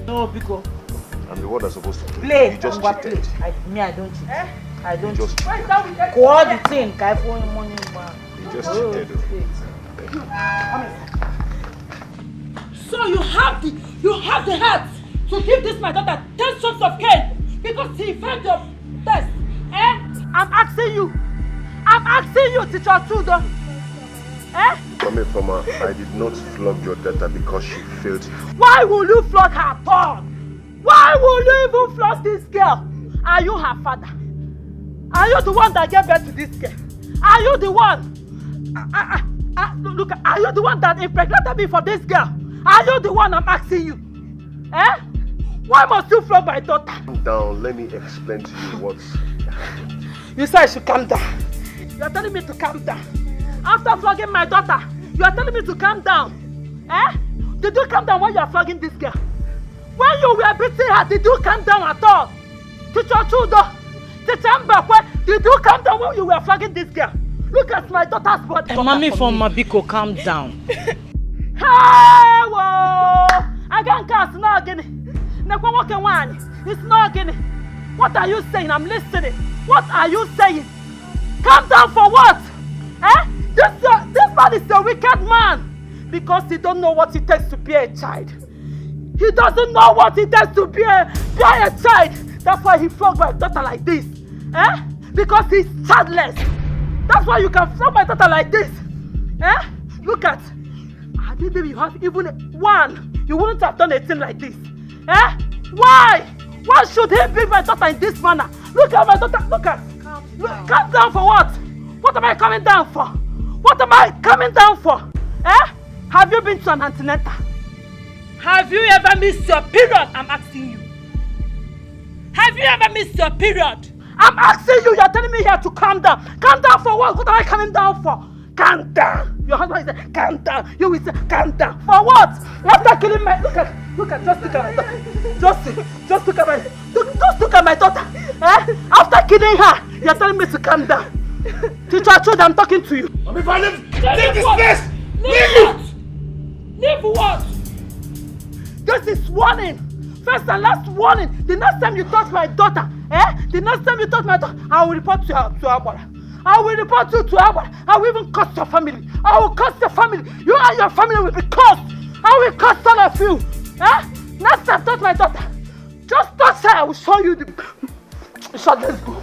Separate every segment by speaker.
Speaker 1: No, because
Speaker 2: I'm the one that's supposed to
Speaker 1: play.
Speaker 2: You just cheated.
Speaker 1: I don't cheat. I don't
Speaker 2: just
Speaker 1: cheat.
Speaker 2: cheated.
Speaker 1: All the thing, guy for money.
Speaker 2: You just cheated.
Speaker 3: So you have the heart to give this my daughter 10 shots of cane because he failed your test. I'm asking you, teacher Tudo.
Speaker 2: Coming from her, I did not flog your daughter because she failed.
Speaker 3: Why will you flog her at all? Why will you even flog this girl? Are you her father? Are you the one that gave birth to this girl? Are you the one? Look, are you the one that impregnated me for this girl? Are you the one I'm asking you? Why must you flog my daughter?
Speaker 2: Calm down, let me explain to you what's happened.
Speaker 3: You said I should calm down. You are telling me to calm down. After flogging my daughter, you are telling me to calm down. Did you calm down when you are flogging this girl? When you were beating her, did you calm down at all? Teacher Chudo, Teacher Mbakwe, did you calm down when you were flogging this girl? Look at my daughter's body.
Speaker 1: Mommy from Mabiko, calm down.
Speaker 3: Hey, whoa! I can't cast no again. It's not again. What are you saying? I'm listening. What are you saying? Calm down for what? This man is a wicked man because he don't know what it takes to be a child. He doesn't know what it takes to be a child. That's why he flogged my daughter like this. Because he's childless. That's why you can flog my daughter like this. Look at. I didn't think you have even one. You wouldn't have done a thing like this. Why? Why should he beat my daughter in this manner? Look at my daughter. Look at. Calm down for what? What am I coming down for? What am I coming down for? Have you been to an antenatal? Have you ever missed your period? I'm asking you. Have you ever missed your period? I'm asking you. You're telling me here to calm down. Calm down for what? What am I coming down for? Calm down. Your husband said, calm down. You will say, calm down. For what? After killing my... Look at, just look at my daughter. Just look at my... Just look at my daughter. After killing her, you're telling me to calm down. Teacher Chode, I'm talking to you.
Speaker 4: Leave this place!
Speaker 3: Leave what? This is warning. First and last warning. The next time you touch my daughter, the next time you touch my daughter, I will report to Abara. I will report you to Abara. I will even curse your family. I will curse your family. You and your family will be cursed. I will curse all of you. Next time touch my daughter. Just touch her. I will show you the... Shut this go.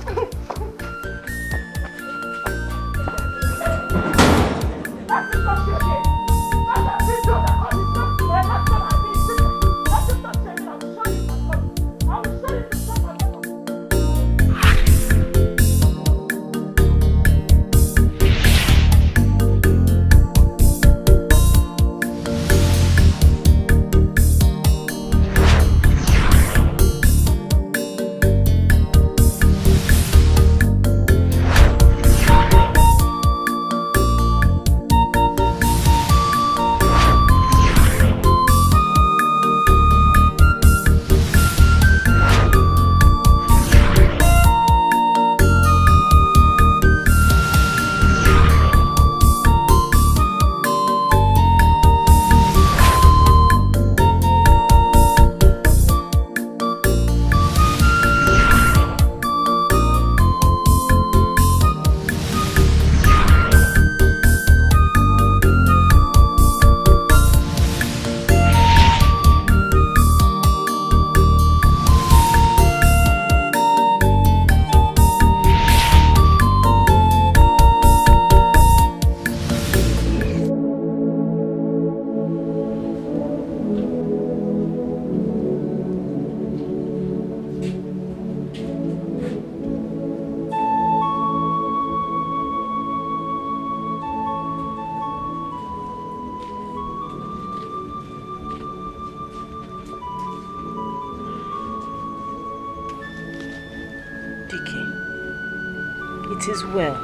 Speaker 1: It is well.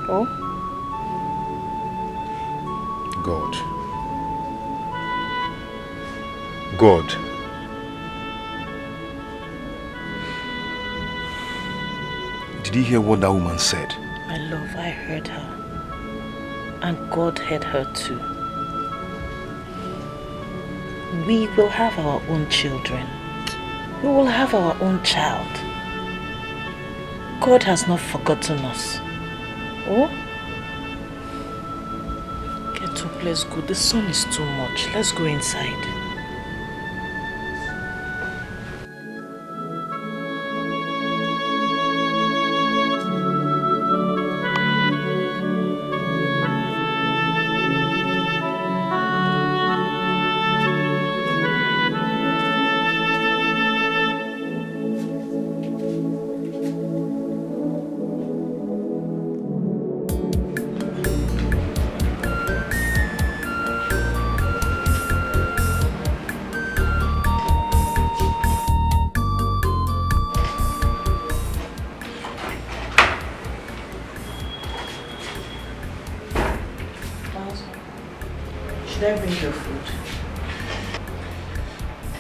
Speaker 1: Oh?
Speaker 2: God. God. Did you hear what that woman said?
Speaker 1: My love, I heard her. And God heard her too. we will have our own children. We will have our own child. God has not forgotten us. Oh? Get up, let's go. The sun is too much. Let's go inside. Should I bring your food?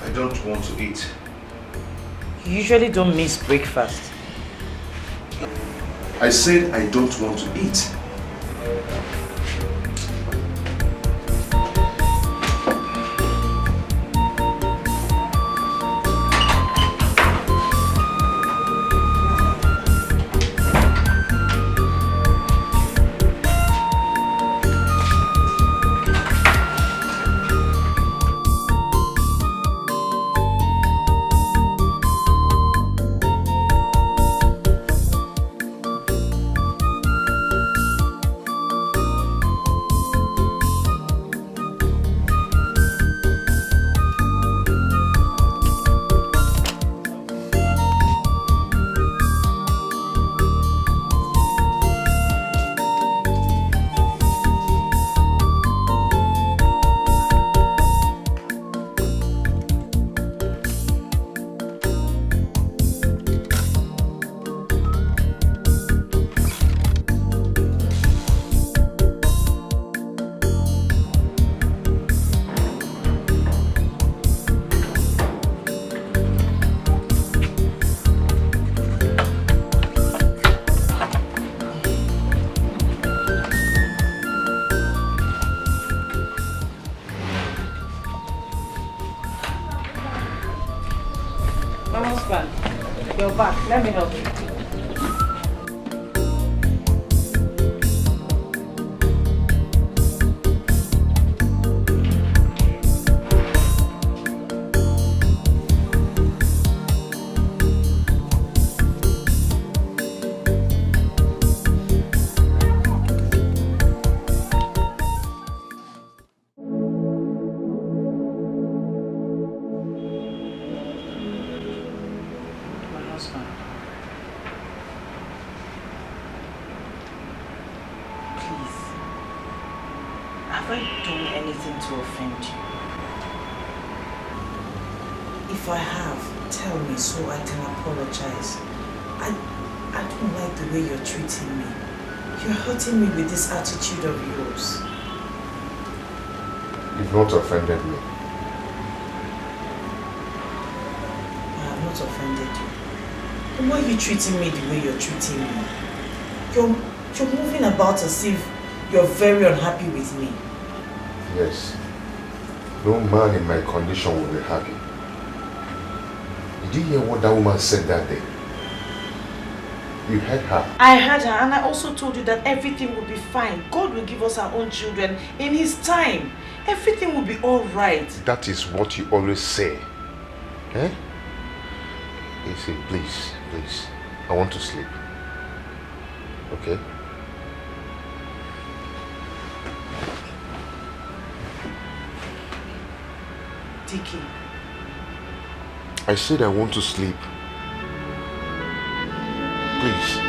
Speaker 4: I don't want to eat.
Speaker 1: You usually don't miss breakfast.
Speaker 4: I said I don't want to eat.
Speaker 1: You're back. Let me help you.
Speaker 5: If I have, tell me so I can apologize. I don't like the way you're treating me. You're hurting me with this attitude of yours.
Speaker 2: You've not offended me.
Speaker 5: I have not offended you. Then why are you treating me the way you're treating me? You're moving about as if you're very unhappy with me.
Speaker 2: Yes. No man in my condition will be happy. Did you hear what that woman said that day? You heard her.
Speaker 5: I heard her, and I also told you that everything will be fine. God will give us our own children in His time. Everything will be all right.
Speaker 2: That is what you always say. Eh? You say, please, please, I want to sleep. Okay?
Speaker 5: Dickie.
Speaker 2: I said I want to sleep. Please.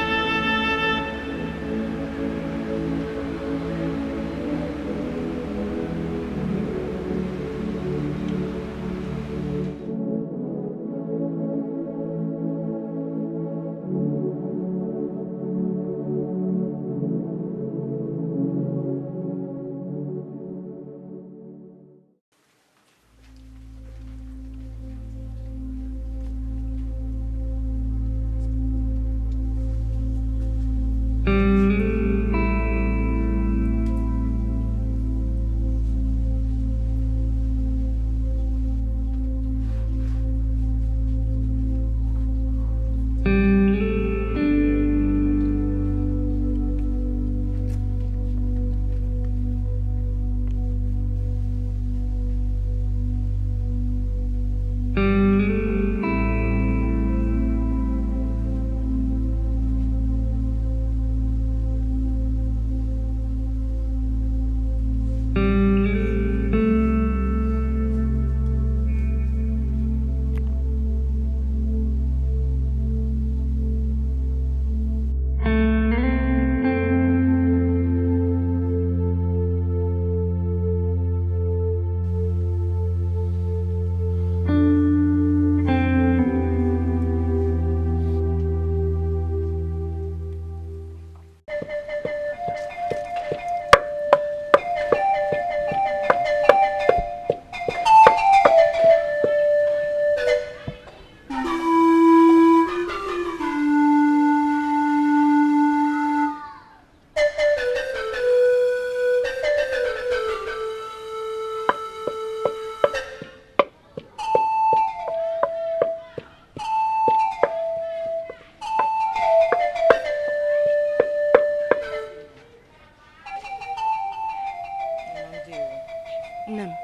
Speaker 1: Nem,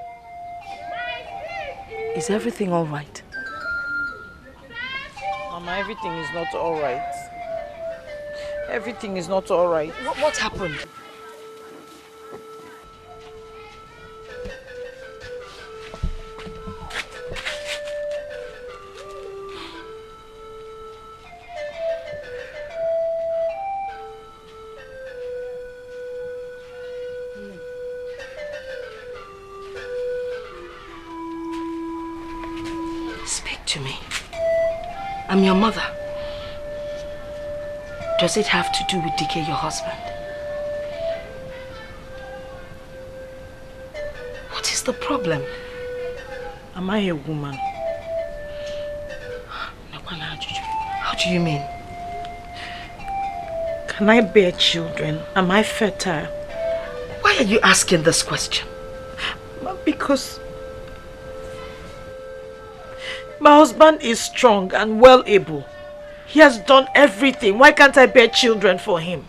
Speaker 1: is everything all right?
Speaker 3: Mama, everything is not all right. Everything is not all right.
Speaker 1: What happened? Speak to me. I'm your mother. Does it have to do with DK, your husband? What is the problem?
Speaker 3: Am I a woman?
Speaker 1: How do you mean?
Speaker 3: Can I bear children? Am I fertile?
Speaker 1: Why are you asking this question?
Speaker 3: Because my husband is strong and well able. He has done everything. Why can't I bear children for him?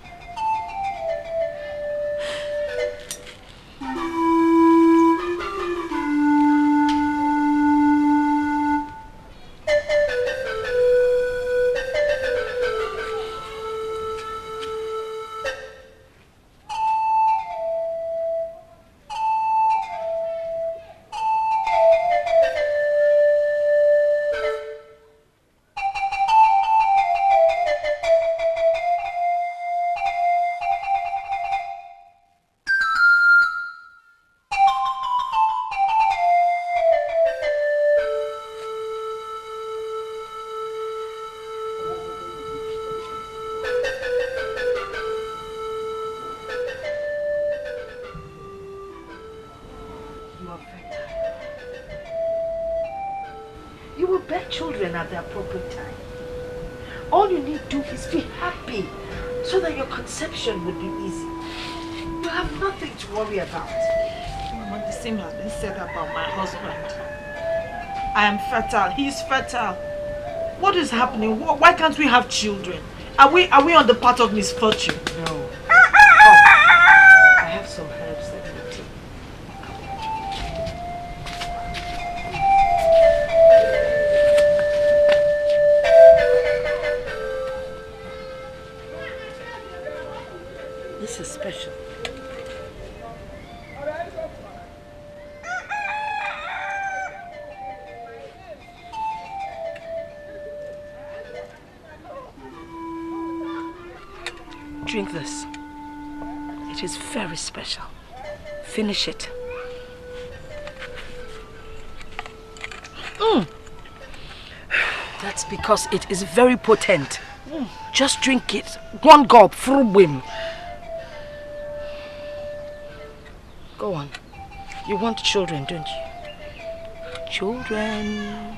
Speaker 1: You will bear children at the appropriate time. All you need to do is be happy so that your conception will be easy. You have nothing to worry about.
Speaker 3: Mama, the same has been said about my husband. I am fertile. He is fertile. What is happening? Why can't we have children? Are we on the path of misfortune?
Speaker 1: No. I have some herbs that you take. This is special. Drink this. It is very special. Finish it. That's because it is very potent. Just drink it. One gulp, full whim. Go on. You want children, don't you? Children.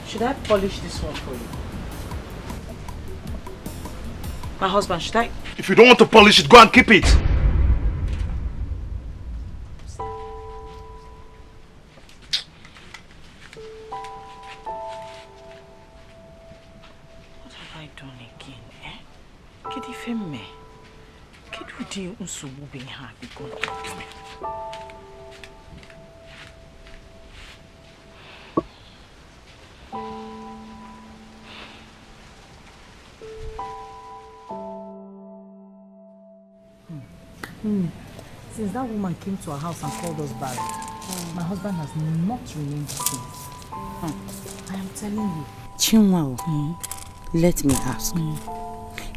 Speaker 1: Should I polish this one for you? My husband, should I?
Speaker 4: If you don't want to polish it, go and keep it.
Speaker 3: What have I done again, eh? Kedi femme. Kedi di unsubu bin ha biko.
Speaker 6: Since that woman came to our house and called us back, my husband has not remained the same. I am telling you.
Speaker 5: Chinwell, let me ask.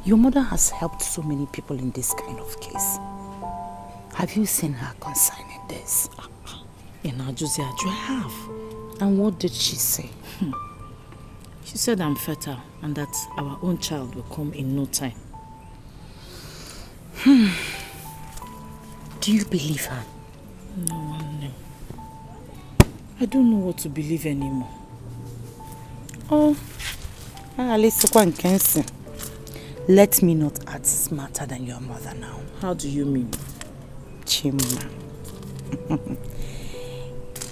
Speaker 5: Your mother has helped so many people in this kind of case. Have you seen her concern in this?
Speaker 6: I have.
Speaker 5: And what did she say?
Speaker 6: She said I'm fertile and that our own child will come in no time.
Speaker 5: Do you believe her?
Speaker 6: No. I don't know what to believe anymore. Oh, let me not act smarter than your mother now.
Speaker 5: How do you mean?
Speaker 6: Chima.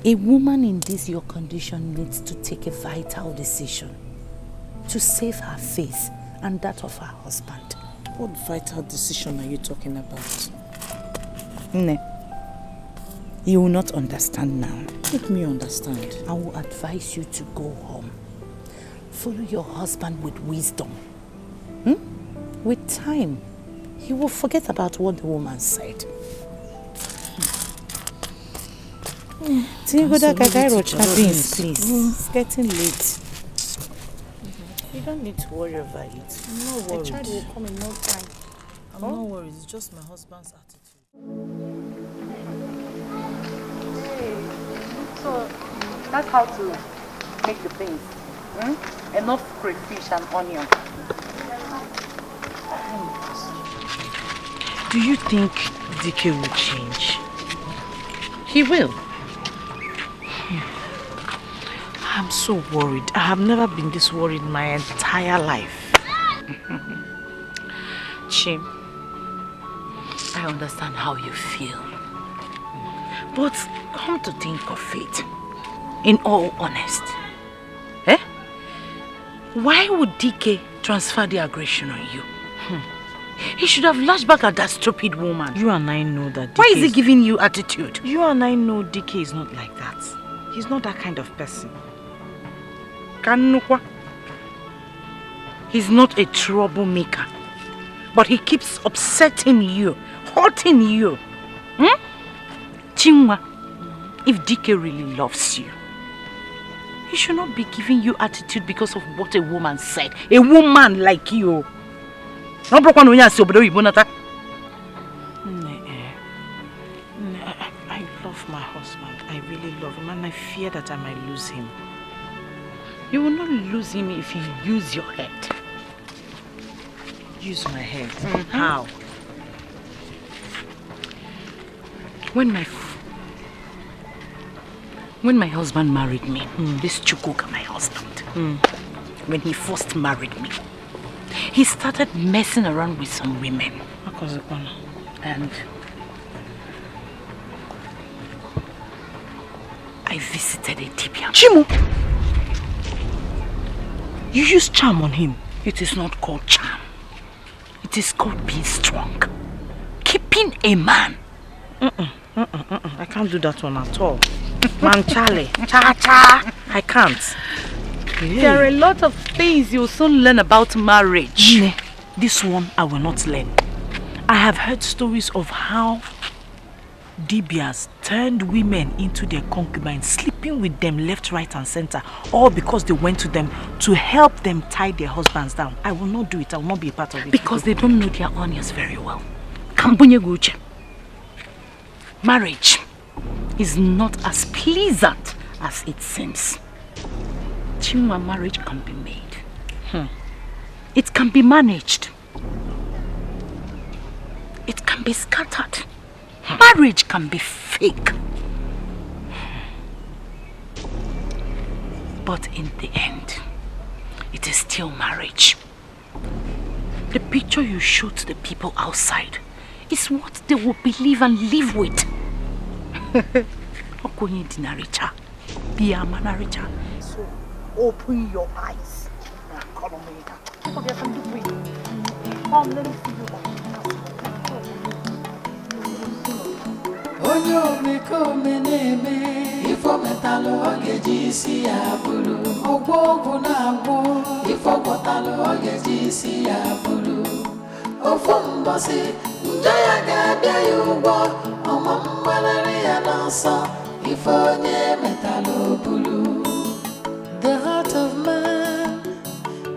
Speaker 6: A woman in this your condition needs to take a vital decision to save her faith and that of her husband.
Speaker 5: What vital decision are you talking about?
Speaker 6: Ne. You will not understand now.
Speaker 5: Make me understand.
Speaker 6: I will advise you to go home. Follow your husband with wisdom. With time, he will forget about what the woman said. Please. It's getting late. You don't need to worry about it.
Speaker 5: I'm not worried.
Speaker 6: The child will come in no time.
Speaker 5: I'm not worried. It's just my husband's attitude.
Speaker 6: So that's how to make the things. Enough crayfish and onion.
Speaker 1: Do you think DK will change? He will. I'm so worried. I have never been this worried in my entire life.
Speaker 6: Chim, I understand how you feel. But come to think of it, in all honesty, why would DK transfer the aggression on you? He should have lashed back at that stupid woman.
Speaker 1: You and I know that DK
Speaker 6: Why is he giving you attitude?
Speaker 1: You and I know DK is not like that. He's not that kind of person. Kanukwa. He's not a troublemaker. But he keeps upsetting you, hurting you. Chinwa, if DK really loves you, he should not be giving you attitude because of what a woman said. A woman like you. I love my husband. I really love him and I fear that I might lose him.
Speaker 6: You will not lose him if you use your head.
Speaker 1: Use my head? How?
Speaker 6: When my husband married me, this Chukwuka, my husband, when he first married me, he started messing around with some women. And I visited a Tibian.
Speaker 1: Chimo! You use charm on him?
Speaker 6: It is not called charm. It is called being strong. Keeping a man.
Speaker 1: I can't do that one at all. Man, Charlie. Cha-cha. I can't.
Speaker 6: There are a lot of things you'll soon learn about marriage.
Speaker 1: This one I will not learn. I have heard stories of how Dibias turned women into their concubines, sleeping with them left, right and center, all because they went to them to help them tie their husbands down. I will not do it. I will not be a part of it.
Speaker 6: Because they don't know their onions very well. Marriage is not as pleasant as it seems. Chinwa, marriage can be made. It can be managed. It can be scattered. Marriage can be fake. But in the end, it is still marriage. The picture you show to the people outside is what they will believe and live with. So open your eyes.
Speaker 7: Onyo mekome neme ifo metalo ogeji ya bulu ogwo na agwo ifo botalo ogeji ya bulu ofo mbosi njaya ga-abịa ya ugbo ọmọ mgbalari ya n'ọsọ ifo nye metalo bulu. The heart of man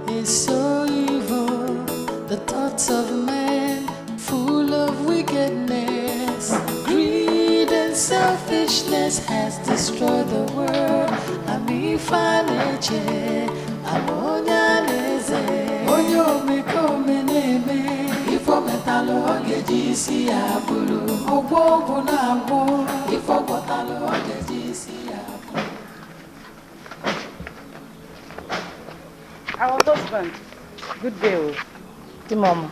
Speaker 7: is so evil, the thoughts of man full of wickedness. Greed and selfishness has destroyed the world. Ami faleche, alonya leze. Onyo mekome neme, ifo metalo ogeji ya bulu. Ogwo na agwo, ifo botalo ogeji ya bulu.
Speaker 6: Our husband. Good day.
Speaker 3: The mama.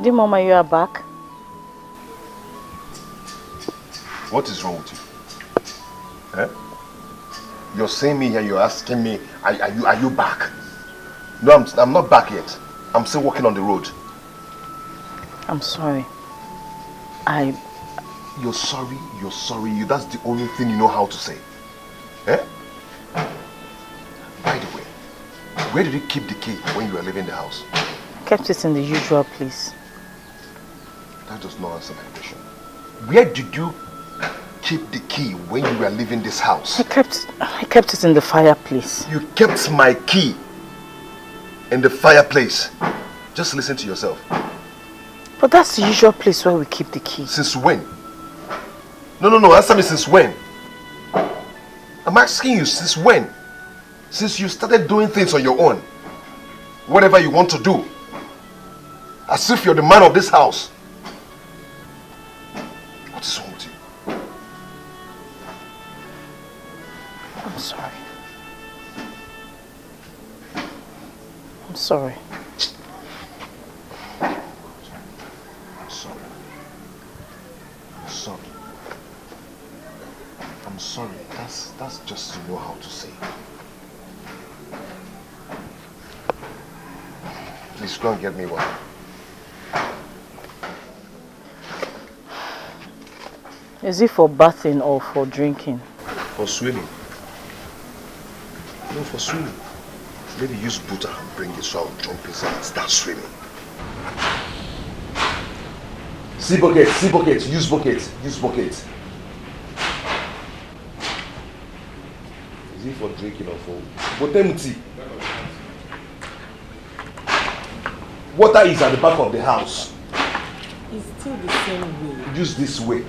Speaker 3: The mama, you are back.
Speaker 2: What is wrong with you? Eh? You're seeing me here, you're asking me, are you back? No, I'm not back yet. I'm still walking on the road.
Speaker 3: I'm sorry.
Speaker 2: You're sorry, that's the only thing you know how to say. Eh? By the way, where did you keep the key when you were leaving the house?
Speaker 3: Kept it in the usual place.
Speaker 2: That does not answer my question. Where did you keep the key when you were leaving this house?
Speaker 3: I kept it in the fireplace.
Speaker 2: You kept my key in the fireplace. Just listen to yourself.
Speaker 3: But that's the usual place where we keep the key.
Speaker 2: Since when? No, answer me, since when? I'm asking you, since when? Since you started doing things on your own. Whatever you want to do. As if you're the man of this house. What is wrong with you?
Speaker 3: I'm sorry. I'm sorry.
Speaker 2: I'm sorry. That's just to know how to say. Please go and get me one.
Speaker 3: Is it for bathing or for drinking?
Speaker 2: For swimming. No, for swimming. Maybe use butter and bring it so I'll jump inside and start swimming. See bucket, use bucket. Is it for drinking or for tea? Water is at the back of the house.
Speaker 3: It's still the same way.
Speaker 2: Use this way.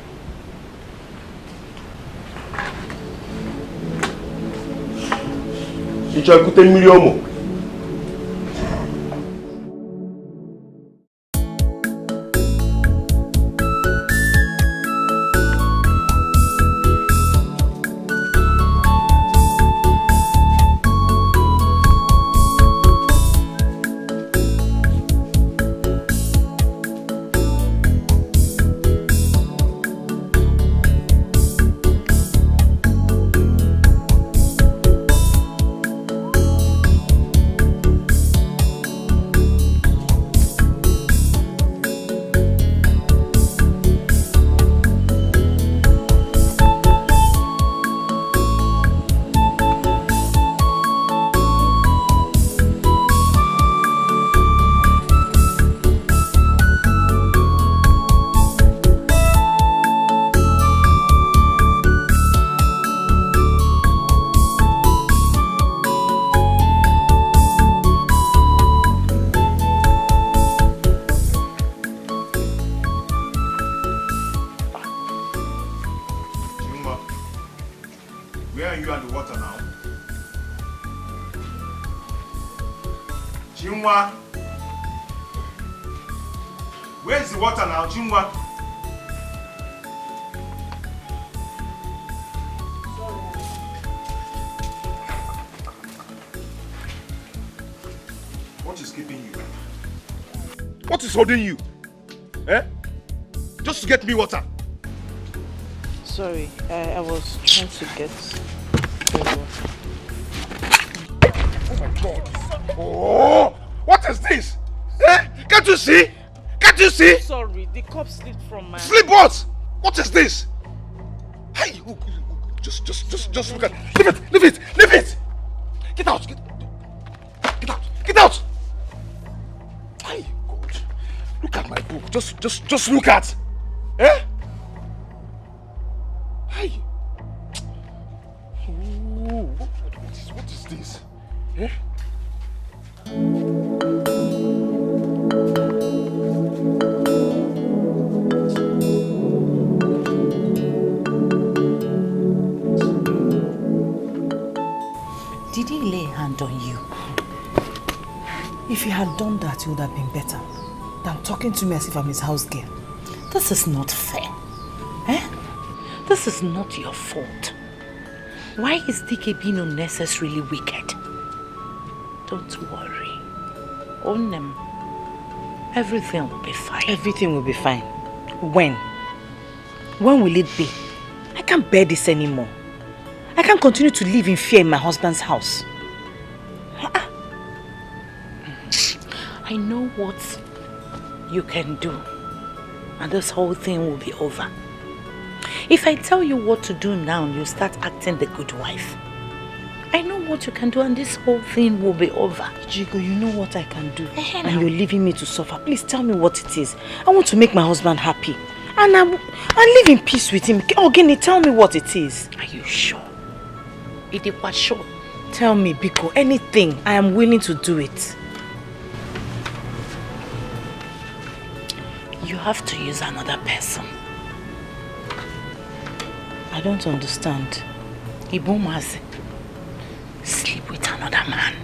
Speaker 4: Where's the water now, Chinwa? What is keeping you? What is holding you? Eh? Just to get me water.
Speaker 3: Sorry, I was trying to get water.
Speaker 4: Oh my God! Oh! What is this? Eh? Can't you see? Can't you see?
Speaker 3: Sorry, the cup slipped from my...
Speaker 4: Slip what? What is this? Hey! Just look at it. Leave it! Get out! Get out! Hey, God. Look at my book. Just look at. Eh? Hey! Ooh, what is this? Eh?
Speaker 5: Did he lay a hand on you? If he had done that, it would have been better than talking to me as if I'm his house girl. This is not fair. Eh?
Speaker 6: This is not your fault. Why is DK being unnecessarily wicked? Don't worry. Own them. Everything will be fine.
Speaker 1: Everything will be fine. When? When will it be? I can't bear this anymore. I can't continue to live in fear in my husband's house.
Speaker 6: I know what you can do, and this whole thing will be over. If I tell you what to do now, you start acting the good wife. I know what you can do, and this whole thing will be over.
Speaker 1: Jigo, you know what I can do, and you're leaving me to suffer. Please tell me what it is. I want to make my husband happy, and I'll live in peace with him. Ogini, tell me what it is.
Speaker 6: Are you sure? It was sure.
Speaker 1: Tell me, Biko, anything. I am willing to do it.
Speaker 6: You have to use another person.
Speaker 1: I don't understand.
Speaker 6: Ibumazi, sleep with another man.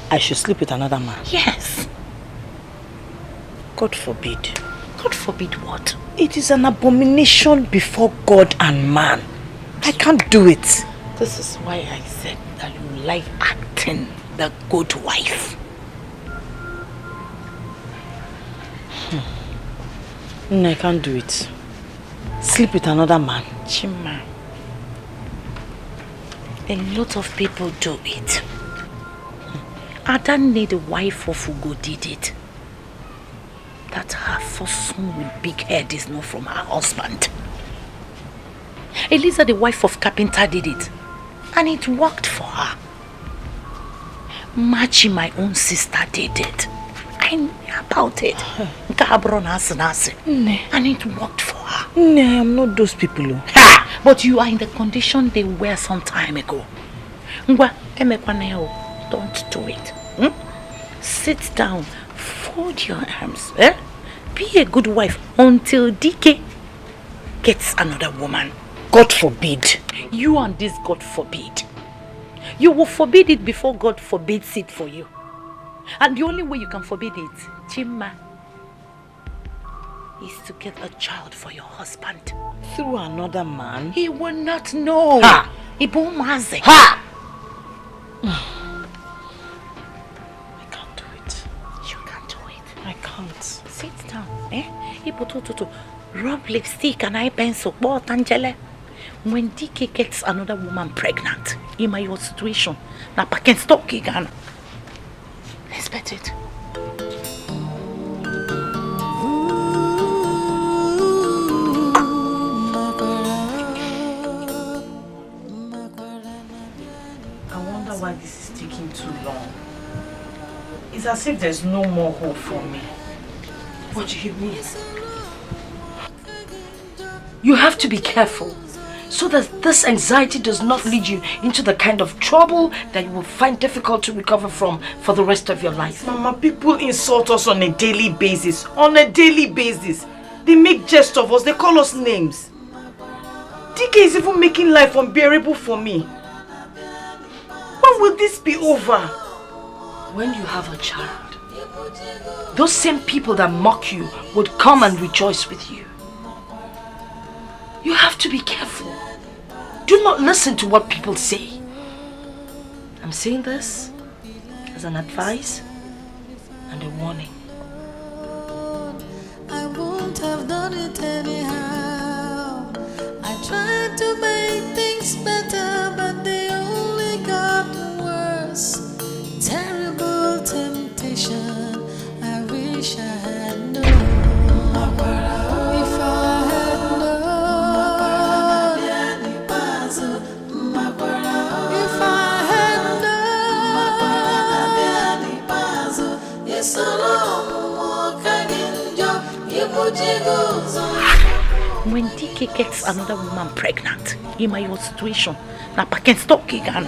Speaker 1: I should sleep with another man?
Speaker 6: Yes.
Speaker 1: God forbid.
Speaker 6: God forbid what?
Speaker 1: It is an abomination before God and man. I can't do it.
Speaker 6: This is why I said that you like acting the good wife.
Speaker 1: No, I can't do it. Sleep with another man.
Speaker 6: Chima, a lot of people do it. I don't need a wife of Ugo did it. That her first son with big head is not from her husband. Eliza, the wife of Carpenter, did it. And it worked for her. Machi, my own sister, did it. I knew about it. And it worked for her.
Speaker 1: No, I am not those people.
Speaker 6: Ha! But you are in the condition they were some time ago. Don't do it. Sit down, fold your arms. Be a good wife until DK gets another woman.
Speaker 1: God forbid.
Speaker 6: You and this God forbid. You will forbid it before God forbids it for you. And the only way you can forbid it, Chima, is to get a child for your husband.
Speaker 1: Through another man?
Speaker 6: He will not know.
Speaker 1: Ha!
Speaker 6: Ibumazi.
Speaker 1: Ha! I can't do it.
Speaker 6: You can't do it.
Speaker 1: I can't.
Speaker 6: Sit down. Rub lipstick and eye pencil. When DK gets another woman pregnant, in my situation, now I can stop again. Expect it.
Speaker 1: I wonder why this is taking too long. It's as if there's no more hope for me.
Speaker 8: What do you mean? You have to be careful so that this anxiety does not lead you into the kind of trouble that you will find difficult to recover from for the rest of your life.
Speaker 1: Mama, people insult us on a daily basis. On a daily basis. They make jest of us. They call us names. DK is even making life unbearable for me. When will this be over?
Speaker 8: When you have a child, those same people that mock you would come and rejoice with you. You have to be careful. Do not listen to what people say. I'm saying this as an advice and a warning.
Speaker 7: I won't have done it anyhow. I tried to make things better, but they only got worse. Terrible temptation. I wish I had known. If I had known. If I had known.
Speaker 6: When DK gets another woman pregnant, in my situation, now I can stop again.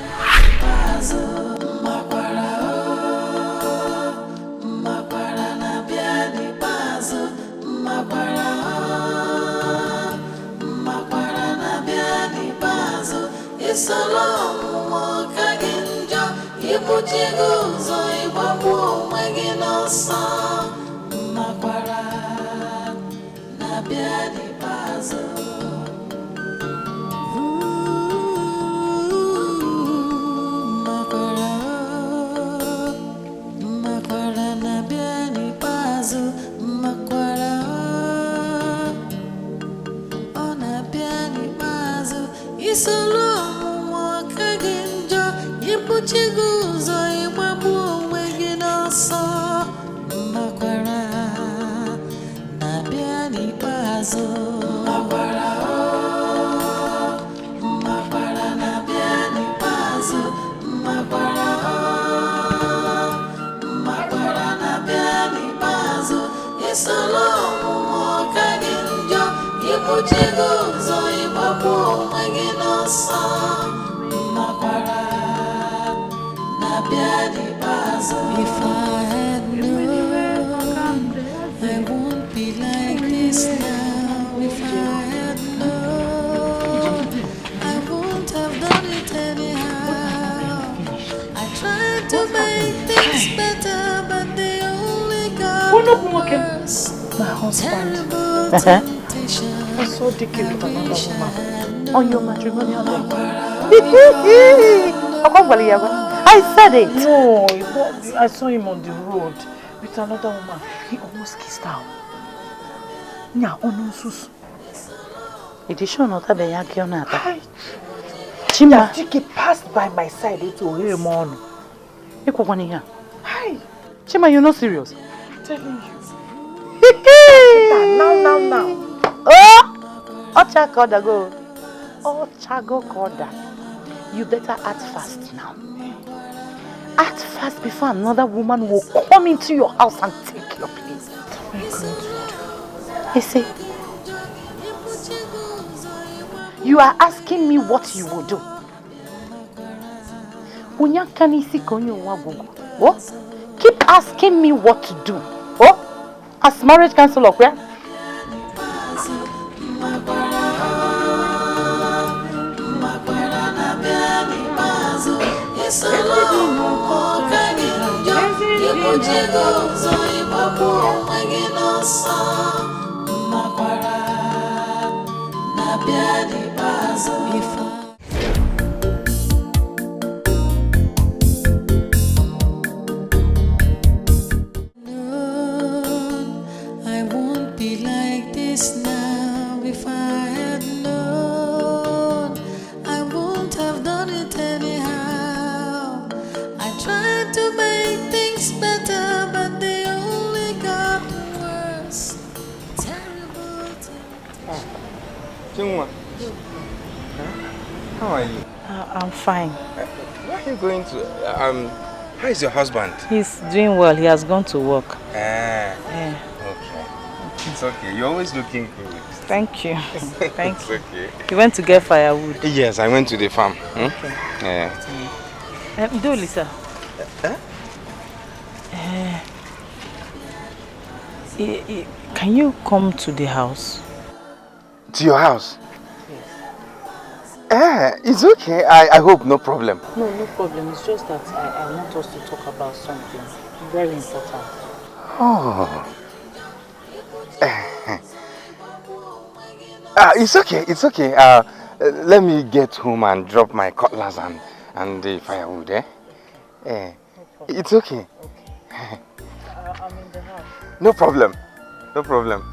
Speaker 7: If I had known, I won't be like this now. If I had known, I won't have done it anyhow. I tried to make things better, but they only got worse.
Speaker 1: My husband.
Speaker 7: Terrible temptation.
Speaker 1: I saw Dickie with another woman
Speaker 6: On your matrimonial I said it.
Speaker 1: No, I saw him on the road with another woman. He almost kissed her. Nya ono sus.
Speaker 6: Edition not a beyaki on that.
Speaker 1: Chima Dickie passed by my side to hear him on.
Speaker 6: Hi.
Speaker 1: Chima, you're not serious. I'm telling you. Now.
Speaker 6: Oh! Ochakoda go. Ochago koda. You better act fast now. Act fast before another woman will come into your house and take your place. You see, you are asking me what you will do. What? Keep asking me what to do. Oh? As marriage counselor, where?
Speaker 7: I won't be like this now. If I had known, I won't have done it anyhow. I tried to make things better, but they only got worse. Terrible.
Speaker 9: Jungwa, how are you?
Speaker 6: I'm fine.
Speaker 9: Where are you going to? How is your husband?
Speaker 6: He's doing well. He has gone to work.
Speaker 9: Yeah.
Speaker 6: Okay.
Speaker 9: It's okay. You're always looking good.
Speaker 6: Thank you. Thank
Speaker 9: It's
Speaker 6: you.
Speaker 9: okay.
Speaker 6: You went to get firewood.
Speaker 9: Yes, I went to the farm.
Speaker 6: Okay.
Speaker 9: Yeah.
Speaker 6: Do Lisa. Can you come to the house?
Speaker 9: To your house? Yes. It's okay. I hope no problem.
Speaker 6: No problem. It's just that I want us to talk about something very important.
Speaker 9: Oh. It's okay. It's okay. Let me get home and drop my cutlass and the firewood. It's okay.
Speaker 6: I'm in the house.
Speaker 9: No problem. No problem.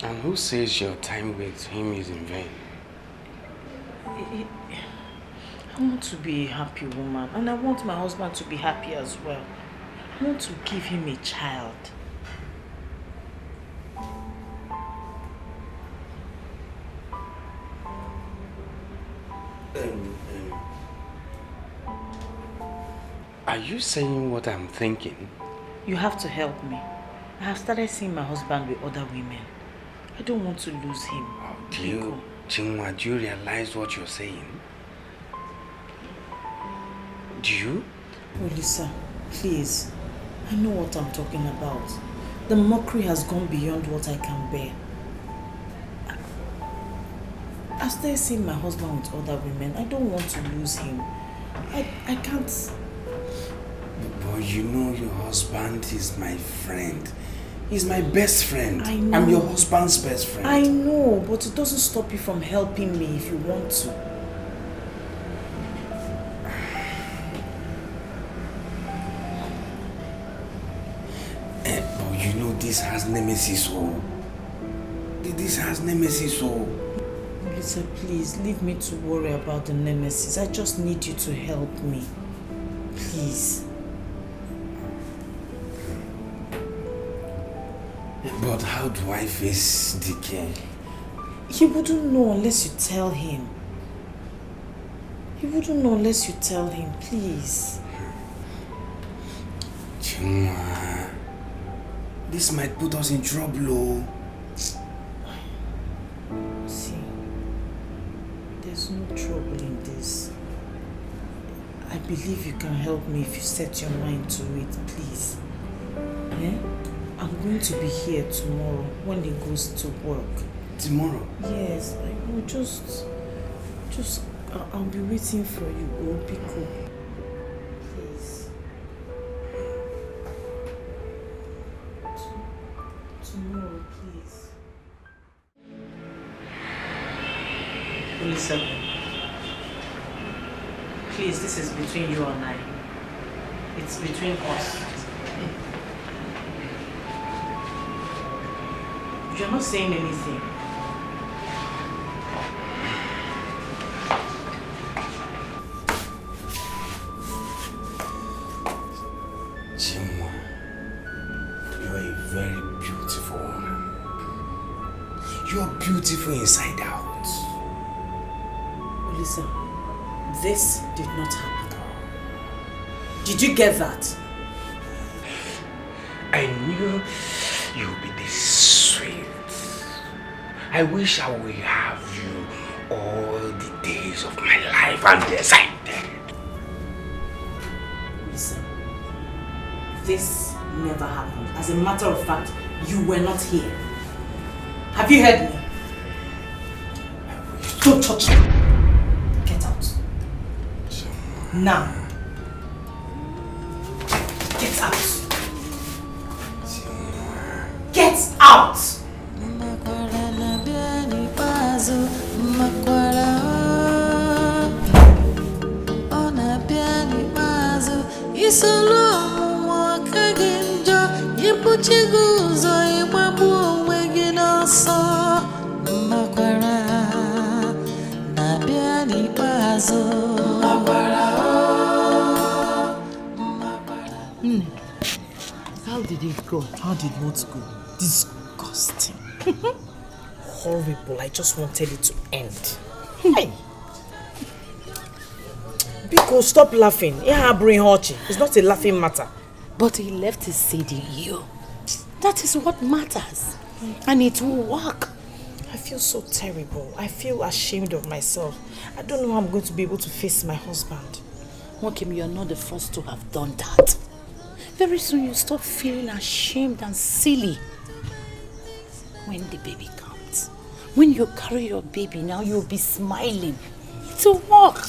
Speaker 9: And who says your time with him is in vain?
Speaker 1: I want to be a happy woman, and I want my husband to be happy as well. I want to give him a child.
Speaker 9: Are you saying what I'm thinking?
Speaker 1: You have to help me. I have started seeing my husband with other women. I don't want to lose him.
Speaker 9: Do you realize what you're saying? Do you?
Speaker 5: Oh, Lisa, please. I know what I'm talking about. The mockery has gone beyond what I can bear. I've started seeing my husband with other women. I don't want to lose him. I can't...
Speaker 9: But you know your husband is my friend. He's my best friend.
Speaker 5: I know.
Speaker 9: I'm your husband's best friend.
Speaker 5: I know, but it doesn't stop you from helping me if you want to.
Speaker 9: But you know this has nemesis, oh. This has nemesis, oh.
Speaker 5: Lisa, please, leave me to worry about the nemesis. I just need you to help me. Please.
Speaker 9: But how do I face DK?
Speaker 5: He wouldn't know unless you tell him. He wouldn't know unless you tell him, please.
Speaker 9: Chinua, this might put us in trouble, oh.
Speaker 5: See, there's no trouble in this. I believe you can help me if you set your mind to it, please. Eh? I'm going to be here tomorrow when he goes to work.
Speaker 9: Tomorrow?
Speaker 5: Yes, I will I'll be waiting for you. Oh, be cool. Please. Tomorrow, please.
Speaker 1: Listen. Please, this is between you and I. It's between us. You're not saying anything.
Speaker 9: Chinua, you're a very beautiful woman. You're beautiful inside out.
Speaker 5: Listen, this did not happen. Did you get that?
Speaker 9: I knew you'd be this sweet. I wish I would have you all the days of my life, and yes, I did.
Speaker 5: Listen, this never happened. As a matter of fact, you were not here. Have you heard me? Don't touch me. Get out. Now. Get out. Get out!
Speaker 1: How did it go?
Speaker 5: How did what go? Disgusting. Horrible. I just wanted it to end. Hey! Biko, stop laughing. It's not a laughing matter.
Speaker 6: But he left his seed in you. That is what matters. And it will work.
Speaker 5: I feel so terrible. I feel ashamed of myself. I don't know how I'm going to be able to face my husband.
Speaker 6: Wakim, you're not the first to have done that. Very soon you stop feeling ashamed and silly. When the baby comes, when you carry your baby, now you'll be smiling. It will work.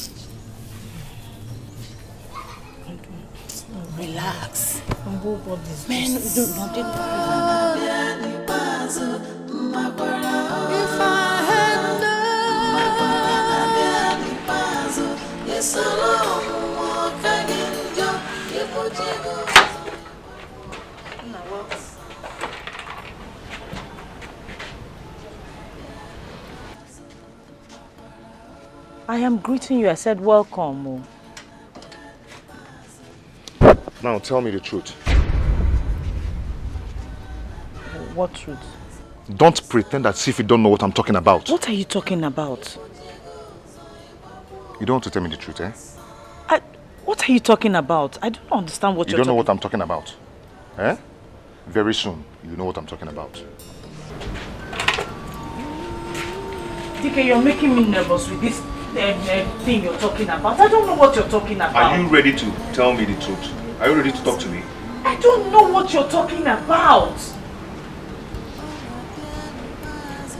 Speaker 6: Relax. Man, do nothing.
Speaker 7: If I had known, yes, alone, walk again, you
Speaker 1: I am greeting you. I said welcome.
Speaker 2: Now tell me the truth.
Speaker 1: What truth?
Speaker 2: Don't pretend as if you don't know what I'm talking about.
Speaker 1: What are you talking about?
Speaker 2: You don't want to tell me the truth, eh?
Speaker 1: What are you talking about? I don't understand what
Speaker 2: You don't know what I'm talking about. Eh? Very soon,
Speaker 4: You know what I'm talking about.
Speaker 1: DK, you're making me nervous with this thing you're talking about. I don't know what you're talking about.
Speaker 4: Are you ready to tell me the truth? Are you ready to talk to me?
Speaker 1: I don't know what you're talking about.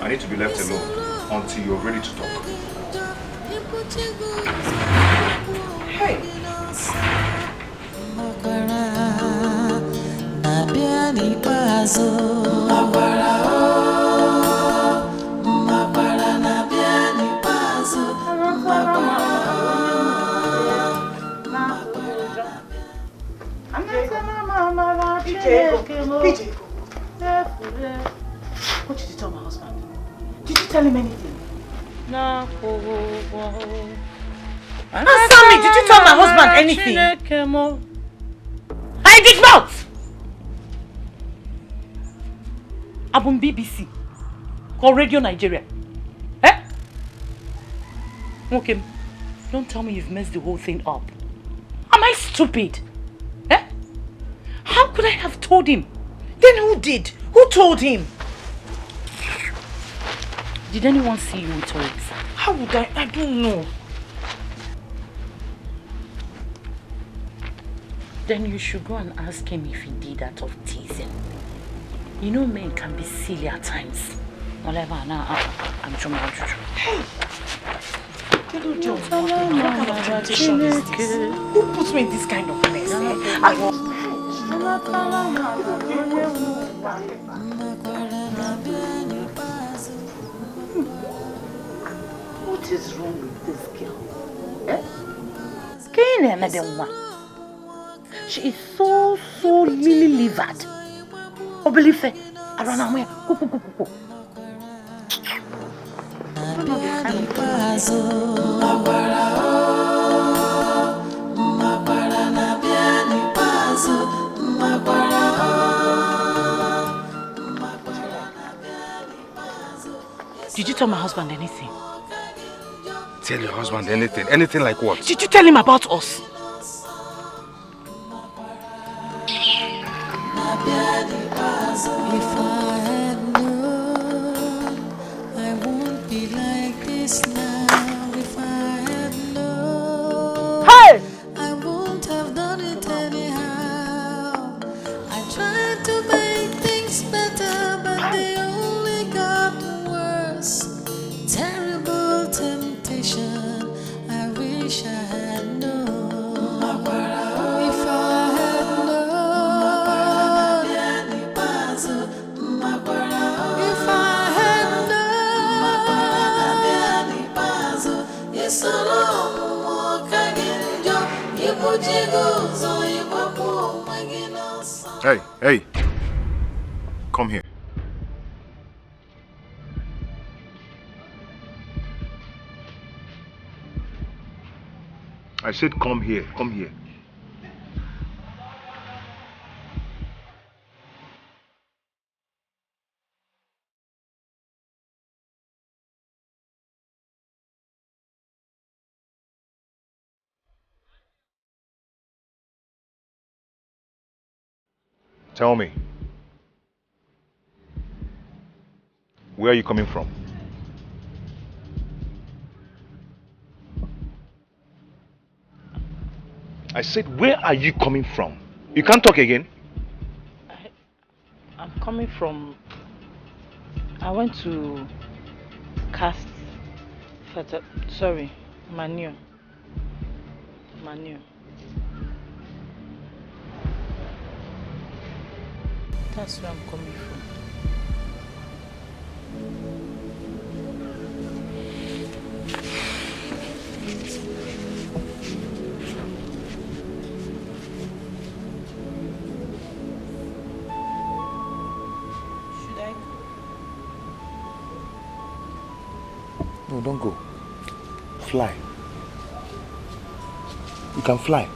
Speaker 4: I need to be left alone until you're ready to talk.
Speaker 1: Hey! What did you tell my husband? Did you tell him anything? No. Answer me! Did you tell my husband anything? I did not! Abun BBC or Radio Nigeria. Eh? Okay. Don't tell me you've messed the whole thing up. Am I stupid? Eh? How could I have told him? Then who did? Who told him? Did anyone see you with it? How would I? I don't know. Then you should go and ask him if he did that of teasing. You know men can be silly at times. Whatever, I'm trying. Hey! What kind of temptation is this? Who puts me in this kind of mess? What is wrong with this girl? She is so lily-livered. Obelife, around kuku. Did you tell my husband anything?
Speaker 4: Tell your husband anything? Anything like what?
Speaker 1: Did you tell him about us?
Speaker 7: If I had known, I won't be like this now. If I had known,
Speaker 1: hey!
Speaker 7: I won't have done it anyhow. I tried to make things better, but they only got worse. Terrible temptation, I wish I had known. If I had known, if I had known, it's a long walk again, Joe.
Speaker 4: Hey! Come here. I said come here. Tell me, where are you coming from? I said, where are you coming from? You can't talk again.
Speaker 1: I'm coming from... I went to cast... manure. That's where I'm coming from. Should I?
Speaker 4: No, don't go. Fly. You can fly.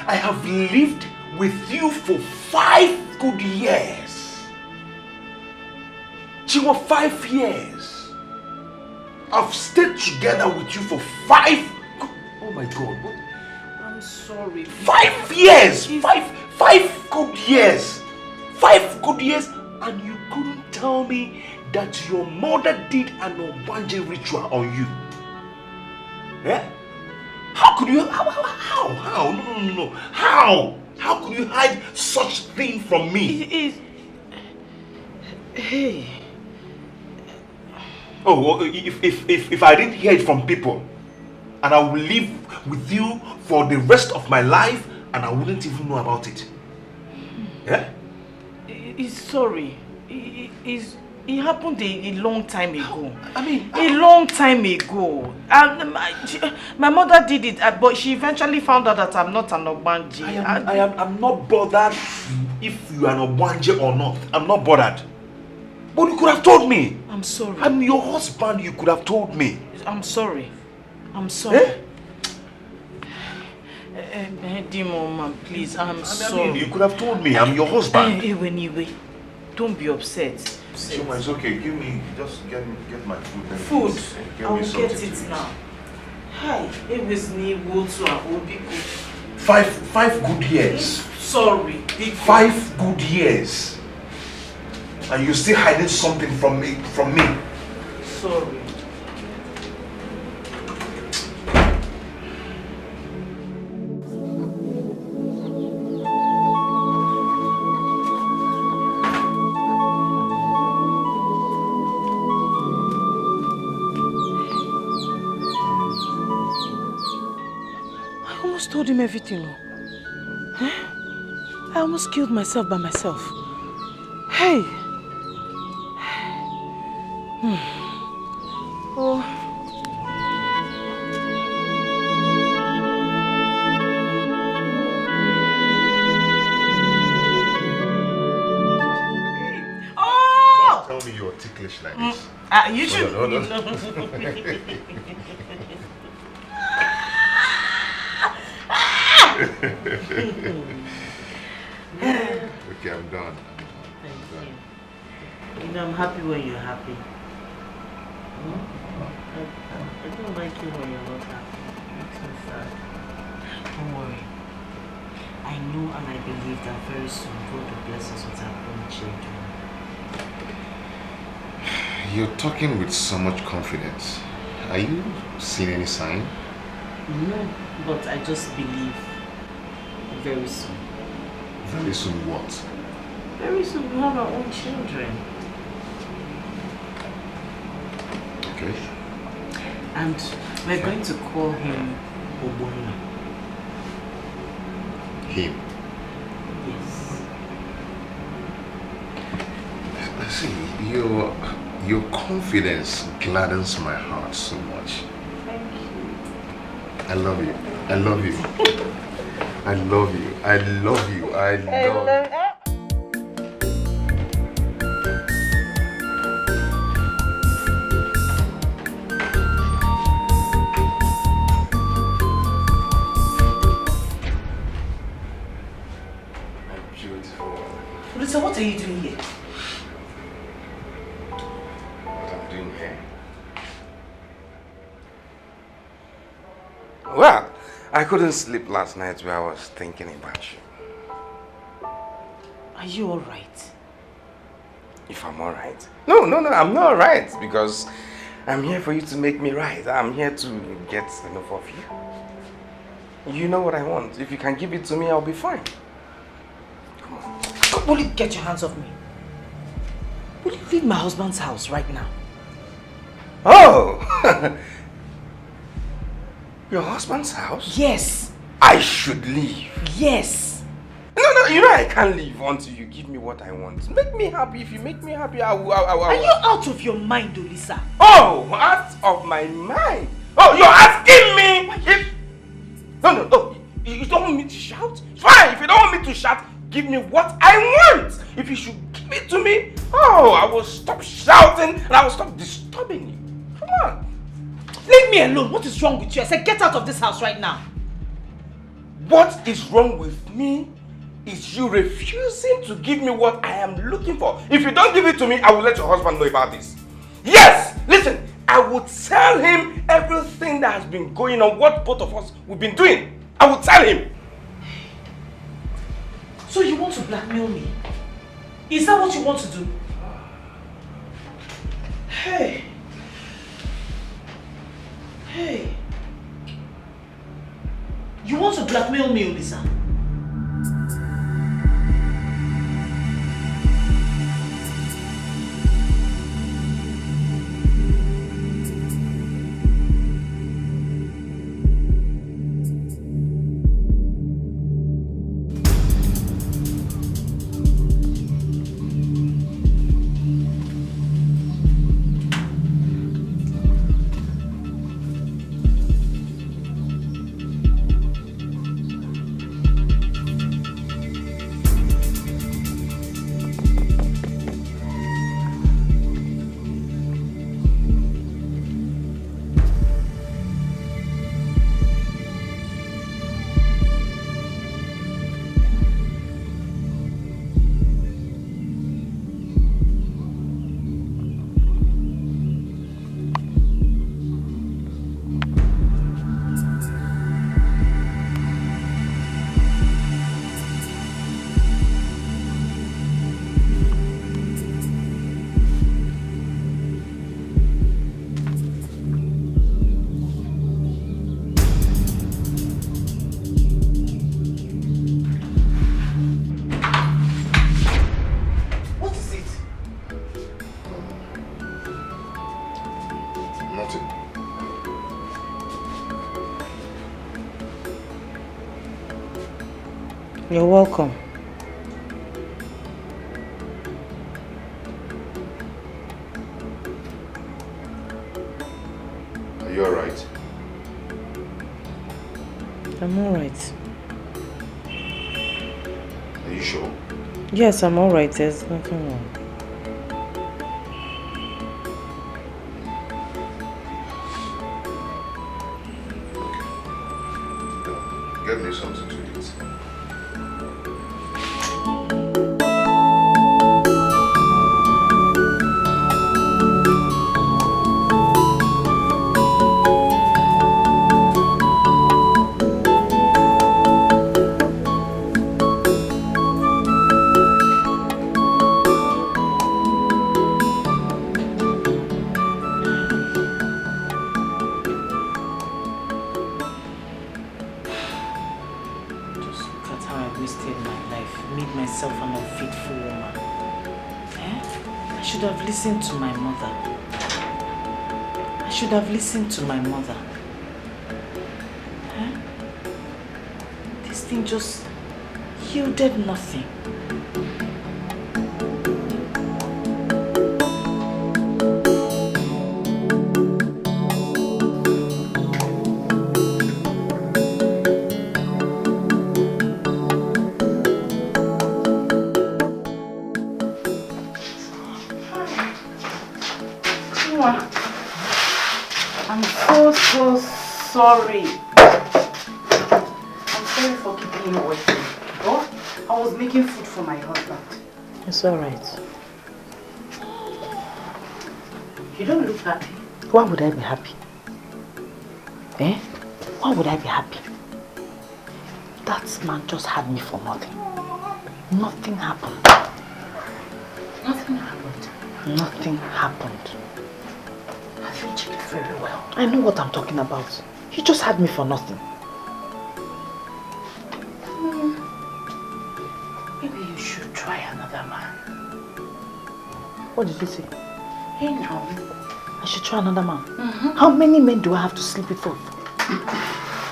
Speaker 9: I have lived with you for 5 good years. Chiwa, 5 years. I've stayed together with you for 5 good... Oh my God. What?
Speaker 5: I'm sorry.
Speaker 9: 5 years! 5 good years! 5 good years, and you couldn't tell me that your mother did an Obanje ritual on you. Eh? How could you... How? No. How could you hide such thing from me?
Speaker 5: Hey.
Speaker 9: Oh, well, if I didn't hear it from people, and I will live with you for the rest of my life, and I wouldn't even know about it. Yeah?
Speaker 5: He's sorry. It happened a long time ago.
Speaker 9: I mean...
Speaker 5: A long time ago. My mother did it, but she eventually found out that I'm not an Obanje.
Speaker 9: I'm not bothered if you are an Obanje or not. I'm not bothered. But you could have told me.
Speaker 5: I'm sorry.
Speaker 9: I'm your husband. You could have told me.
Speaker 5: I'm sorry. Mom, please, I'm sorry.
Speaker 9: I mean, you could have told me. I'm your husband.
Speaker 5: Anyway, don't be upset.
Speaker 9: Shoma, it's okay. Just get my food.
Speaker 5: Food? I will get it now. Hi, it was me, Wotu and Obiko.
Speaker 9: 5 good years.
Speaker 5: Sorry.
Speaker 9: 5 good years. And you're still hiding something from me.
Speaker 5: Sorry.
Speaker 1: I almost told him everything. Huh? I almost killed myself by myself. Hey. Oh.
Speaker 2: Don't tell me you're ticklish like this.
Speaker 5: You should.
Speaker 2: Hold on. Okay, I'm done.
Speaker 5: You know, I'm happy when you're happy. I don't like you when you're not happy. It makes me sad.
Speaker 1: Don't worry. I know and I believe that very soon God will bless us with our own children.
Speaker 2: You're talking with so much confidence. Are you seeing any sign?
Speaker 1: No, but I just believe very soon.
Speaker 2: Very soon what?
Speaker 1: Very soon we'll have our own children.
Speaker 2: Okay.
Speaker 1: And we're going to call him Obona.
Speaker 2: Him?
Speaker 1: Yes.
Speaker 2: See, your confidence gladdens my heart so much.
Speaker 1: Thank you.
Speaker 2: I love you. I love you. I love you. I love you. I love you.
Speaker 1: So what are you doing here?
Speaker 2: What I'm doing here?
Speaker 9: Well, I couldn't sleep last night where I was thinking about you.
Speaker 1: Are you alright?
Speaker 9: If I'm alright? No, I'm not alright because I'm here for you to make me right. I'm here to get enough of you. You know what I want. If you can give it to me, I'll be fine. Come on.
Speaker 1: Will you get your hands off me? Will you leave my husband's house right now?
Speaker 9: Oh! Your husband's house?
Speaker 1: Yes.
Speaker 9: I should leave.
Speaker 1: Yes.
Speaker 9: No, you know I can't leave until you give me what I want. Make me happy. If you make me happy, I will.
Speaker 1: Are you out of your mind, Olisa?
Speaker 9: Oh, out of my mind. Oh, you're asking me if... No. You don't want me to shout? Fine, if you don't want me to shout, give me what I want. If you should give it to me, oh, I will stop shouting and I will stop disturbing you. Come on.
Speaker 1: Leave me alone. What is wrong with you? I said get out of this house right now.
Speaker 9: What is wrong with me is you refusing to give me what I am looking for. If you don't give it to me, I will let your husband know about this. Yes! Listen, I will tell him everything that has been going on, what both of us we've been doing. I will tell him.
Speaker 1: So you want to blackmail me? Is that what you want to do? Hey. Hey. You want to blackmail me, Olisa?
Speaker 5: You're welcome.
Speaker 2: Are you alright?
Speaker 5: I'm alright.
Speaker 2: Are you sure?
Speaker 5: Yes, I'm alright. There's nothing wrong.
Speaker 2: Get me something to eat.
Speaker 5: Listened to my mother. I should have listened to my mother. Huh? This thing just yielded nothing.
Speaker 1: Sorry. I'm sorry for keeping you waiting. But I was making food for my husband.
Speaker 5: It's alright.
Speaker 1: You don't look happy.
Speaker 5: Why would I be happy? Eh? Why would I be happy? That man just had me for nothing. Nothing happened.
Speaker 1: Nothing happened?
Speaker 5: Nothing happened.
Speaker 1: Have you checked very well?
Speaker 5: I know what I'm talking about. He just had me for nothing.
Speaker 1: Maybe you should try another man.
Speaker 5: What did you say?
Speaker 1: Hey now.
Speaker 5: I should try another man? How many men do I have to sleep with for?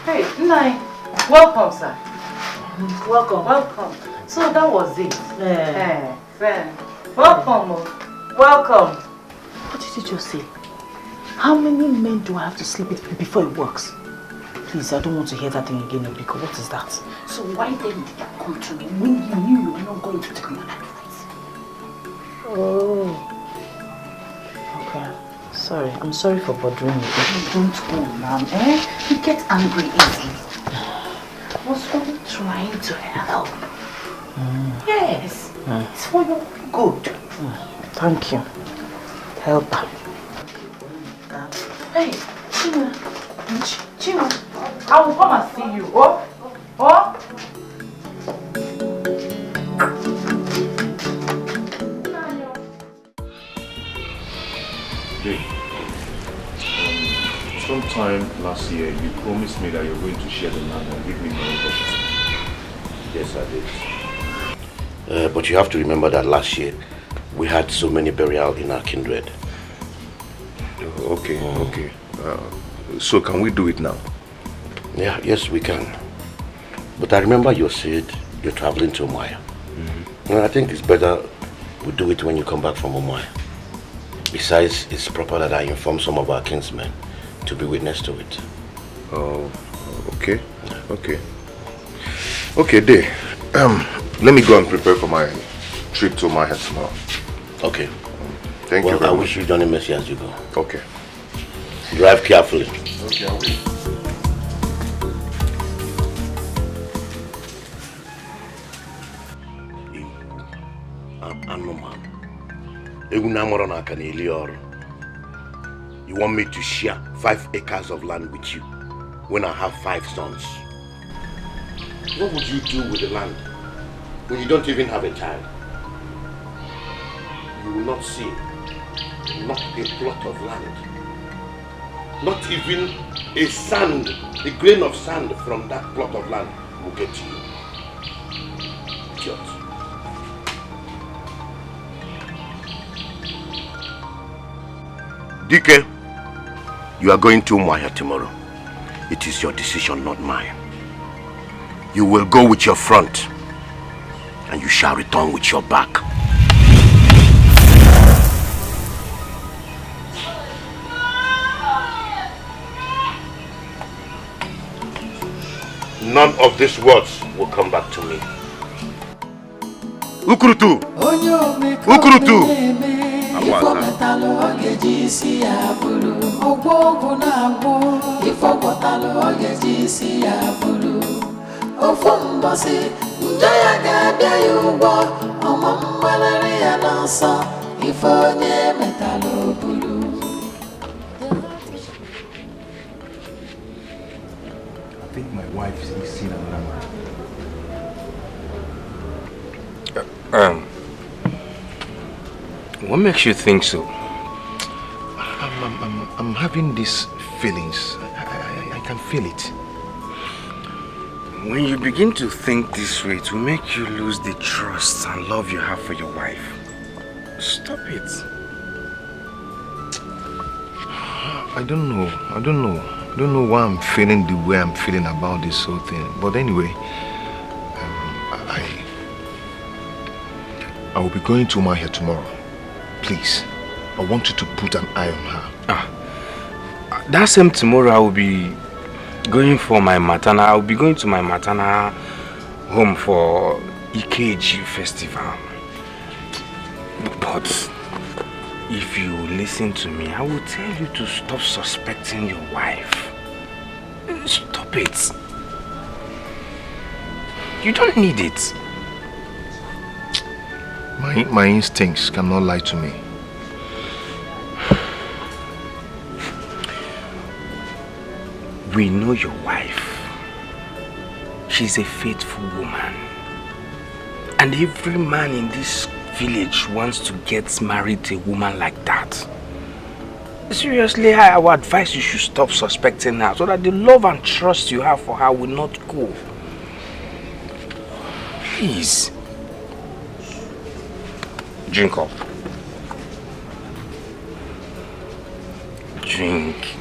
Speaker 1: Hey, Nai. Welcome, sir. Welcome. Welcome. So that was it. Fair. Welcome. Welcome.
Speaker 5: What did you just say? How many men do I have to sleep with before it works? Please, I don't want to hear that thing again, because what is that?
Speaker 1: So why then did you come to me when you knew you were not going to take my advice?
Speaker 5: Oh. Okay. Sorry. I'm sorry for bothering you.
Speaker 1: Don't go now, eh? You get angry easily. What's
Speaker 6: only trying to help. Yes, it's for your good.
Speaker 5: Thank you. Helper.
Speaker 6: Hey, Chima. Chima, I will come and see you. Oh? Oh?
Speaker 9: Jay, sometime last year you promised me that you're going to share the land and give me my own portion.
Speaker 10: Yes, I did. But you have to remember that last year we had so many burial in our kindred.
Speaker 2: Okay, okay. So can we do it now?
Speaker 10: Yeah, yes, we can. But I remember you said you're traveling to Umaya. And I think it's better we do it when you come back from Umaya. Besides, it's proper that I inform some of our kinsmen to be witness to it.
Speaker 2: Oh, okay, okay. Okay, Day. Let me go and prepare for my trip to Umaya tomorrow.
Speaker 10: Okay.
Speaker 2: Thank you very much.
Speaker 10: I wish you Johnny mercy as you go.
Speaker 2: Okay.
Speaker 10: Drive carefully.
Speaker 2: Okay, I will.
Speaker 10: You want me to share 5 acres of land with you when I have 5 sons? What would you do with the land when you don't even have a child? You will not see not a plot of land, not even a sand, a grain of sand from that plot of land will get to you. Idiot. DK, you are going to Umaya tomorrow. It is your decision, not mine. You will go with your front, and you shall return with your back. None of these words will come back to me. Ukurutu! Ukurutu!
Speaker 9: I think my wife is seeing another man.
Speaker 4: What makes you think so?
Speaker 9: I'm having these feelings. I can feel it.
Speaker 4: When you begin to think this way, it will make you lose the trust and love you have for your wife. Stop it.
Speaker 9: I don't know why I'm feeling the way I'm feeling about this whole thing. But anyway, I will be going to Umaya tomorrow. Please, I want you to put an eye on her.
Speaker 4: That same tomorrow I will be going for my maternal. I will be going to my maternal home for EKG festival. But if you listen to me, I will tell you to stop suspecting your wife. Stop it. You don't need it.
Speaker 9: My instincts cannot lie to me.
Speaker 4: We know your wife. She's a faithful woman. And every man in this village wants to get married to a woman like that. Seriously, I would advise you should stop suspecting her so that the love and trust you have for her will not go. Please. Drink up. Drink.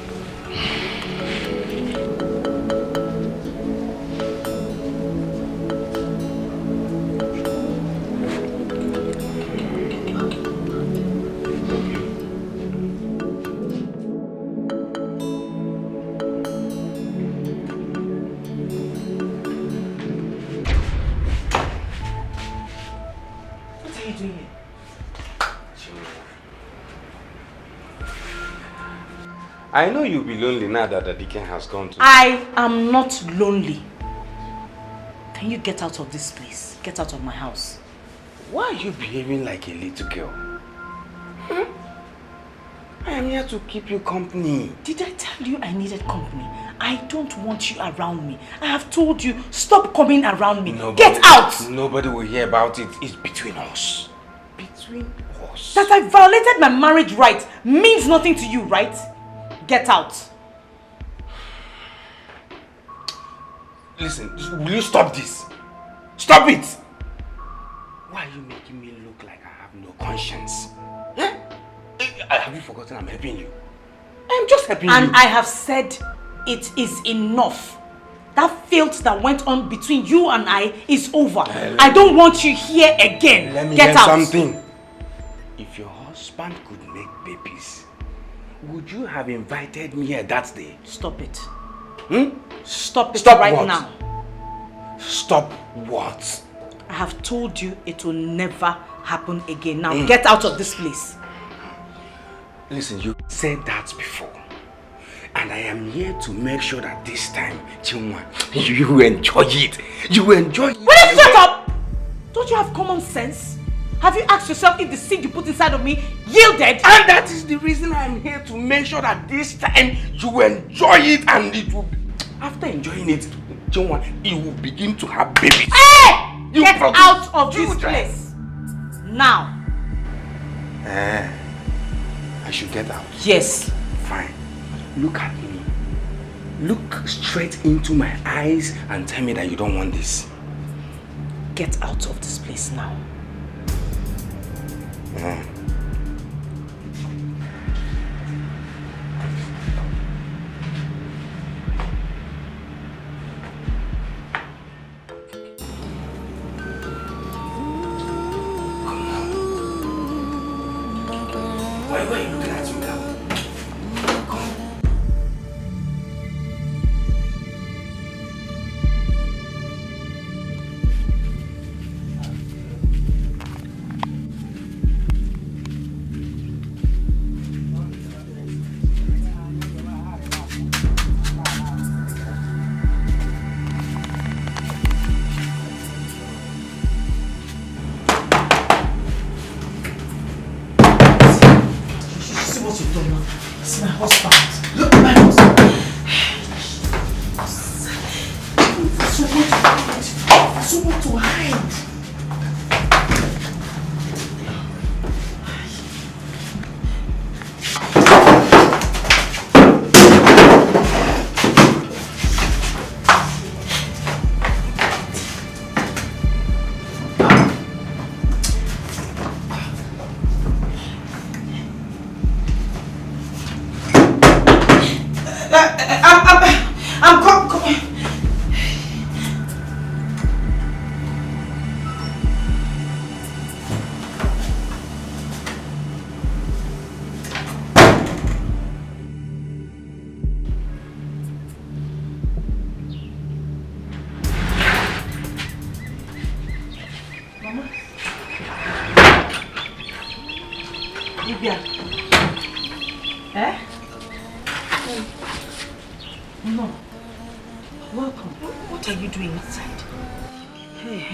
Speaker 4: I know you'll be lonely now that the deacon has gone to...
Speaker 1: I am not lonely. Can you get out of this place? Get out of my house.
Speaker 9: Why are you behaving like a little girl? I am here to keep you company.
Speaker 1: Did I tell you I needed company? I don't want you around me. I have told you, stop coming around me. Get out!
Speaker 9: Nobody will hear about it. It's between us. Between us.
Speaker 1: That I violated my marriage rights means nothing to you, right? Get out.
Speaker 9: Listen, will you stop this? Stop it! Why are you making me look like I have no conscience? Have you forgotten I'm helping you? I'm just helping you.
Speaker 1: And I have said it is enough. That filth that went on between you and I is over. I don't want you here again.
Speaker 9: Let me
Speaker 1: Get out.
Speaker 9: something. If your husband could make babies, would you have invited me here that day?
Speaker 1: Stop it.
Speaker 9: Stop
Speaker 1: it
Speaker 9: Stop
Speaker 1: right
Speaker 9: what?
Speaker 1: now.
Speaker 9: Stop what?
Speaker 1: I have told you it will never happen again. Now get out of this place.
Speaker 9: Listen, you said that before. And I am here to make sure that this time, Chinwa, you enjoy it. You enjoy it.
Speaker 1: Will you shut up? Don't you have common sense? Have you asked yourself if the seed you put inside of me yielded?
Speaker 9: And that is the reason I am here to make sure that this time you enjoy it, and it will be, after enjoying it, Chinwa, you will begin to have babies.
Speaker 1: Hey! Get out of this place. Now.
Speaker 9: I should get out.
Speaker 1: Yes.
Speaker 9: Fine. Look at me. Look straight into my eyes and tell me that you don't want this.
Speaker 1: Get out of this place now.
Speaker 9: Why are you looking at me now?
Speaker 1: It's my husband. Look at my husband. Someone to hide.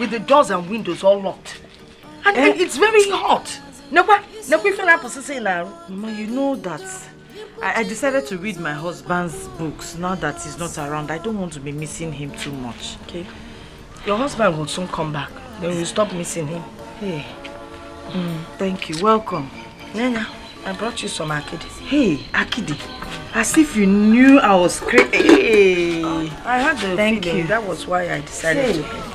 Speaker 8: The doors and windows all locked. And it's very hot.
Speaker 1: Mama, you know that I decided to read my husband's books now that he's not around. I don't want to be missing him too much.
Speaker 8: Okay. Your husband will soon come back. Then we'll stop missing him.
Speaker 1: Hey. Thank you. Welcome.
Speaker 8: Nena, I brought you some akidi.
Speaker 1: Hey, akidi. As if you knew I was crazy. Hey.
Speaker 8: I had the
Speaker 1: Thank
Speaker 8: feeling.
Speaker 1: You.
Speaker 8: That was why I decided to bring it.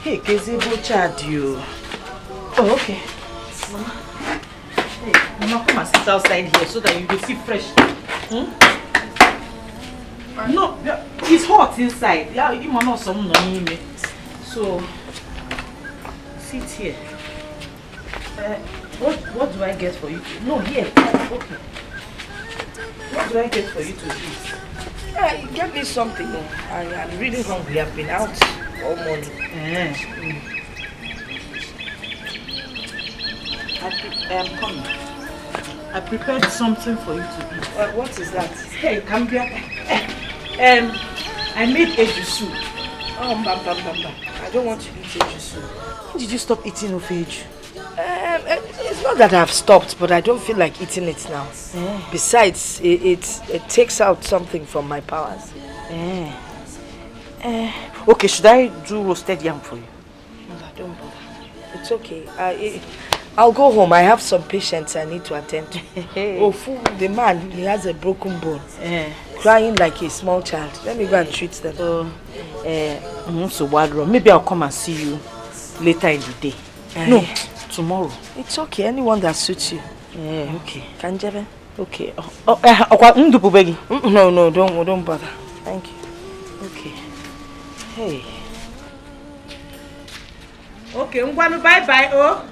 Speaker 1: Hey, Kezebo Chad, you. Oh, okay. Mama. Hey, Mama, come and sit outside here so that you will feel fresh. No, it's hot inside. Yeah, you must not some no. So, sit here. What do I get for you? No, here. Okay. What do I get for you to eat?
Speaker 8: Get me something. I am really hungry. I've been out all morning.
Speaker 1: I am coming. I prepared something for you to eat.
Speaker 8: What is that?
Speaker 1: Hey, come here. I made eju soup.
Speaker 8: I don't want to eat eju soup.
Speaker 1: When did you stop eating ofeju?
Speaker 8: It's not that I've stopped, but I don't feel like eating it now. Besides, it takes out something from my powers.
Speaker 1: Okay, should I do roasted yam for you?
Speaker 8: No, don't bother. It's okay. I'll go home. I have some patients I need to attend to. Oh, fool, the man, he has a broken bone. Crying like a small child. Let me go and treat them.
Speaker 1: So maybe I'll come and see you later in the day. No, tomorrow.
Speaker 8: It's okay. Anyone that suits you.
Speaker 1: Okay.
Speaker 8: Kanjebe?
Speaker 1: Okay.
Speaker 8: No, don't bother. Thank you.
Speaker 1: Okay. Hey.
Speaker 3: Okay, bye bye. Oh.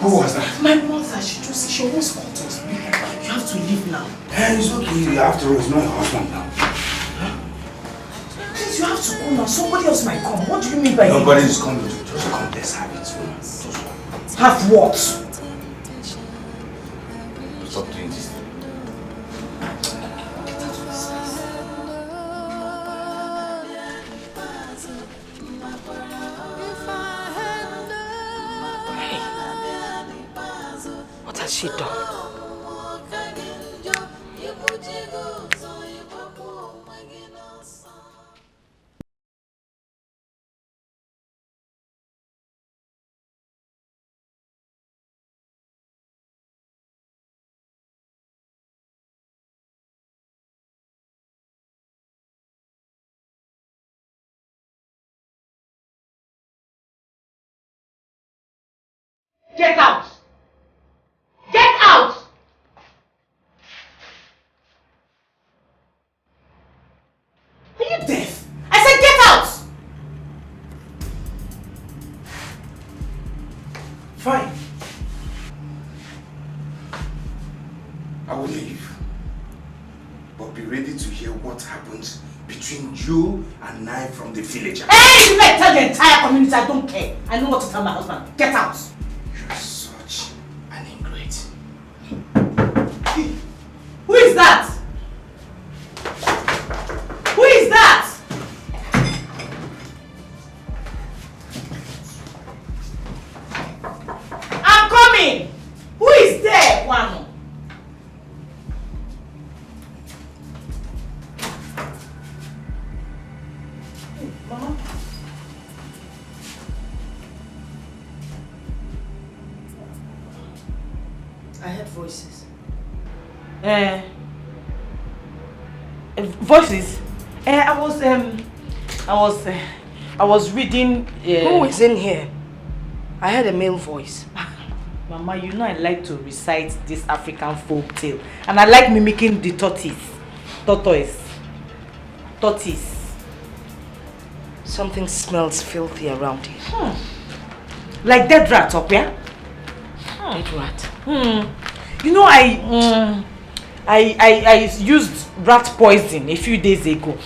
Speaker 4: Who was that?
Speaker 5: My mother, she almost caught us. You have to leave now.
Speaker 4: It's okay. After all, it's not your husband now.
Speaker 5: Please, you have to go now. Somebody else might come. What do you mean by that?
Speaker 4: Nobody is coming. Just come. Let's have it.
Speaker 5: Have what?
Speaker 4: Stop doing this.
Speaker 8: What has she done?
Speaker 3: Get out! Get out!
Speaker 5: Are you deaf? I said get out!
Speaker 4: Fine. I will leave. But be ready to hear what happens between you and I from the village.
Speaker 5: Hey, you better tell the entire community I don't care. I know what to tell my husband. Get out!
Speaker 4: You're such an ingrate.
Speaker 5: Who is that? Who is that? I'm coming! Who is there, Wano? Mama? I heard voices.
Speaker 1: Voices? I was reading.
Speaker 8: Who is in here? I heard a male voice.
Speaker 1: Mama, you know I like to recite this African folk tale, and I like mimicking the tortoise.
Speaker 8: Something smells filthy around here.
Speaker 1: Like dead rat up here.
Speaker 8: Dead rat.
Speaker 1: You know I used rat poison a few days ago.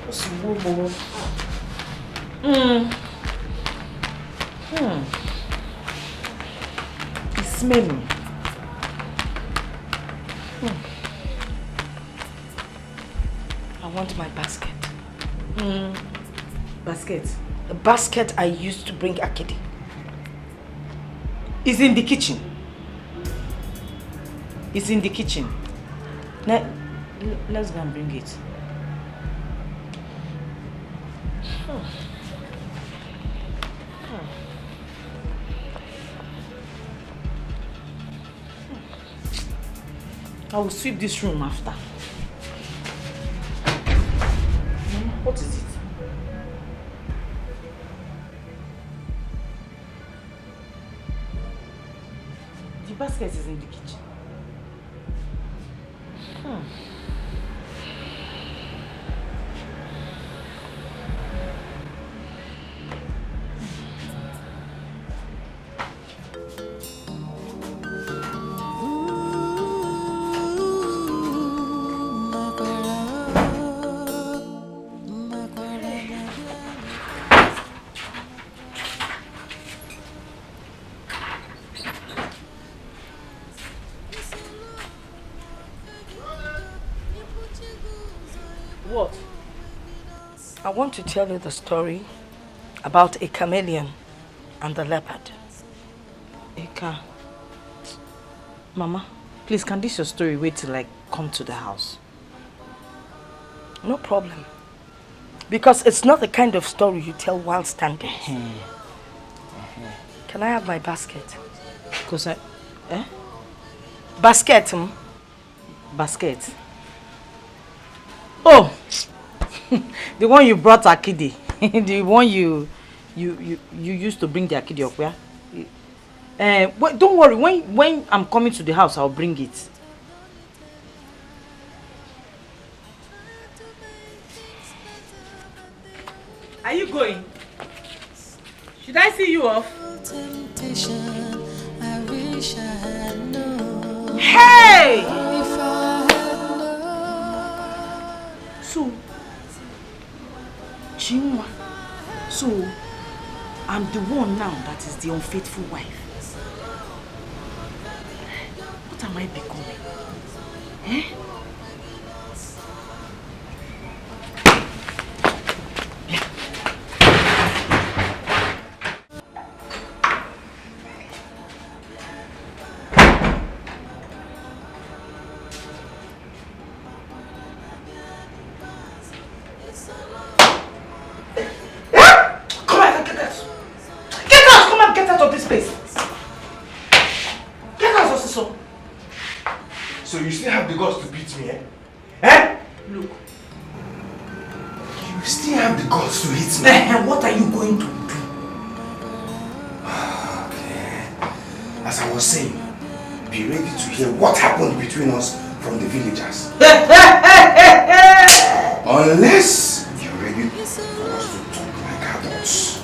Speaker 1: It's smelling.
Speaker 8: I want my basket.
Speaker 1: Basket?
Speaker 8: The basket I used to bring Akidi.
Speaker 1: It's in the kitchen. It's in the kitchen. Let's go and bring it. I will sweep this room after. What is it? The basket is in the kitchen. What?
Speaker 8: I want to tell you the story about a chameleon and the leopard.
Speaker 1: Eka. Mama, please, can this your story wait till I come to the house?
Speaker 8: No problem. Because it's not the kind of story you tell while standing. Can I have my basket?
Speaker 1: Because I... Eh?
Speaker 8: Basket,
Speaker 1: Basket? Oh! The one you brought Akidi. The one you used to bring the Akidi up, yeah? Don't worry, when I'm coming to the house, I'll bring it. Are you going? Should I see you off? Hey! So, Chinwa, so I'm the one now that is the unfaithful wife. What am I becoming? Eh?
Speaker 4: So you still have the guts to beat me, eh? Eh?
Speaker 1: Look.
Speaker 4: You still have the guts to hit me?
Speaker 1: What are you going to do?
Speaker 4: Okay. As I was saying, be ready to hear what happened between us from the villagers. Unless you're ready for us to talk like adults.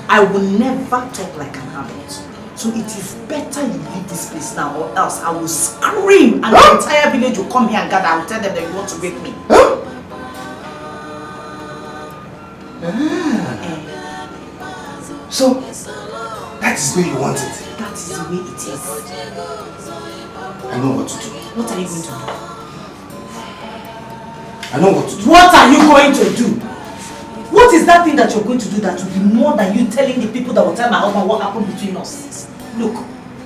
Speaker 1: I will never talk like an adult. So it is better you leave this place now, or else I will scream and the entire village will come here and gather. I will tell them that you want to rape me.
Speaker 4: So, that is where you want it?
Speaker 1: That is the way it is.
Speaker 4: I know what to do.
Speaker 1: What are you going to do?
Speaker 4: I know what to do.
Speaker 1: What are you going to do? What is that thing that you're going to do that will be more than you telling the people that will tell my husband what happened between us? Look,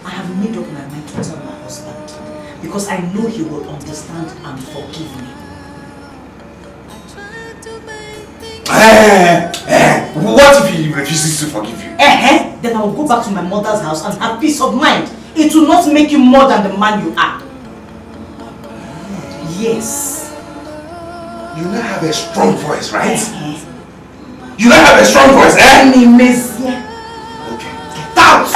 Speaker 1: I have made up my mind to tell my husband because I know he will understand and forgive me.
Speaker 4: What if he refuses to forgive you?
Speaker 1: Then I will go back to my mother's house and have peace of mind. It will not make you more than the man you are. Yes.
Speaker 4: You now have a strong voice, right? You now have a strong voice, eh?
Speaker 1: Okay.
Speaker 4: Get out!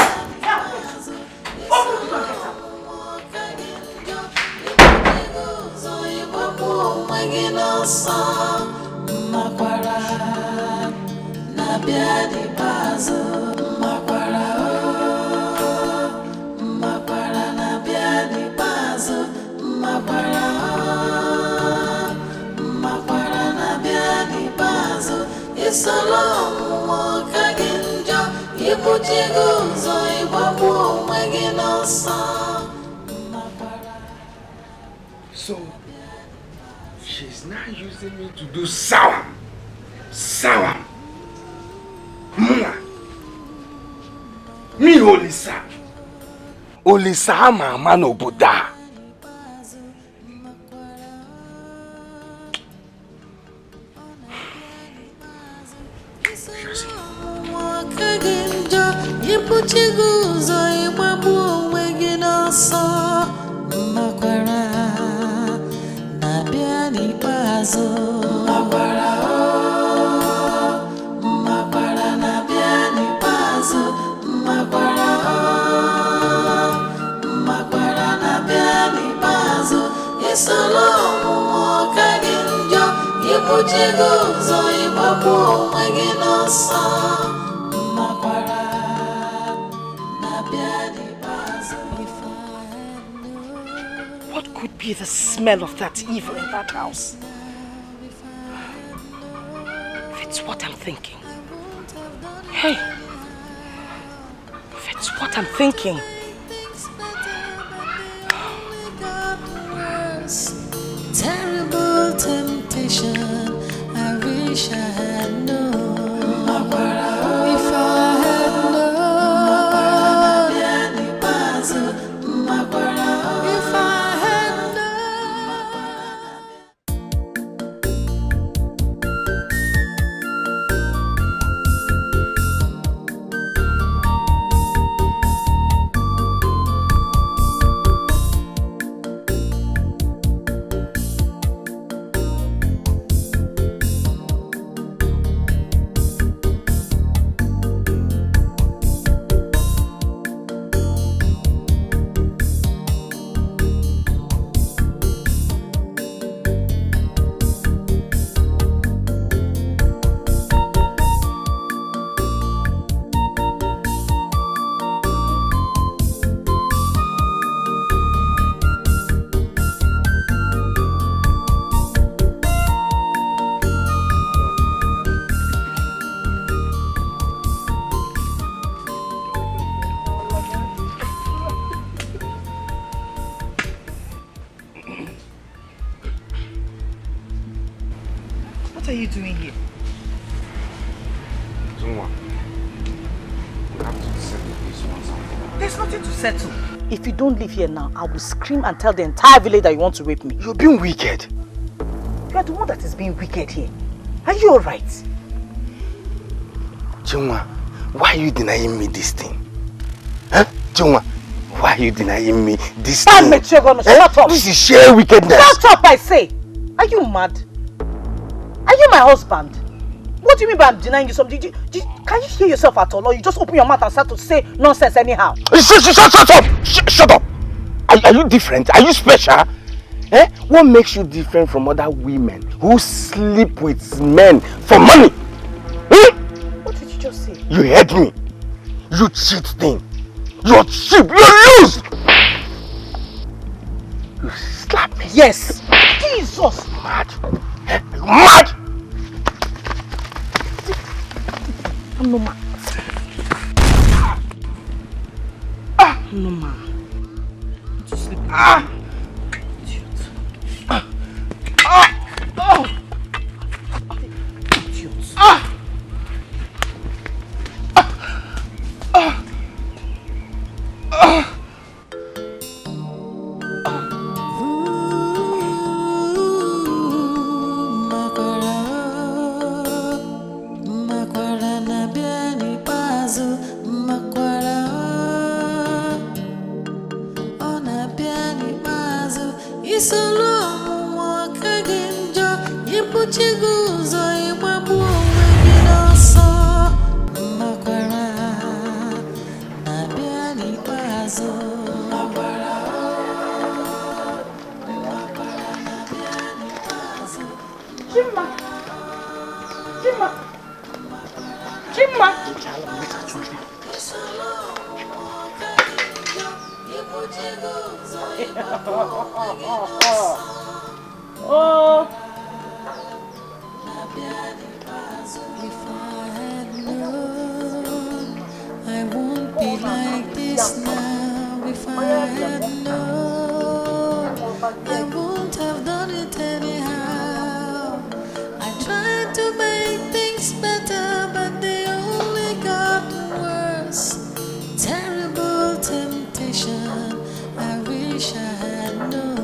Speaker 4: So, she's now using me to do sour. Mwa. Me Olisa mama no Buddha.
Speaker 7: Ipuchiguzo ibabu wegina sa makwa It's a long walk again, you put your goals on your bubble, again,
Speaker 6: What could be the smell of that evil in that house? If it's what I'm thinking. Hey! If it's what I'm thinking.
Speaker 7: Terrible temptation, I wish I had known. If I had known, if I had
Speaker 1: What are you doing here?
Speaker 4: Zunwa, we have to settle this once and for all.
Speaker 1: There's nothing to settle.
Speaker 6: If you don't leave here now, I will scream and tell the entire village that you want to rape me.
Speaker 9: You're being wicked.
Speaker 1: You are the one that is being wicked here. Are you alright?
Speaker 9: Zunwa, why are you denying me this thing? Huh? Zunwa, why are you denying me this thing?
Speaker 1: Shut up!
Speaker 9: This is sheer wickedness.
Speaker 6: Shut up, I say! Are you mad? Are you my husband? What do you mean by I'm denying you something? Can you hear yourself at all? Or you just open your mouth and start to say nonsense anyhow?
Speaker 9: Shut up! Shut up! Are you different? Are you special? Eh? What makes you different from other women who sleep with men for money? Hmm?
Speaker 6: What did you just say?
Speaker 9: You heard me. You cheat thing. You're cheap. You're loose. You slap me.
Speaker 6: Yes. Jesus.
Speaker 9: Mad. Eh? You mad?
Speaker 6: I'm no man. No man. Just sleep. Idiot. Idiot.
Speaker 7: I won't be like this now. If I had known, I won't have done it anyhow. I tried to make things better, but they only got worse. Terrible temptation, I wish I had known.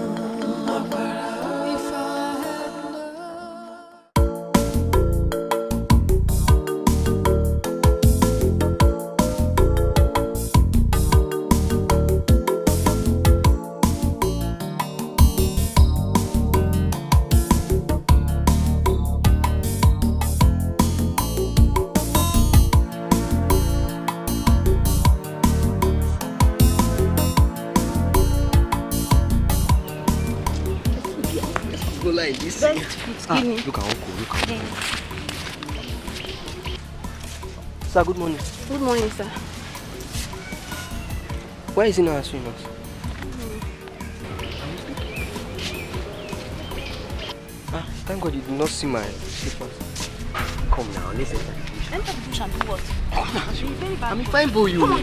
Speaker 7: If I had known.
Speaker 11: cola in this.
Speaker 3: Best fit, give me.
Speaker 11: Look at Uncle, look at Uncle. Sir, good morning.
Speaker 3: Good morning, sir.
Speaker 11: Why is he not answering us? Thank God you did not see my slippers. Come now, listen.
Speaker 3: Enter the bush and do what? Very bad.
Speaker 11: I'm fine for you.
Speaker 7: Come on.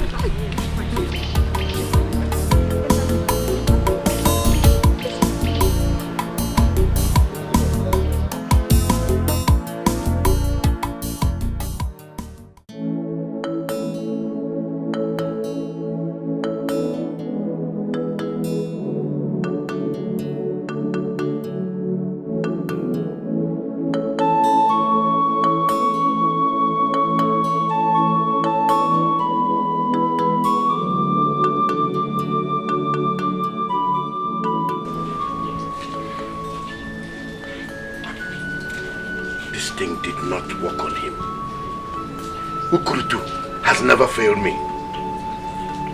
Speaker 10: Never failed me.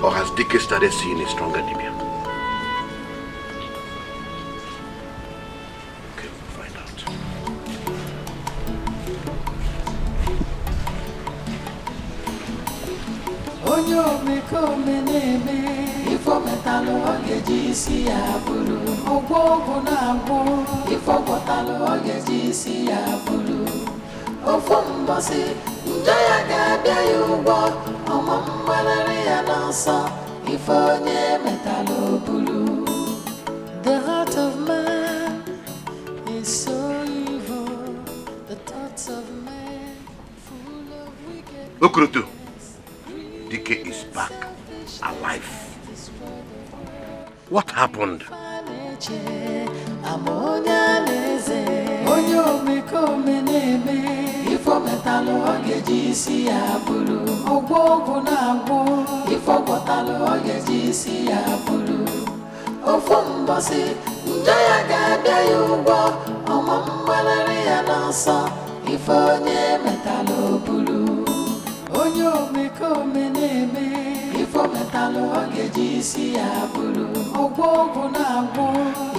Speaker 10: Or has Dike started seeing a stronger Dibia? Okay, we'll find out.
Speaker 7: Onyo me come neme ifo metalo ogeji si abulu ogwo na agwo ifo gotalo ogeji si abulu ofo mbasi njaya ga yubo omo mbalari ya dansa ifo nye metalo bulu. The heart of man is so evil, the thoughts of man full of wickedness.
Speaker 10: Okurutu, Dike is back, alive. What happened?
Speaker 7: Onyo me come neme ifo metalo ogeji si abulu ogwo na agwo ifo gotalo ogeji si abulu ofo mbasi njaya ga yubo omo mbalari ya dansa ifo nye metalo bulu. Onyo me come neme ifo metalo ogeji si abulu ogwo na agwo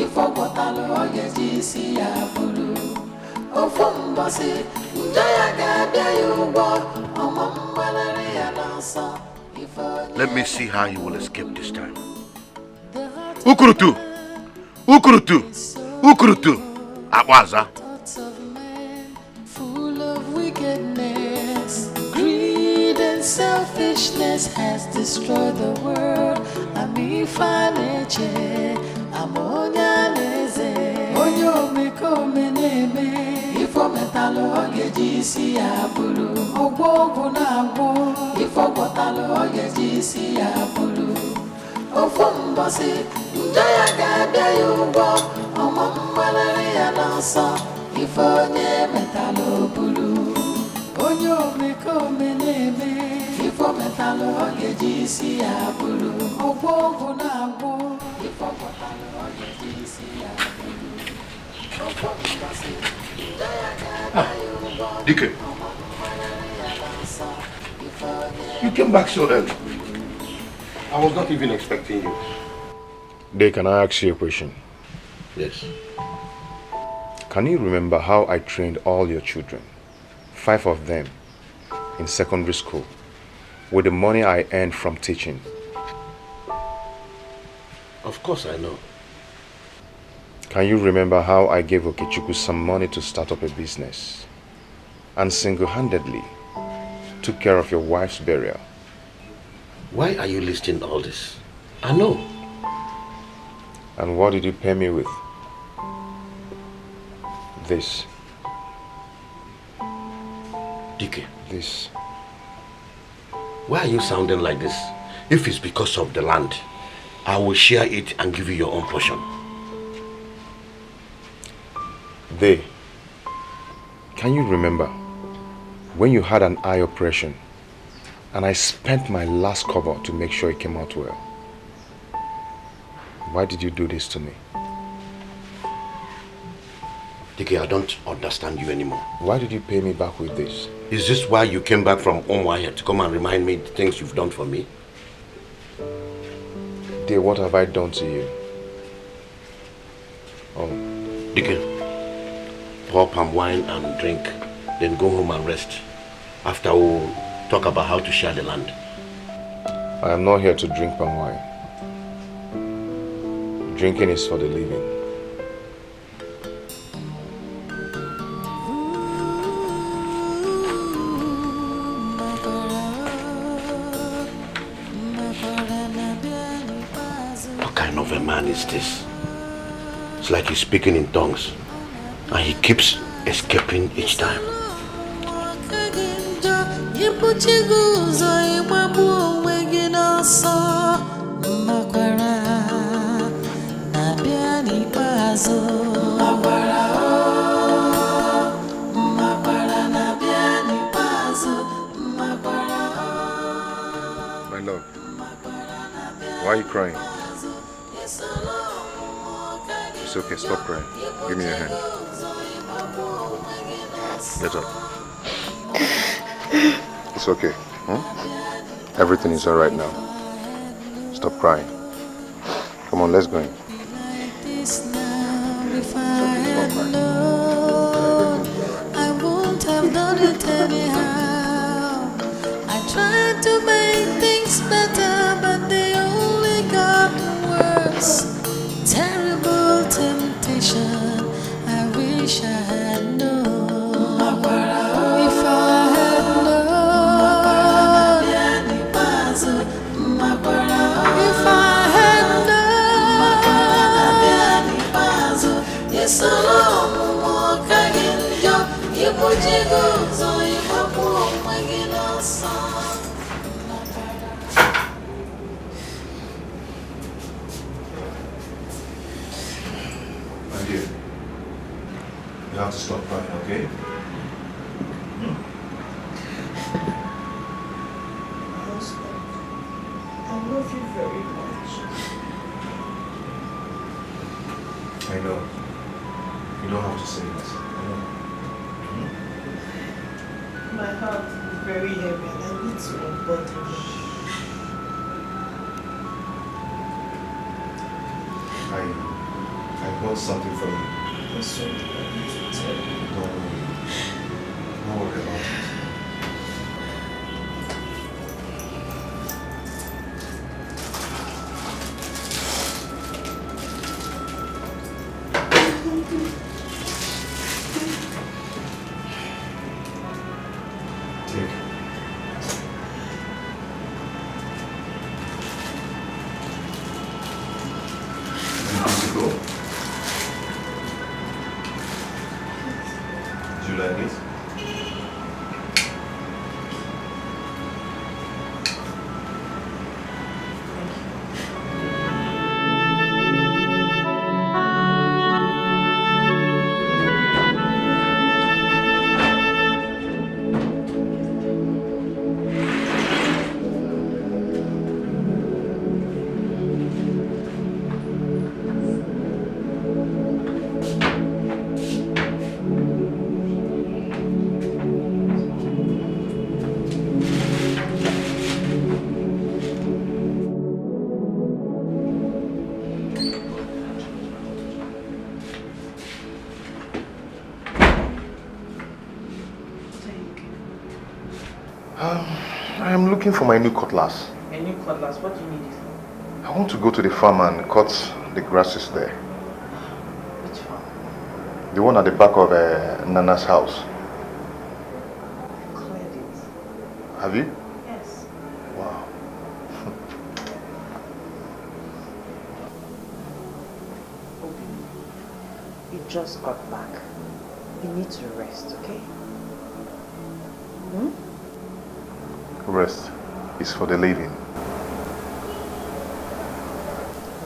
Speaker 7: ifo gotalo ogeji si abulu ofo mbasi njaya ga yubo omo mbalari ya dansa ifo.
Speaker 10: Let me see how you will escape this time. Ukurutu! Ukurutu! Ukurutu! Awaza!
Speaker 7: Full of wickedness, greed and selfishness has destroyed the world. Ami faneche, amonya leze. Onyo me come neme, ifo metalo ogeji si abulu. Ogwo na agwo, ifo gotalo ogeji si abulu. Ofo mbasi njaya ga yubo omo mbalari ya dansa ifo nye metalo bulu. Onyo me come neme ifo metalo ogeji si abulu ogwo na agwo ifo gotalo ogeji si abulu. Ofo mbasi njaya ga yubo
Speaker 10: Dike,
Speaker 7: omo mbalari ya dansa ifo nye.
Speaker 10: you came back so early. I was not even expecting you.
Speaker 12: Dave, can I ask you a question?
Speaker 10: Yes.
Speaker 12: Can you remember how I trained all your children, 5 of them, in secondary school, with the money I earned from teaching?
Speaker 10: Of course I know.
Speaker 12: Can you remember how I gave Okechukwu some money to start up a business, and single-handedly took care of your wife's burial?
Speaker 10: Why are you listing all this? I know.
Speaker 12: And what did you pay me with? This.
Speaker 10: Dike.
Speaker 12: This.
Speaker 10: Why are you sounding like this? If it's because of the land, I will share it and give you your own portion.
Speaker 12: Can you remember when you had an eye operation and I spent my last cover to make sure it came out well? Why did you do this to me?
Speaker 10: Dike, I don't understand you anymore.
Speaker 12: Why did you pay me back with this?
Speaker 10: Is this why you came back from Umwaya to come and remind me the things you've done for me?
Speaker 12: Dear, what have I done to you? Oh.
Speaker 10: Dike, pour palm wine and drink, then go home and rest. After we'll talk about how to share the land.
Speaker 12: I am not here to drink palm wine. Drinking is for the living.
Speaker 10: What kind of a man is this? It's like he's speaking in tongues, and he keeps escaping each time.
Speaker 12: My love, why are you crying? It's okay, stop crying. Give me your hand. Get up. It's okay. Everything is alright now. Stop crying. Come on, let's go in.
Speaker 7: I won't have done it anyhow. I tried to make things better, but they only got worse. Terrible temptation, I wish I had known. If I had known, if I had known, yes,
Speaker 12: My dear, you have to stop crying, okay?
Speaker 5: I love you very much.
Speaker 12: I know. You don't have to say that. I know.
Speaker 5: My heart is very heavy and I need to unburden it.
Speaker 12: I got something for you.
Speaker 5: That's what I need to tell you.
Speaker 12: Don't worry about it. Do you like it? I am looking for my new cutlass.
Speaker 5: A new cutlass, what do you need it for?
Speaker 12: I want to go to the farm and cut the grasses there.
Speaker 5: Which farm?
Speaker 12: The one at the back of Nana's house.
Speaker 5: I cleared it.
Speaker 12: Have you?
Speaker 5: Yes.
Speaker 12: Wow.
Speaker 5: You just got back. You need to rest, okay?
Speaker 12: Rest is for the living.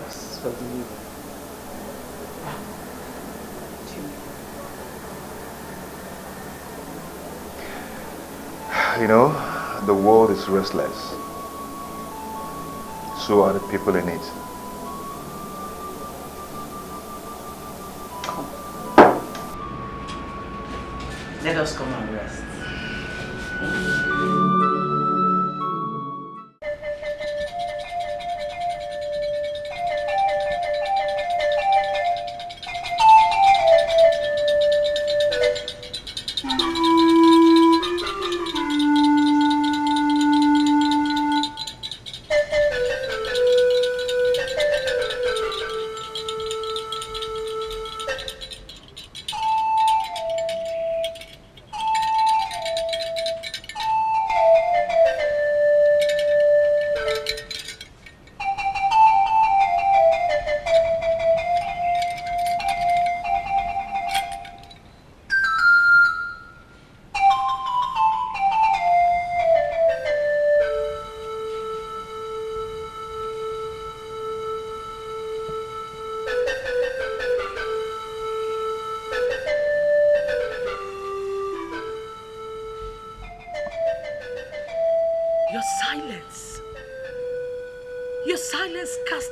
Speaker 5: Rest is for the living.
Speaker 12: You know, the world is restless. So are the people in it.
Speaker 5: Come. Let us come and rest.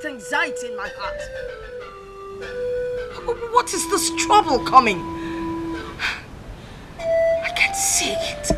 Speaker 8: constant anxiety in my heart. What is this trouble coming? I can't see it.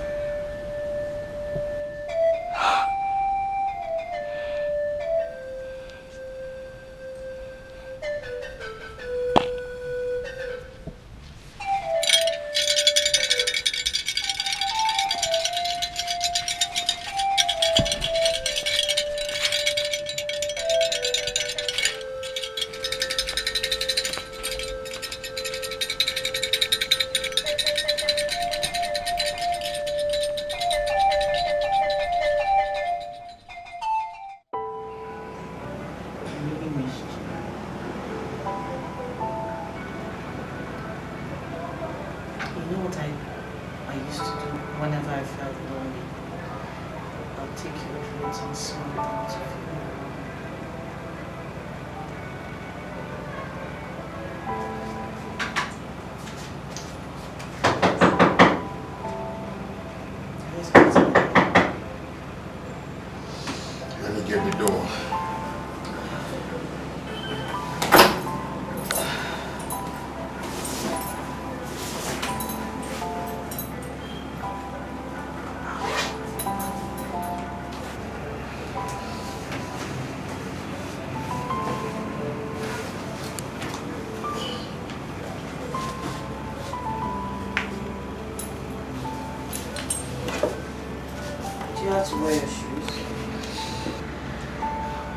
Speaker 5: You have to wear your shoes.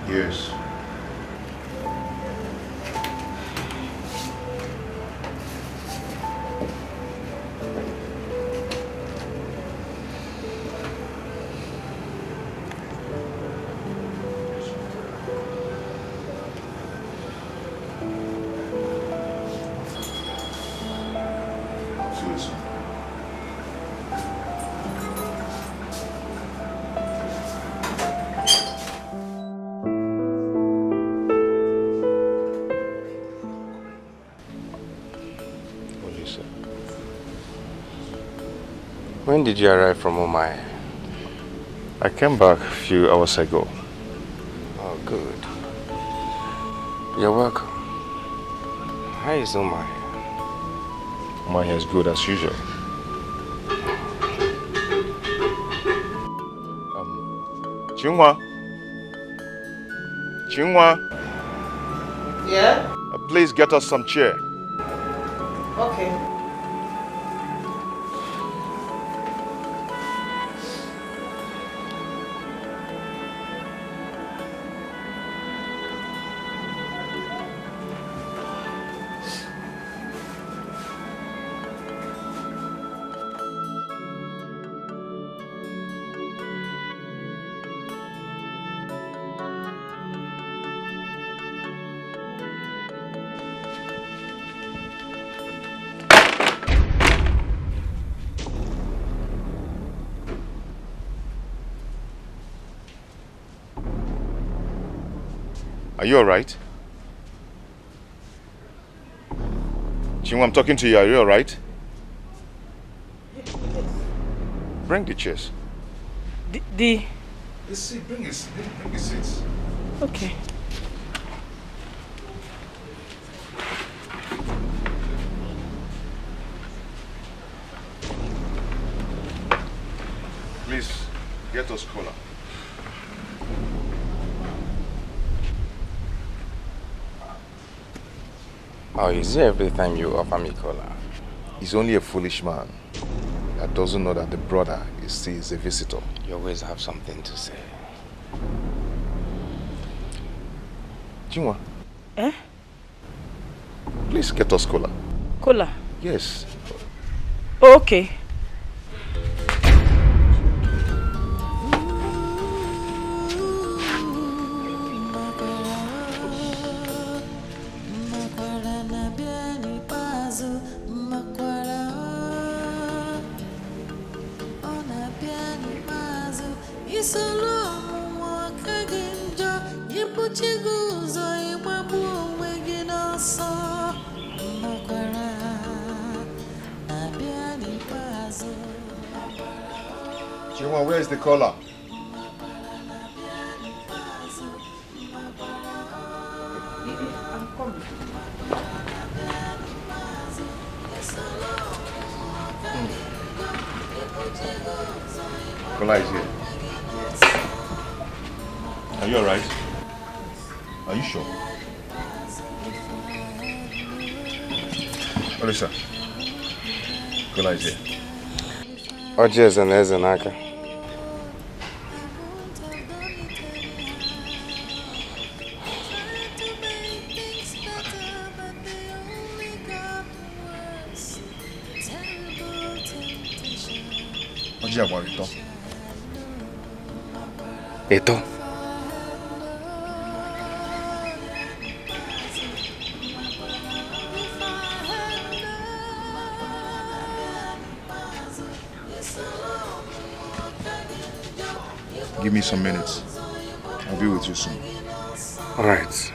Speaker 12: Yes.
Speaker 13: When did you arrive from Omai?
Speaker 12: I came back a few hours ago.
Speaker 13: Oh, good. You're welcome. How is Omai?
Speaker 12: Omai is good as usual. Chinwa? Chinwa?
Speaker 5: Yeah?
Speaker 12: Please get us some chair.
Speaker 5: Okay.
Speaker 12: Are you alright? Chinwa, I'm talking to you. Are you alright? Bring the chairs.
Speaker 1: The
Speaker 12: seat, bring the seats.
Speaker 1: Okay.
Speaker 12: Please, get us cola.
Speaker 13: Oh, is it every time you offer me cola?
Speaker 12: He's only a foolish man that doesn't know that the brother is a visitor.
Speaker 13: You always have something to say.
Speaker 12: Chinwa.
Speaker 1: Eh?
Speaker 12: Please get us cola.
Speaker 1: Cola?
Speaker 12: Yes.
Speaker 1: Oh, okay.
Speaker 12: Chinwa, where is the cola? Kola is here. Are you alright? Are you sure? Olisa, Kola is here.
Speaker 13: Ojes and Ezenaka.
Speaker 12: Oji Abuarito.
Speaker 13: Eto.
Speaker 12: Give me some minutes. I'll be with you soon.
Speaker 13: All right.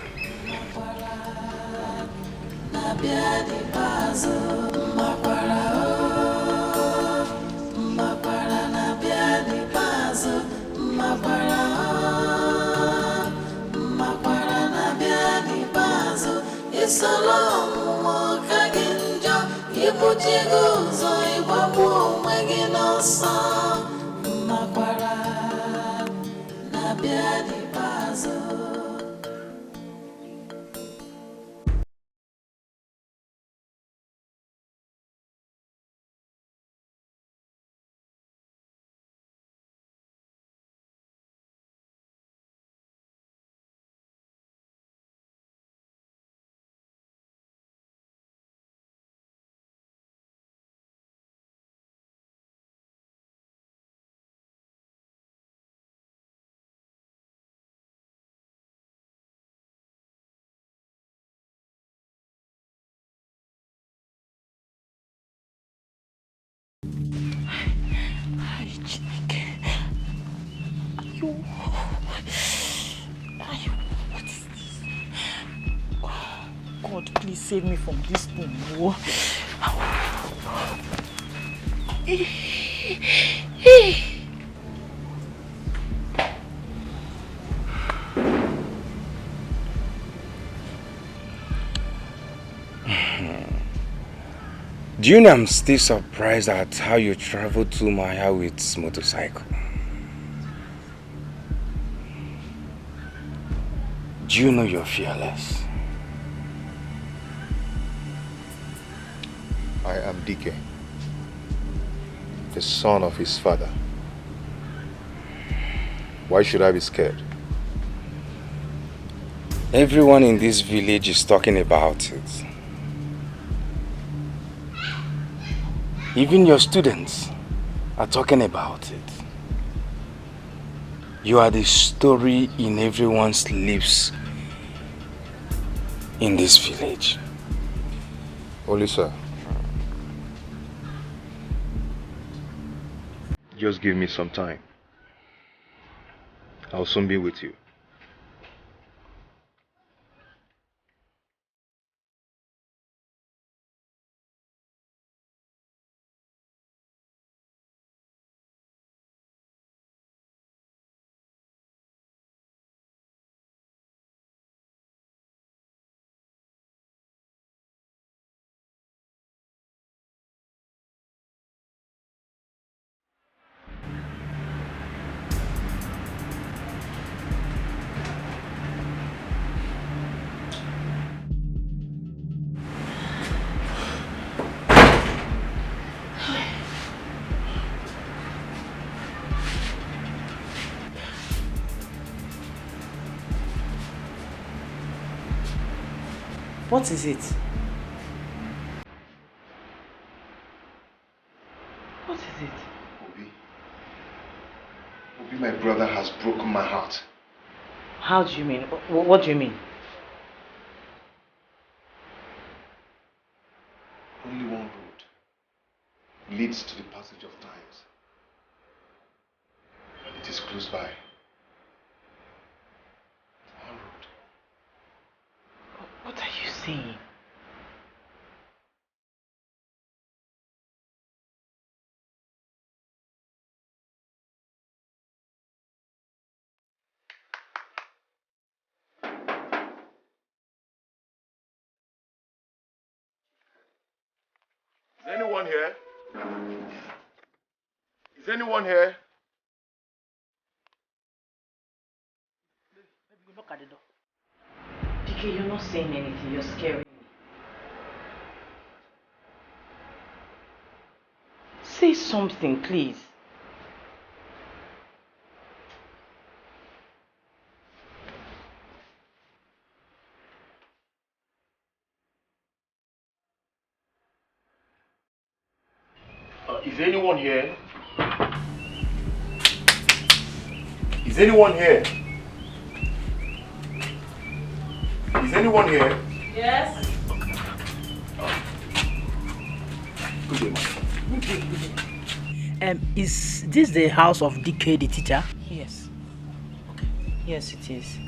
Speaker 1: God, please save me from this thing. Oh.
Speaker 13: Do you know I'm still surprised at how you traveled to Maya with motorcycle? Do you know you're fearless?
Speaker 12: I am DK, the son of his father. Why should I be scared?
Speaker 13: Everyone in this village is talking about it. Even your students are talking about it. You are the story in everyone's lips in this village.
Speaker 12: Olisa, just give me some time. I'll soon be with you.
Speaker 1: What is it? What is it?
Speaker 2: Obi, my brother has broken my heart.
Speaker 1: How do you mean? What do you mean?
Speaker 2: Only one road leads to the passage of times. It is close by. One road.
Speaker 1: What are you saying?
Speaker 2: Is anyone here? Is anyone here?
Speaker 1: Look at the door. DK, you're not saying anything. You're scaring me. Say something, please.
Speaker 2: Is anyone here? Is anyone here? Is anyone here?
Speaker 1: Yes.
Speaker 2: Good day,
Speaker 1: madam. Is this the house of DK, the teacher?
Speaker 5: Yes.
Speaker 1: Okay. Yes, it is.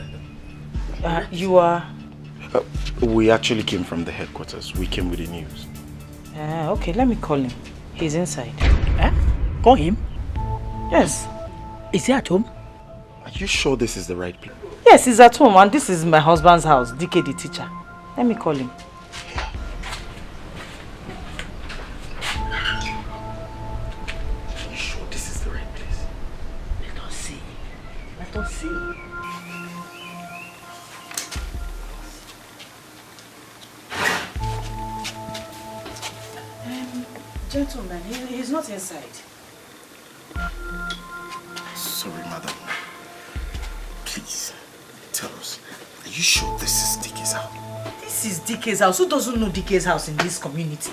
Speaker 1: You are...
Speaker 12: We actually came from the headquarters. We came with the news.
Speaker 1: Okay, let me call him. He's inside. Call him? Yes. Is he at home?
Speaker 12: Are you sure this is the right place?
Speaker 1: Yes, he's at home, and this is my husband's house, DK the teacher. Let me call him.
Speaker 12: Are you sure this is the right place?
Speaker 1: Let us see. Let us see. Gentleman, he's not inside.
Speaker 12: Sorry, madam. Please, tell us. Are you sure this is DK's house?
Speaker 1: This is DK's house. Who doesn't know DK's house in this community?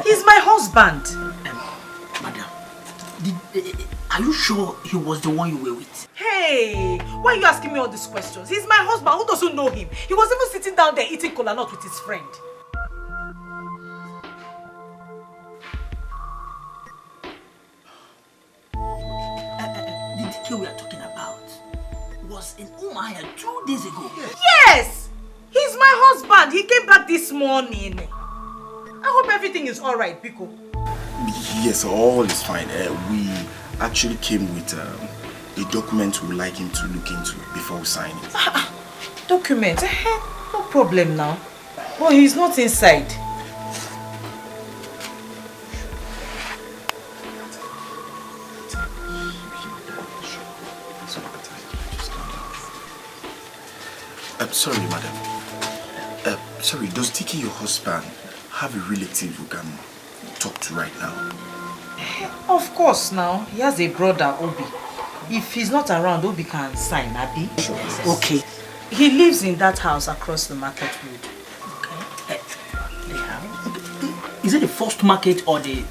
Speaker 1: He's my husband.
Speaker 14: Madam, are you sure he was the one you were with?
Speaker 1: Hey, why are you asking me all these questions? He's my husband. Who doesn't know him? He was even sitting down there eating kola nut with his friend.
Speaker 14: The DK we are talking about was in Umaya 2 days ago.
Speaker 1: Yes! He's my husband. He came back this morning. I hope everything is alright, Biko.
Speaker 12: Yes, all is fine. We actually came with a document we would like him to look into before we sign it.
Speaker 1: Document? No problem now. But he's not inside.
Speaker 12: Sorry, madam. Sorry, does DK, your husband, have a relative who can talk to right now?
Speaker 1: Of course now. He has a brother, Obi. If he's not around, Obi can sign, Abi.
Speaker 14: Sure. Okay.
Speaker 1: He lives in that house across the market road.
Speaker 14: Okay. The house? Is it the first market or the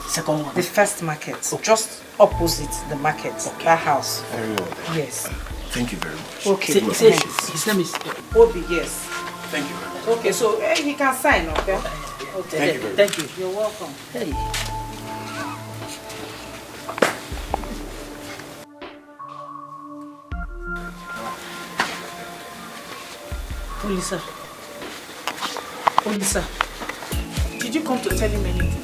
Speaker 14: second one?
Speaker 1: The first market. Okay. Just opposite the market. Okay. That house.
Speaker 12: Very well.
Speaker 1: Yes.
Speaker 12: Thank you very much.
Speaker 1: Okay.
Speaker 14: His name is
Speaker 1: Obi, yes.
Speaker 12: Thank you very much.
Speaker 1: Okay, so he can sign, okay? Okay.
Speaker 12: Thank you very much.
Speaker 14: Thank you.
Speaker 1: You're welcome.
Speaker 14: Hey.
Speaker 1: Olisa. Olisa. Did you come to tell him anything?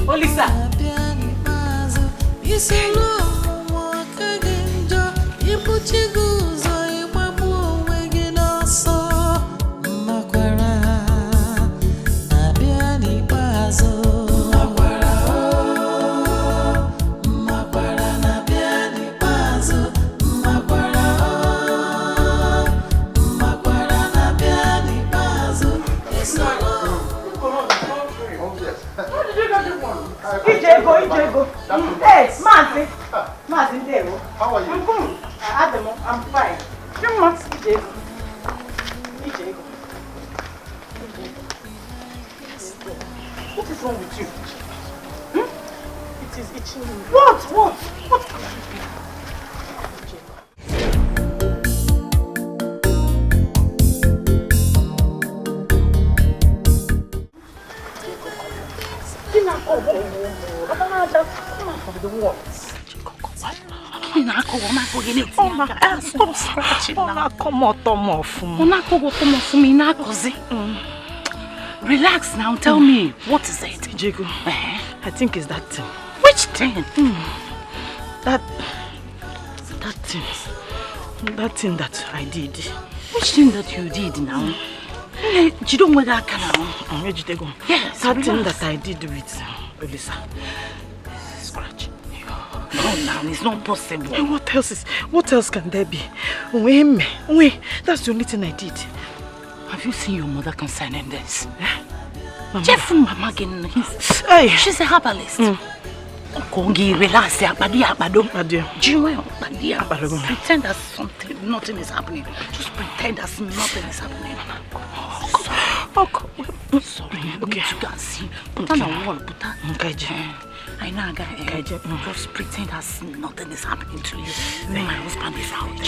Speaker 1: Olisa. Hey, Martin, how are you? I'm good. I'm fine. You want Ijego? What is wrong with you? It is itching me. What? Stop scratching now. Come on,
Speaker 6: Relax now, tell me. What is it?
Speaker 3: Jigo, I think it's that thing.
Speaker 6: Which thing?
Speaker 3: That thing that I did.
Speaker 6: Which thing that you did now? You don't want that now. Yes,
Speaker 3: that thing that I did with Elisa.
Speaker 6: Scratch. No, now it's not possible.
Speaker 3: And what else can there be? Wait, that's the only thing I did.
Speaker 6: Have you seen your mother concerning this?
Speaker 3: Jeff,
Speaker 6: Mama, she's a herbalist. Kongi, relax, pretend that nothing is happening. Just pretend that nothing is happening. Sorry, okay. You can see. Put on a wall, I know, just pretend that nothing is happening to you. My husband is out.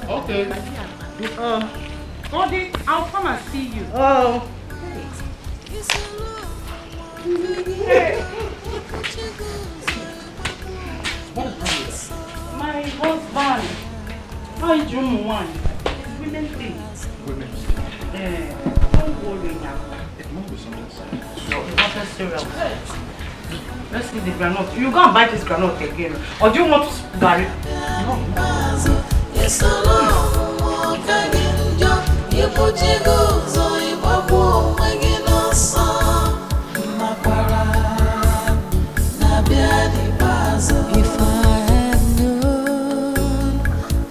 Speaker 14: Okay. Odi, I'll come and see you.
Speaker 3: Oh.
Speaker 14: Hey. My husband. How is your one? Women things. Don't worry now.
Speaker 12: It must be something sad.
Speaker 14: No, it's not serious. Let's see the granite. You go and buy this granite again. Or do you want to bury? No.
Speaker 7: If I had known,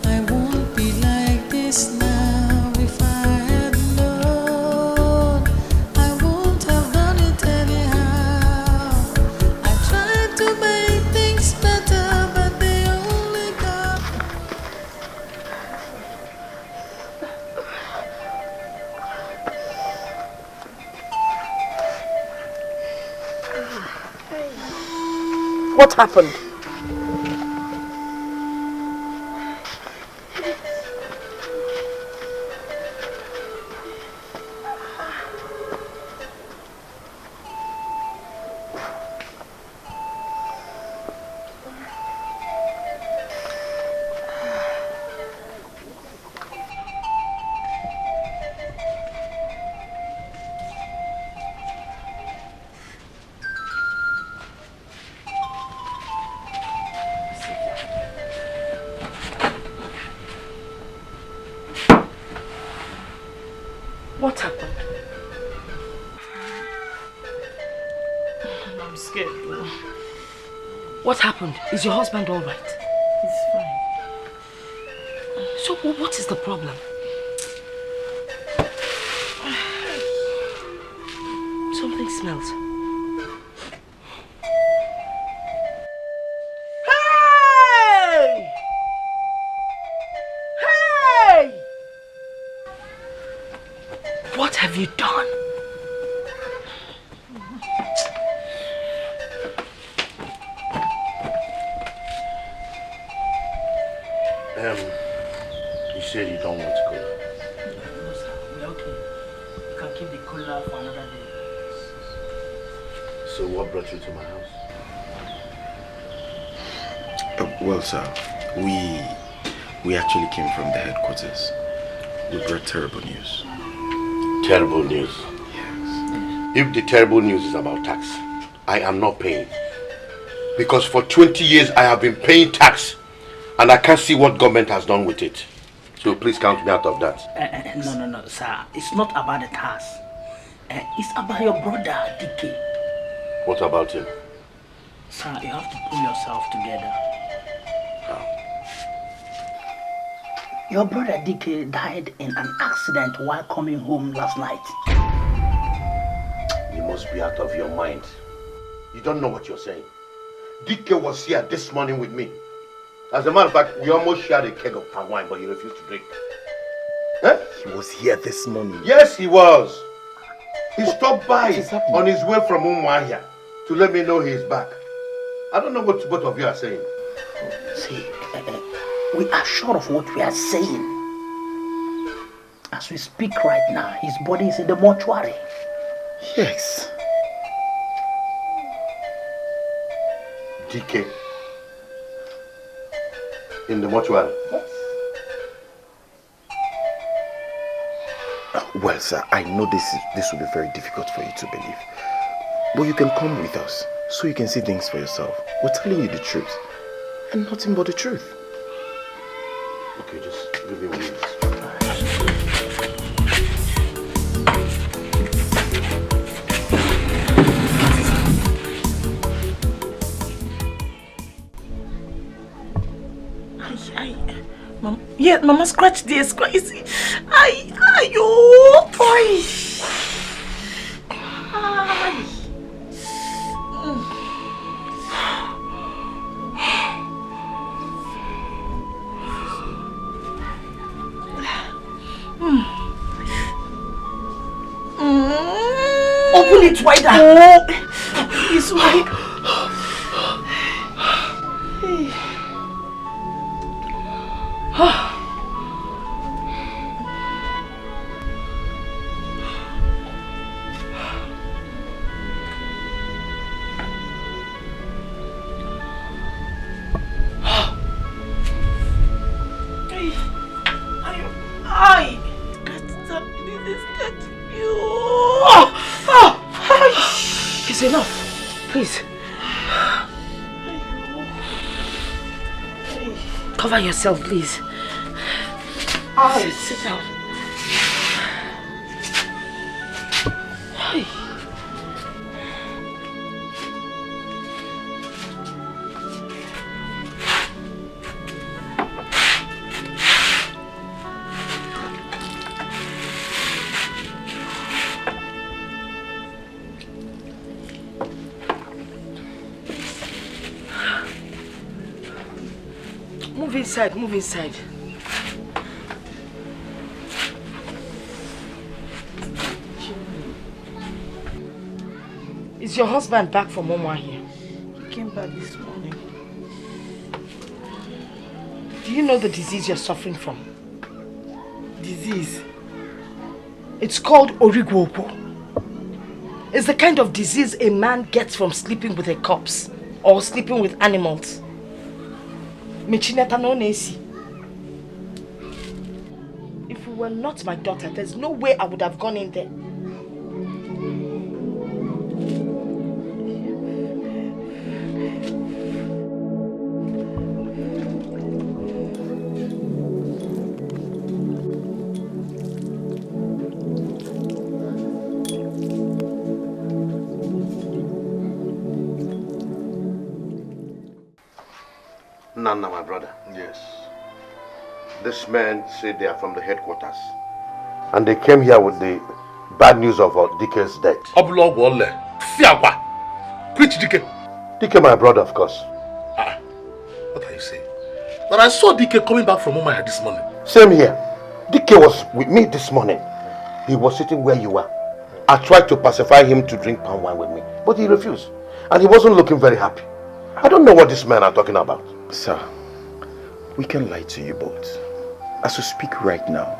Speaker 7: I won't be like this now. If I had known, I won't have done it anyhow. I tried to make things better, but they only got.
Speaker 8: What happened? What happened?
Speaker 3: I'm scared.
Speaker 8: What happened? Is your husband all right?
Speaker 3: He's fine.
Speaker 8: So what is the problem? Something smells.
Speaker 3: Hey! Hey!
Speaker 8: What have you done?
Speaker 10: You said you don't want cola.
Speaker 14: No, sir. We're okay. You can keep the cooler for another day.
Speaker 10: So what brought you to my house?
Speaker 15: Well, sir, we actually came from the headquarters. We brought terrible news.
Speaker 10: Terrible news?
Speaker 15: Yes.
Speaker 10: If the terrible news is about tax, I am not paying. Because for 20 years I have been paying tax and I can't see what government has done with it. So please count me out of that.
Speaker 14: No, sir. It's not about the task. It's about your brother, DK.
Speaker 10: What about him?
Speaker 14: Sir, you have to pull yourself together.
Speaker 10: How?
Speaker 14: Your brother DK died in an accident while coming home last night.
Speaker 10: You must be out of your mind. You don't know what you're saying. DK was here this morning with me. As a matter of fact, we almost shared a keg of palm wine, but he refused to drink. Eh?
Speaker 15: He was here this morning.
Speaker 10: Yes, he was. He stopped by on his way from Umuahia to let me know he's back. I don't know what both of you are saying.
Speaker 14: See, we are sure of what we are saying. As we speak right now, his body is in the mortuary.
Speaker 15: Yes.
Speaker 10: DK. In the mortuary?
Speaker 15: Yes. Well, sir, I know this will be very difficult for you to believe. But you can come with us so you can see things for yourself. We're telling you the truth. And nothing but the truth.
Speaker 10: Okay, just give me 1 minute.
Speaker 1: Yeah, Mama, scratch this. Ayo, boy. Open it wider. Oh, it's wide.
Speaker 8: It's enough. Please. Cover yourself, please. Sit down. Move inside. Is your husband back from Mama here?
Speaker 5: He came back this morning.
Speaker 8: Do you know the disease you're suffering from?
Speaker 5: Disease?
Speaker 8: It's called origwopo. It's the kind of disease a man gets from sleeping with a corpse or sleeping with animals. If you were not my daughter, there's no way I would have gone in there.
Speaker 10: Nana, my brother.
Speaker 2: Yes.
Speaker 10: This man said they are from the headquarters. And they came here with the bad news of Dike's death.
Speaker 9: Which Dike?
Speaker 10: Dike, my brother, of course.
Speaker 9: What are you saying? But I saw Dike coming back from Omaya this morning.
Speaker 10: Same here. Dike was with me this morning. He was sitting where you were. I tried to pacify him to drink palm wine with me, but he refused. And he wasn't looking very happy. I don't know what this men are talking about.
Speaker 15: Sir, we can lie to you both. As we speak right now,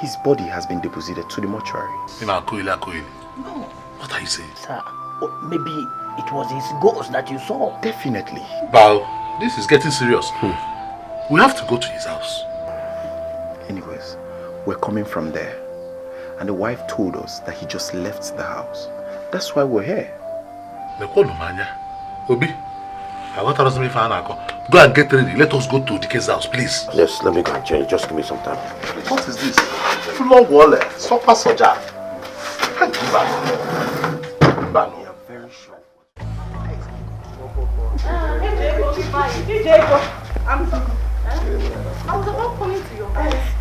Speaker 15: his body has been deposited to the mortuary.
Speaker 9: No.
Speaker 14: What are you saying? Sir, maybe it was his ghost that you saw.
Speaker 15: Definitely.
Speaker 9: Bao, this is getting serious. We have to go to his house.
Speaker 15: Anyways, we're coming from there. And the wife told us that he just left the house. That's why we're here.
Speaker 9: Obi, go and get ready. Let us go to Dike's house, please.
Speaker 10: Yes, let me go and change. Just give me some time.
Speaker 9: What is this? Long wallet. Sopa soja.
Speaker 15: We are very sure.
Speaker 3: Hey, Jacob. I was about coming to your house.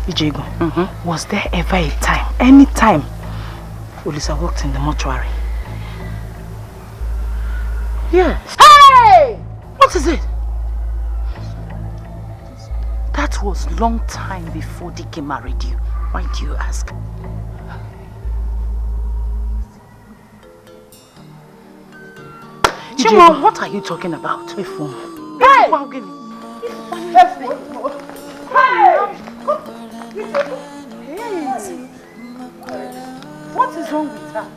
Speaker 1: Ijego, was there ever a time, any time, Ulisa worked in the mortuary?
Speaker 3: Yes. Hey!
Speaker 1: What is it? That was long time before Dike married you. Why do you ask? Chima, what are you talking about?
Speaker 3: Hey! Hey! What is wrong with her?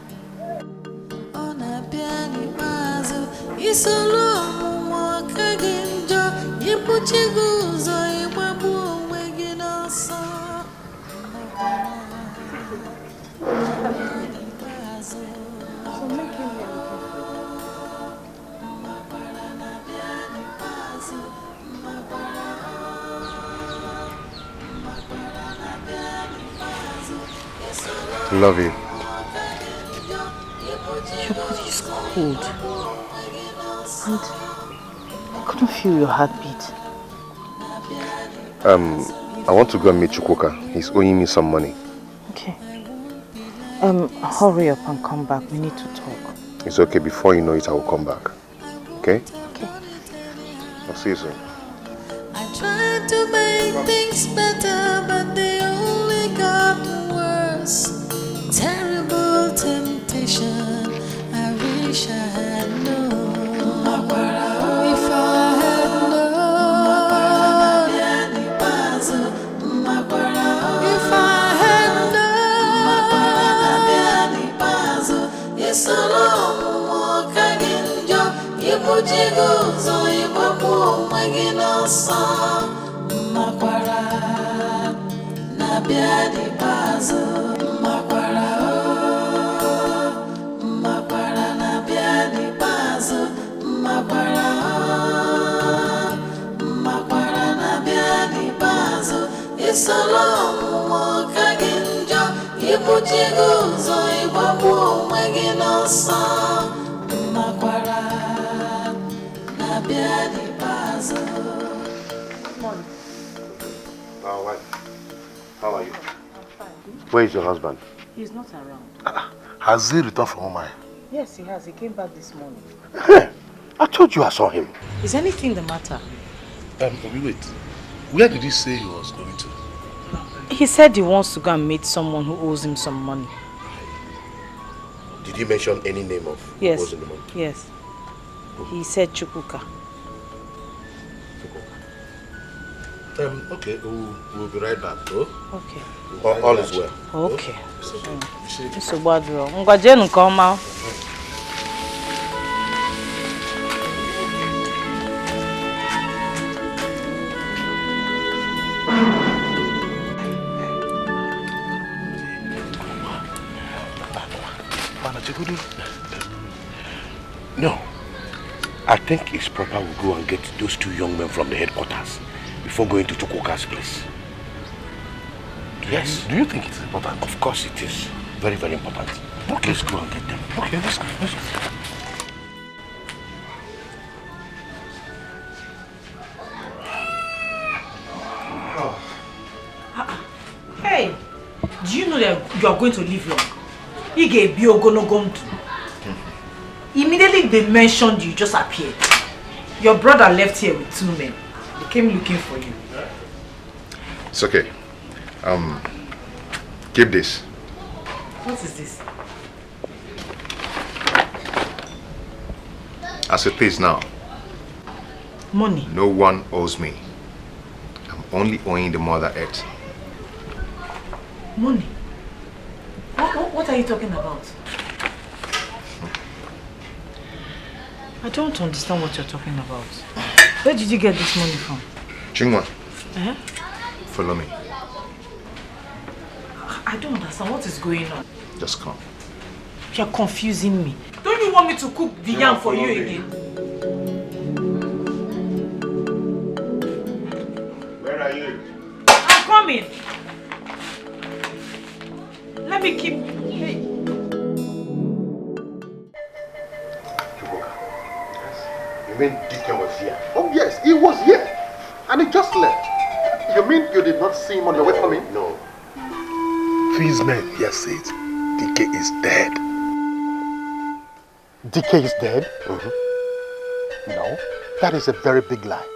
Speaker 12: Love you.
Speaker 5: Your body is cold. And I couldn't feel your heartbeat.
Speaker 12: I want to go and meet Chukwuka. He's owing me some money.
Speaker 5: Okay. Hurry up and come back. We need to talk.
Speaker 12: It's okay. Before you know it, I will come back. Okay?
Speaker 5: Okay.
Speaker 12: I'll see you soon.
Speaker 7: I tried to make things better, but they only got worse. Terrible temptation, I wish I had known. If I had known, if I had known, it's a long walk again, you put your goals on your boom again, Makwara, Nabiadi Bazo, Makwara, Makwara, Nabiadi Bazo, Makwara, Makwara, Nabiadi Bazo, it's a long walk again, you put your goals on your boom again, Makwara, Nabiadi Bazo.
Speaker 10: How are you?
Speaker 5: I'm fine.
Speaker 10: Where is your husband?
Speaker 5: He's not around.
Speaker 9: Has he returned from Omai?
Speaker 5: Yes, he has. He came back this morning.
Speaker 10: I told you I saw him.
Speaker 5: Is anything the matter?
Speaker 9: Wait. Where did he say he was going to?
Speaker 5: He said he wants to go and meet someone who owes him some money.
Speaker 10: Did he mention any name of who owes him the money?
Speaker 5: Yes. He said Chukwuka.
Speaker 9: Okay, we'll be right back, though.
Speaker 5: Okay.
Speaker 10: All is well.
Speaker 5: Okay. So bad, Ngwajenu koma.
Speaker 10: No. I think it's proper we go and get those two young men from the headquarters before going to Chukwuka's place. Yes.
Speaker 9: Do you think it's important?
Speaker 10: Of course it is. Very, very important. Okay. Let's go and get them.
Speaker 9: Okay, let's go.
Speaker 1: Hey, do you know that you are going to live long? Ige Biogonogomtu. Immediately they mentioned you, just appeared. Your brother left here with two men. They came looking for you.
Speaker 12: It's okay. Keep this.
Speaker 1: What is this?
Speaker 12: As it is now.
Speaker 1: Money.
Speaker 12: No one owes me. I'm only owing the Mother Earth.
Speaker 1: Money? What are you talking about? I don't understand what you're talking about. Where did you get this money from?
Speaker 12: Chingwa,
Speaker 2: Follow me.
Speaker 1: I don't understand what is going on.
Speaker 2: Just come.
Speaker 1: You're confusing me. Don't you want me to cook the yam for you again?
Speaker 2: Where are you?
Speaker 1: I'm coming. Let me keep... Hey.
Speaker 2: You mean Deacon was here? Oh yes, he was here. And he just left. You mean you did not see him on your way coming?
Speaker 9: No. These men here said DK is dead.
Speaker 2: DK is dead? No, that is a very big lie.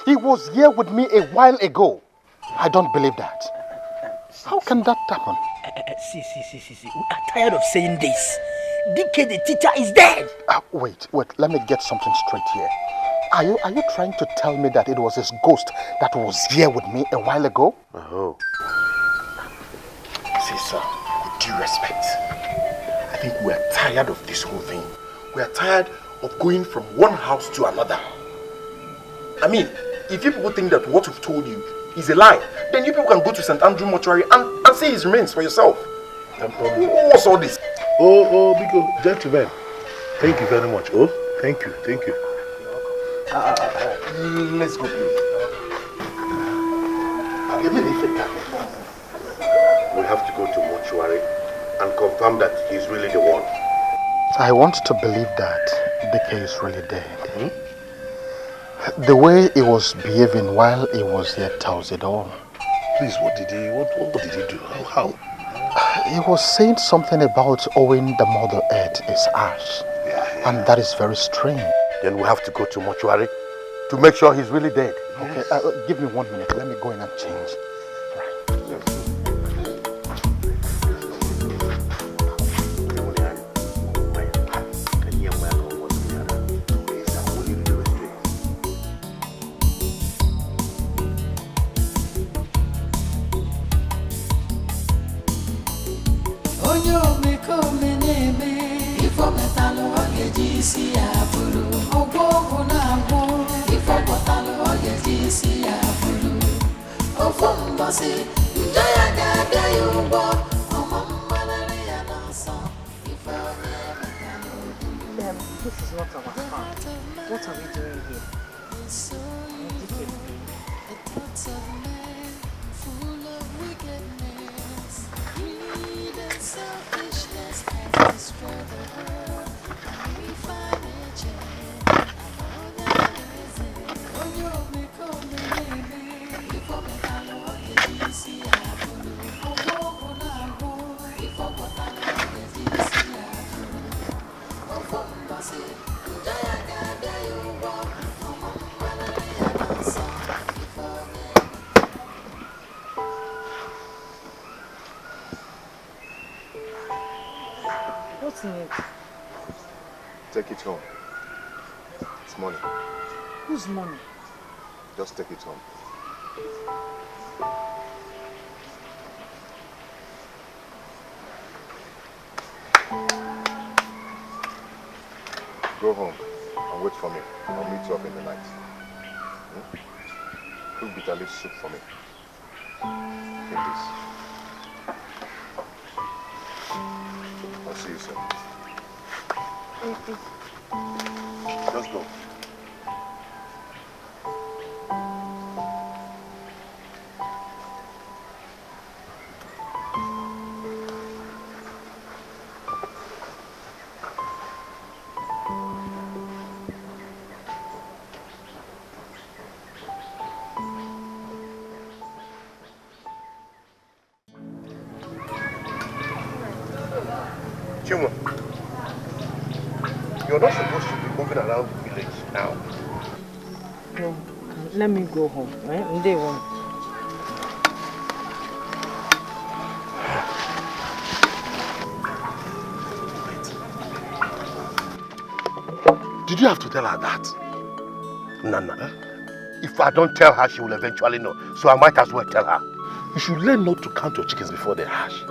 Speaker 2: He was here with me a while ago. I don't believe that. How can that happen?
Speaker 14: See. We are tired of saying this. DK the teacher is dead.
Speaker 2: Wait, let me get something straight here. Are you trying to tell me that it was his ghost that was here with me a while ago?
Speaker 10: Oh.
Speaker 2: See, sir, with due respect, I think we are tired of this whole thing. We are tired
Speaker 15: of going from one house to another. I mean, if you people think that what we've told you is a lie, then you people can go to St. Andrew Mortuary and see his remains for yourself. What's all this?
Speaker 9: Biko, gentlemen, thank you very much. Oh, thank you.
Speaker 15: Let's go, please.
Speaker 10: We have to go to mortuary and confirm that he's really the one.
Speaker 16: I want to believe that Dike is really dead. The way he was behaving while he was here tells it all.
Speaker 9: Please, what did he do? How?
Speaker 16: He was saying something about owing the Mother Earth his ash. And that is very strange.
Speaker 10: Then we have to go to mortuary to make sure he's really dead.
Speaker 16: Okay, give me 1 minute. Let me go in and change.
Speaker 6: This is not our farm. What are we doing here? What's in it?
Speaker 15: Take it home. It's money.
Speaker 6: Whose money?
Speaker 15: Just take it home. Go home and wait for me. I'll meet you up in the night. Cook bitter leaf soup for me. Take this. I'll see you soon. Just go.
Speaker 10: You're not supposed to be moving around the village now.
Speaker 6: No, let me go home. Right? Day one.
Speaker 10: Did you have to tell her that? Nana, if I don't tell her, she will eventually know. So I might as well tell her.
Speaker 9: You should learn not to count your chickens before they hatch.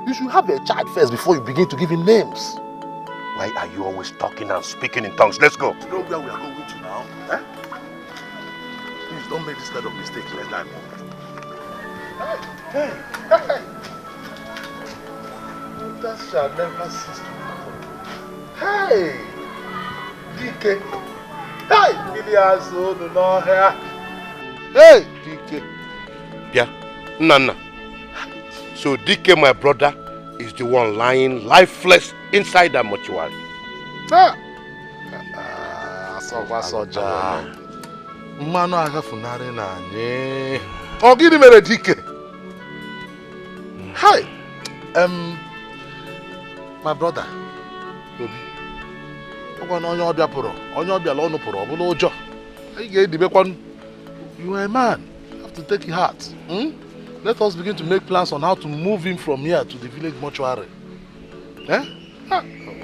Speaker 9: You should have a child first before you begin to give him names.
Speaker 10: Why are you always talking and speaking in tongues? Let's go.
Speaker 9: You know where we are going to now? Please don't make this kind of mistake next time. Hey! That shall never cease to happen. Hey! DK! Hey! Millions old no hair. Hey! DK!
Speaker 10: Yeah, Nana. So DK, my brother, is the one lying lifeless inside that mortuary.
Speaker 9: Soja. Mano agafunare na anye. Ogini mere DK. Hi. My brother. Obi. Ogwa na onye obia pụrụ. Onye obia la onu pụrụ, obulu ụjọ. Anyị ga-edibekwa. You are a man. You have to take your heart. Let us begin to make plans on how to move him from here to the village mortuary.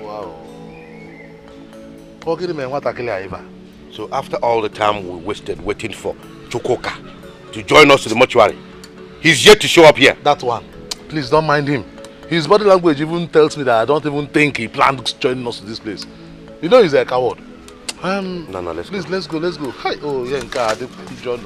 Speaker 9: Wow.
Speaker 10: So after all the time we wasted waiting for Chukoka to join us to the mortuary, he's yet to show up here.
Speaker 9: That one. Please don't mind him. His body language even tells me that I don't even think he planned joining us to this place.
Speaker 4: You know he's a coward.
Speaker 10: No, let's
Speaker 4: please, let's go. Hi, oh, yeah, John.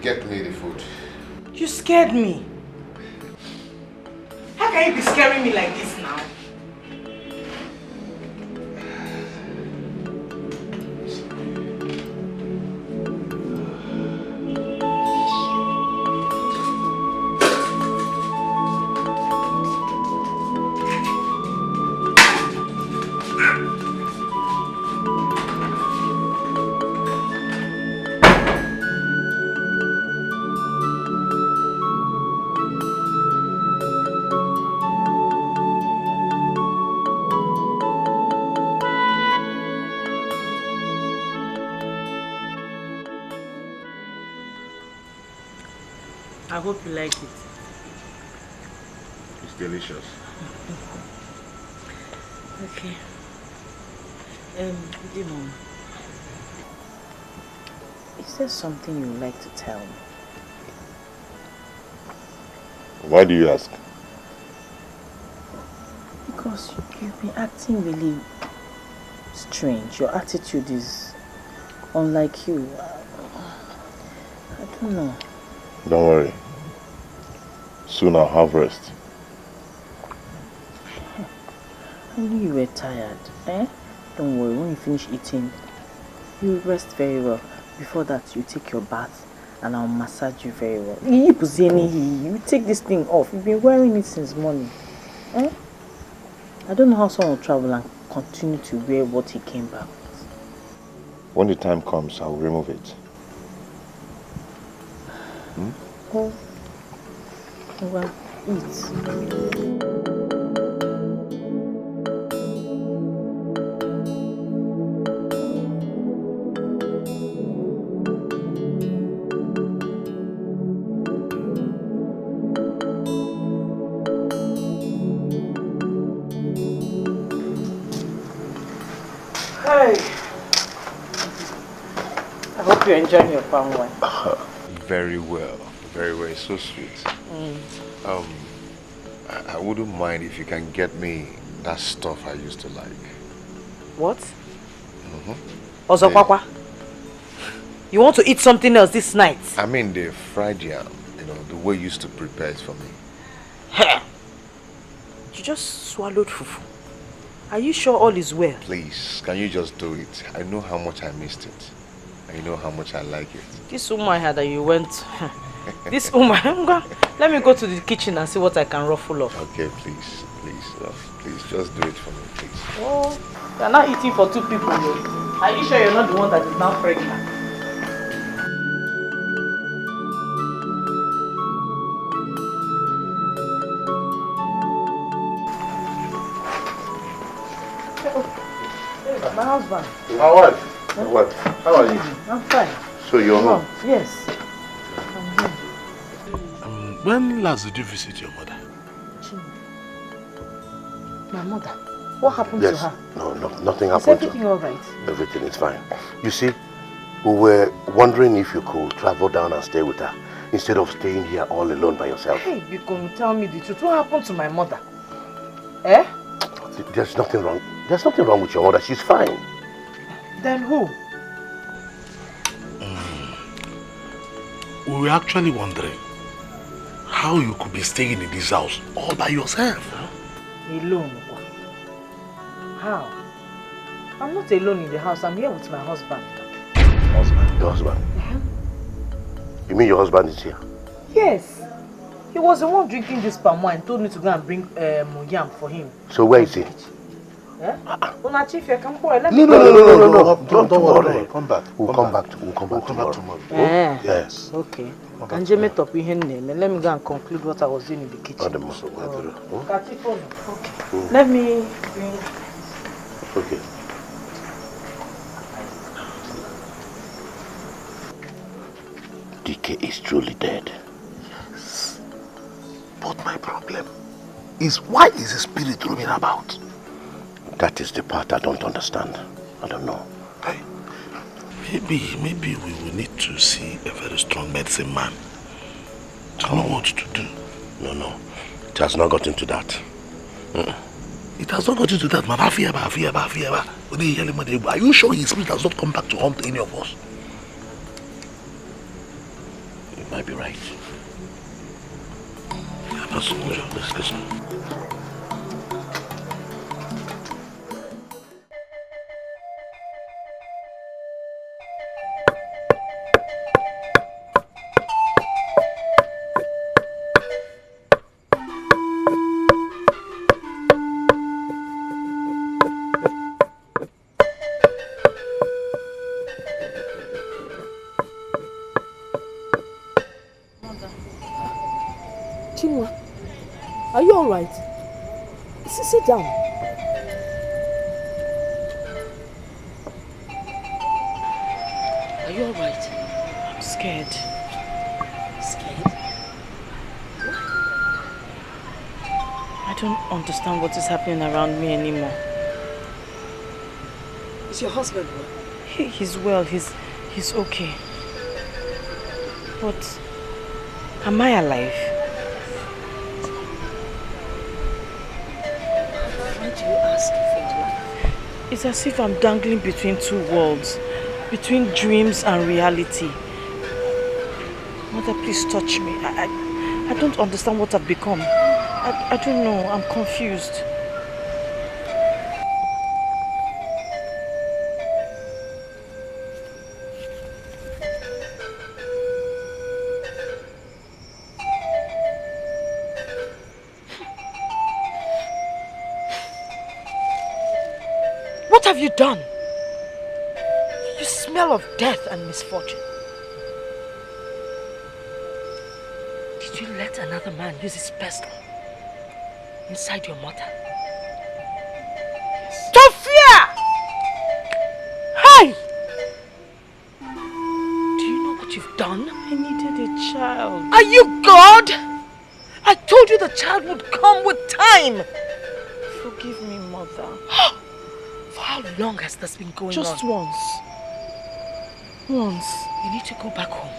Speaker 12: Get me the food.
Speaker 8: You scared me. How can you be scaring me like this now?
Speaker 1: I hope you like it.
Speaker 12: It's delicious.
Speaker 1: Okay. Demon, is there something you would like to tell me?
Speaker 2: Why do you ask?
Speaker 1: Because you've been acting really strange. Your attitude is unlike you. I don't know.
Speaker 2: Don't worry. Soon I'll have rest.
Speaker 1: I knew you were tired. Don't worry, when you finish eating, you rest very well. Before that, you take your bath and I'll massage you very well. You take this thing off. You've been wearing it since morning. I don't know how someone will travel and continue to wear what he came back with.
Speaker 2: When the time comes, I'll remove it.
Speaker 1: Oh, well, eat. You're enjoying your palm wine.
Speaker 12: Very well. Very well. It's so sweet. I wouldn't mind if you can get me that stuff I used to like.
Speaker 8: What? Ozokwakwa? You want to eat something else this night?
Speaker 12: I mean the fried yam. You know, the way you used to prepare it for me.
Speaker 8: You just swallowed fufu. Are you sure all is well?
Speaker 12: Please, can you just do it? I know how much I missed it. And you know how much I like it.
Speaker 8: This woman had that you went... This woman... Let me go to the kitchen and see what I can ruffle up.
Speaker 12: Okay, please. Please, just do it for me, please.
Speaker 8: Oh, you're not eating for 2 people, though. Are you sure you're not the one that is now pregnant? My husband.
Speaker 2: My wife. My wife. How are you?
Speaker 8: I'm fine.
Speaker 2: So you're home?
Speaker 8: Yes. I'm here.
Speaker 4: When last did you visit your mother?
Speaker 8: My mother? What happened to her?
Speaker 10: No, nothing happened.
Speaker 8: Is everything alright?
Speaker 10: Everything is fine. You see, we were wondering if you could travel down and stay with her instead of staying here all alone by yourself.
Speaker 8: Hey, you can tell me the truth. What happened to my mother? Eh?
Speaker 10: There's nothing wrong. There's nothing wrong with your mother. She's fine.
Speaker 8: Then who?
Speaker 4: We were actually wondering how you could be staying in this house all by yourself.
Speaker 8: Alone? How? I'm not alone in the house. I'm here with my husband.
Speaker 10: Husband? Your husband? You mean your husband is here?
Speaker 8: Yes. He was the one drinking this palm wine. Told me to go and bring yam for him.
Speaker 10: So where is he?
Speaker 8: Eh? Una chief, you can boy. Let
Speaker 10: me
Speaker 2: No. Don't worry. Come back.
Speaker 10: We'll come back tomorrow.
Speaker 8: Yes. Okay. Can you make up your name? Let me go and conclude what I was doing in the kitchen. Okay. Let me bring.
Speaker 10: Okay. Okay is truly dead.
Speaker 9: Yes. But my problem is, why is the spirit roaming about?
Speaker 10: That is the part I don't understand. I don't know.
Speaker 9: Hey, maybe we will need to see a very strong medicine man to know what to do.
Speaker 10: No. It has not got into that.
Speaker 9: It has not got into that, man. Are you sure his spirit has not come back to haunt any of us?
Speaker 10: You might be right.
Speaker 9: Yeah, let's listen.
Speaker 3: Are you alright? Sit down. Are you alright?
Speaker 6: I'm scared.
Speaker 3: Scared?
Speaker 6: I don't understand what is happening around me anymore.
Speaker 3: Is your husband well?
Speaker 6: He's well, he's okay. But am I alive?
Speaker 3: Why do you ask if you're alive?
Speaker 6: It's as if I'm dangling between two worlds, between dreams and reality. Mother, please touch me. I don't understand what I've become. I don't know. I'm confused. What have you done? You smell of death and misfortune.
Speaker 3: Did you let another man use his pistol inside your mother? Yes.
Speaker 6: Sophia! Hey!
Speaker 3: Do you know what you've done?
Speaker 6: I needed a child.
Speaker 3: Are you God? I told you the child would come with time.
Speaker 6: Forgive me, Mother.
Speaker 3: For how long has this been going on?
Speaker 6: Just once. Once.
Speaker 3: You need to go back home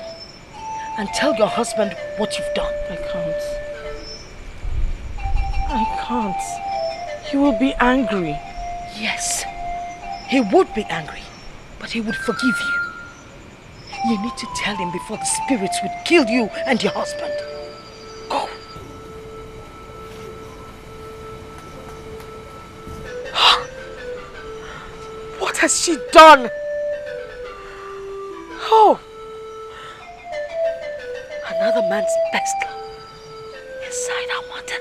Speaker 3: and tell your husband what you've done.
Speaker 6: I can't. He will be angry.
Speaker 3: Yes, he would be angry, but he would forgive you. You need to tell him before the spirits would kill you and your husband. Go. What has she done? Oh! Another man's pistol inside our mother.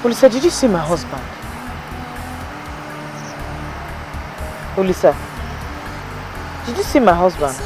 Speaker 6: Olisa, did you see my husband? Olisa, did you see my husband?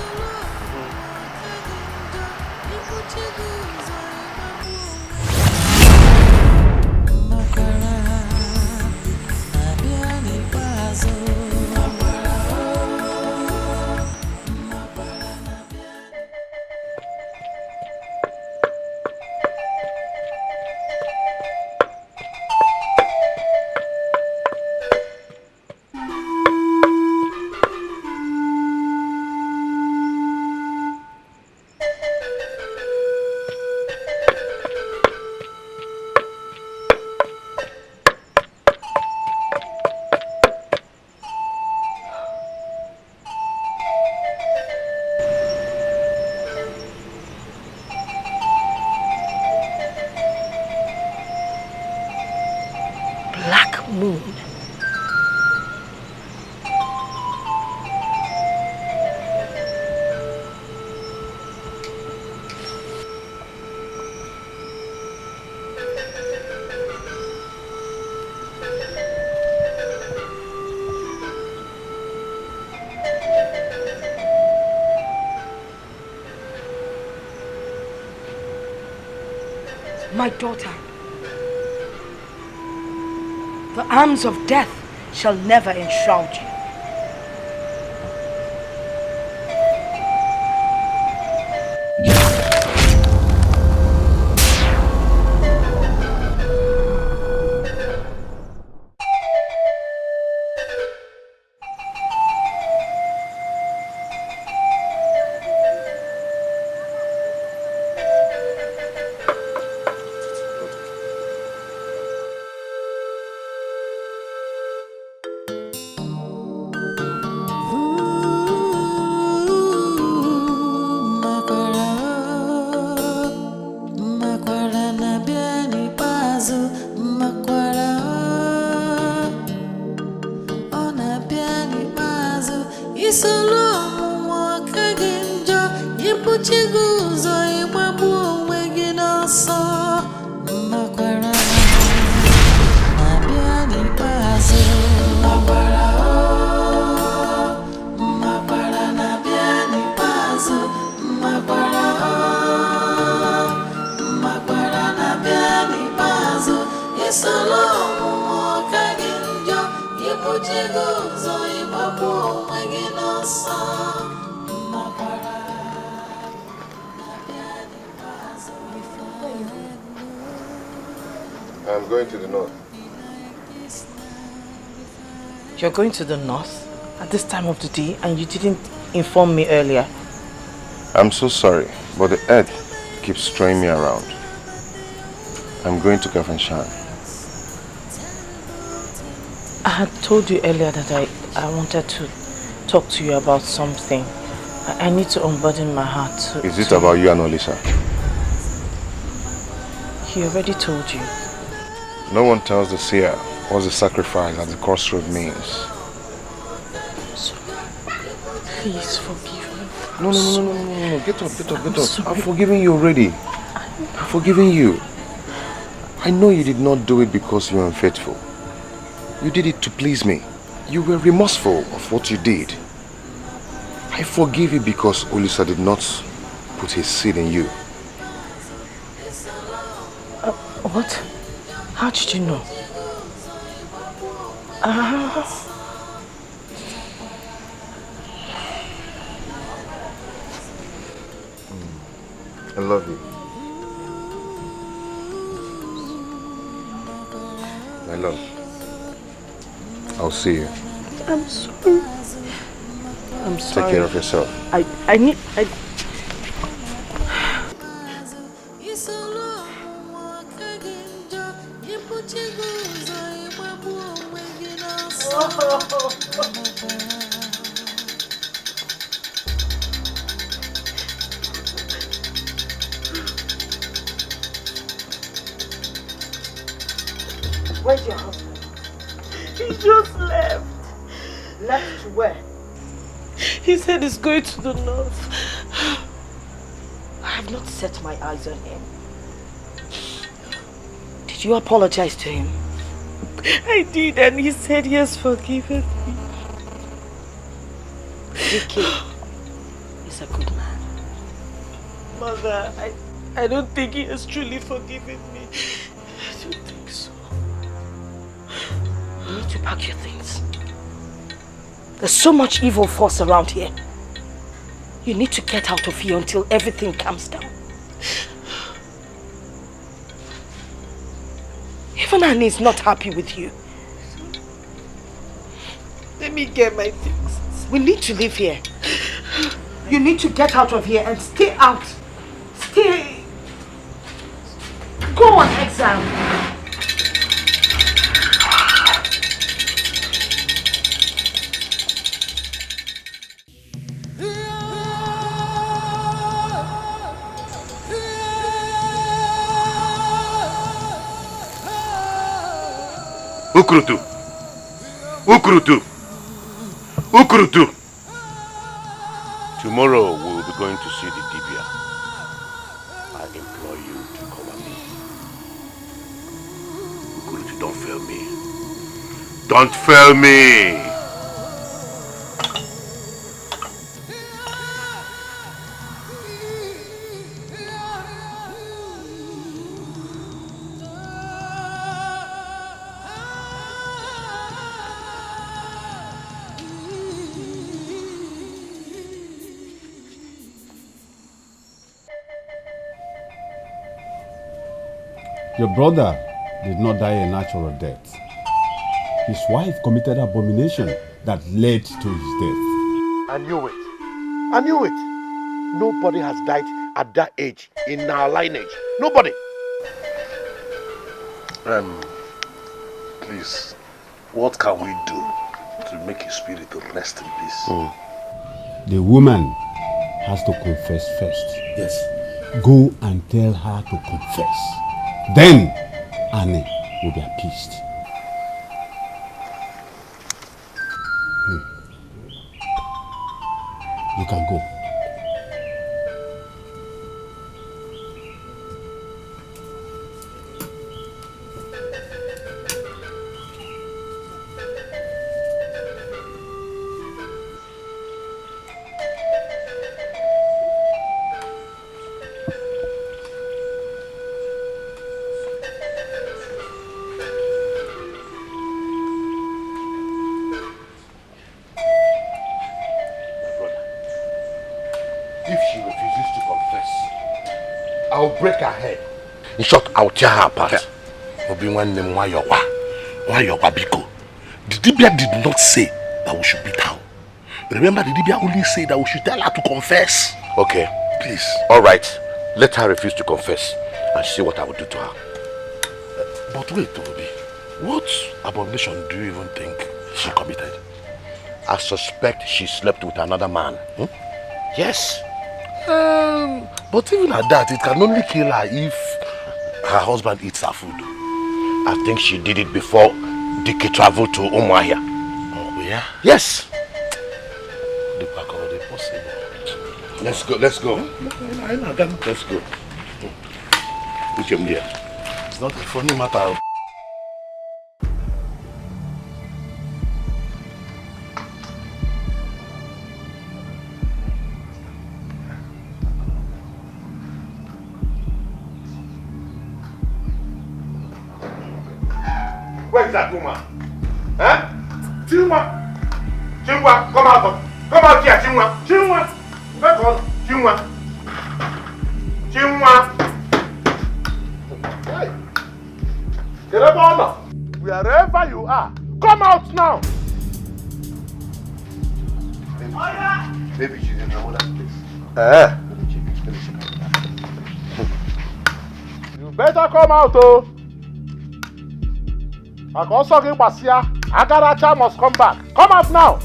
Speaker 8: My daughter, the arms of death shall never enshroud you.
Speaker 12: I'm going to the north.
Speaker 1: You're going to the north at this time of the day and you didn't inform me earlier?
Speaker 12: I'm so sorry, but the earth keeps throwing me around. I'm going to Kafanshan.
Speaker 1: I had told you earlier that I wanted to talk to you about something. I need to unburden my heart.
Speaker 12: Is it about you and Olisa?
Speaker 1: He already told you.
Speaker 12: No one tells the seer what the sacrifice at the crossroad means.
Speaker 1: So, please forgive me.
Speaker 12: No. Get up. I've forgiven you already. I've forgiven you. I know you did not do it because you were unfaithful. You did it to please me. You were remorseful of what you did. I forgive you because Olisa did not put his seed in you.
Speaker 1: What? How did you know?
Speaker 12: I love you. My love. I'll see you.
Speaker 1: I'm sorry. I'm sorry.
Speaker 12: Take care of yourself.
Speaker 1: I need...
Speaker 8: Where's your husband?
Speaker 1: He just left.
Speaker 8: Left to where?
Speaker 1: He said he's going to the north.
Speaker 8: I have not set my eyes on him. Did you apologize to him?
Speaker 1: I did, and he said he has forgiven me.
Speaker 8: Vicky is a good man.
Speaker 1: Mother, I don't think he has truly forgiven me. I don't think so.
Speaker 8: You need to pack your things. There's so much evil force around here. You need to get out of here until everything calms down. Even Annie is not happy with you.
Speaker 1: Let me get my things.
Speaker 8: We need to live here. You need to get out of here and stay out. Stay. Go on exile.
Speaker 10: Ukurutu! Tomorrow we will be going to see the Dibia. I implore you to cover me. Ukurutu, don't fail me. Don't fail me!
Speaker 17: Your brother did not die a natural death. His wife committed abomination that led to his death.
Speaker 10: I knew it. I knew it. Nobody has died at that age in our lineage. Nobody.
Speaker 9: Please, what can we do to make his spirit rest in peace?
Speaker 17: The woman has to confess first.
Speaker 9: Yes.
Speaker 17: Go and tell her to confess. Then Annie will be appeased. You can go.
Speaker 10: Break her head. In short, I'll tear her apart. Obi-Wan name Wayowa. Wayowa Biko. The Dibia did not say that we should beat her. Remember, the Dibia only said that we should tell her to confess.
Speaker 12: Okay.
Speaker 10: Please.
Speaker 12: Alright. Let her refuse to confess and see what I will do to her.
Speaker 10: But wait, Obi. What abomination do you even think she committed?
Speaker 12: I suspect she slept with another man. Yes.
Speaker 10: But even at that, it can only kill her if her husband eats her food.
Speaker 12: I think she did it before Dike traveled to Umuahia.
Speaker 10: Oh, yeah?
Speaker 12: Yes.
Speaker 10: Let's go. Let's go. Let's go. It's not a funny matter.
Speaker 15: Where is that woman? Huh? Chinwa! Chinwa, come out! Come out here, Chinwa! Chinwa! Let's go! Chinwa! Chinwa! Hey! Wherever you are, come out now!
Speaker 10: Maybe she's in another place.
Speaker 15: You better come out, oh! Agaracha must come back. Come out now.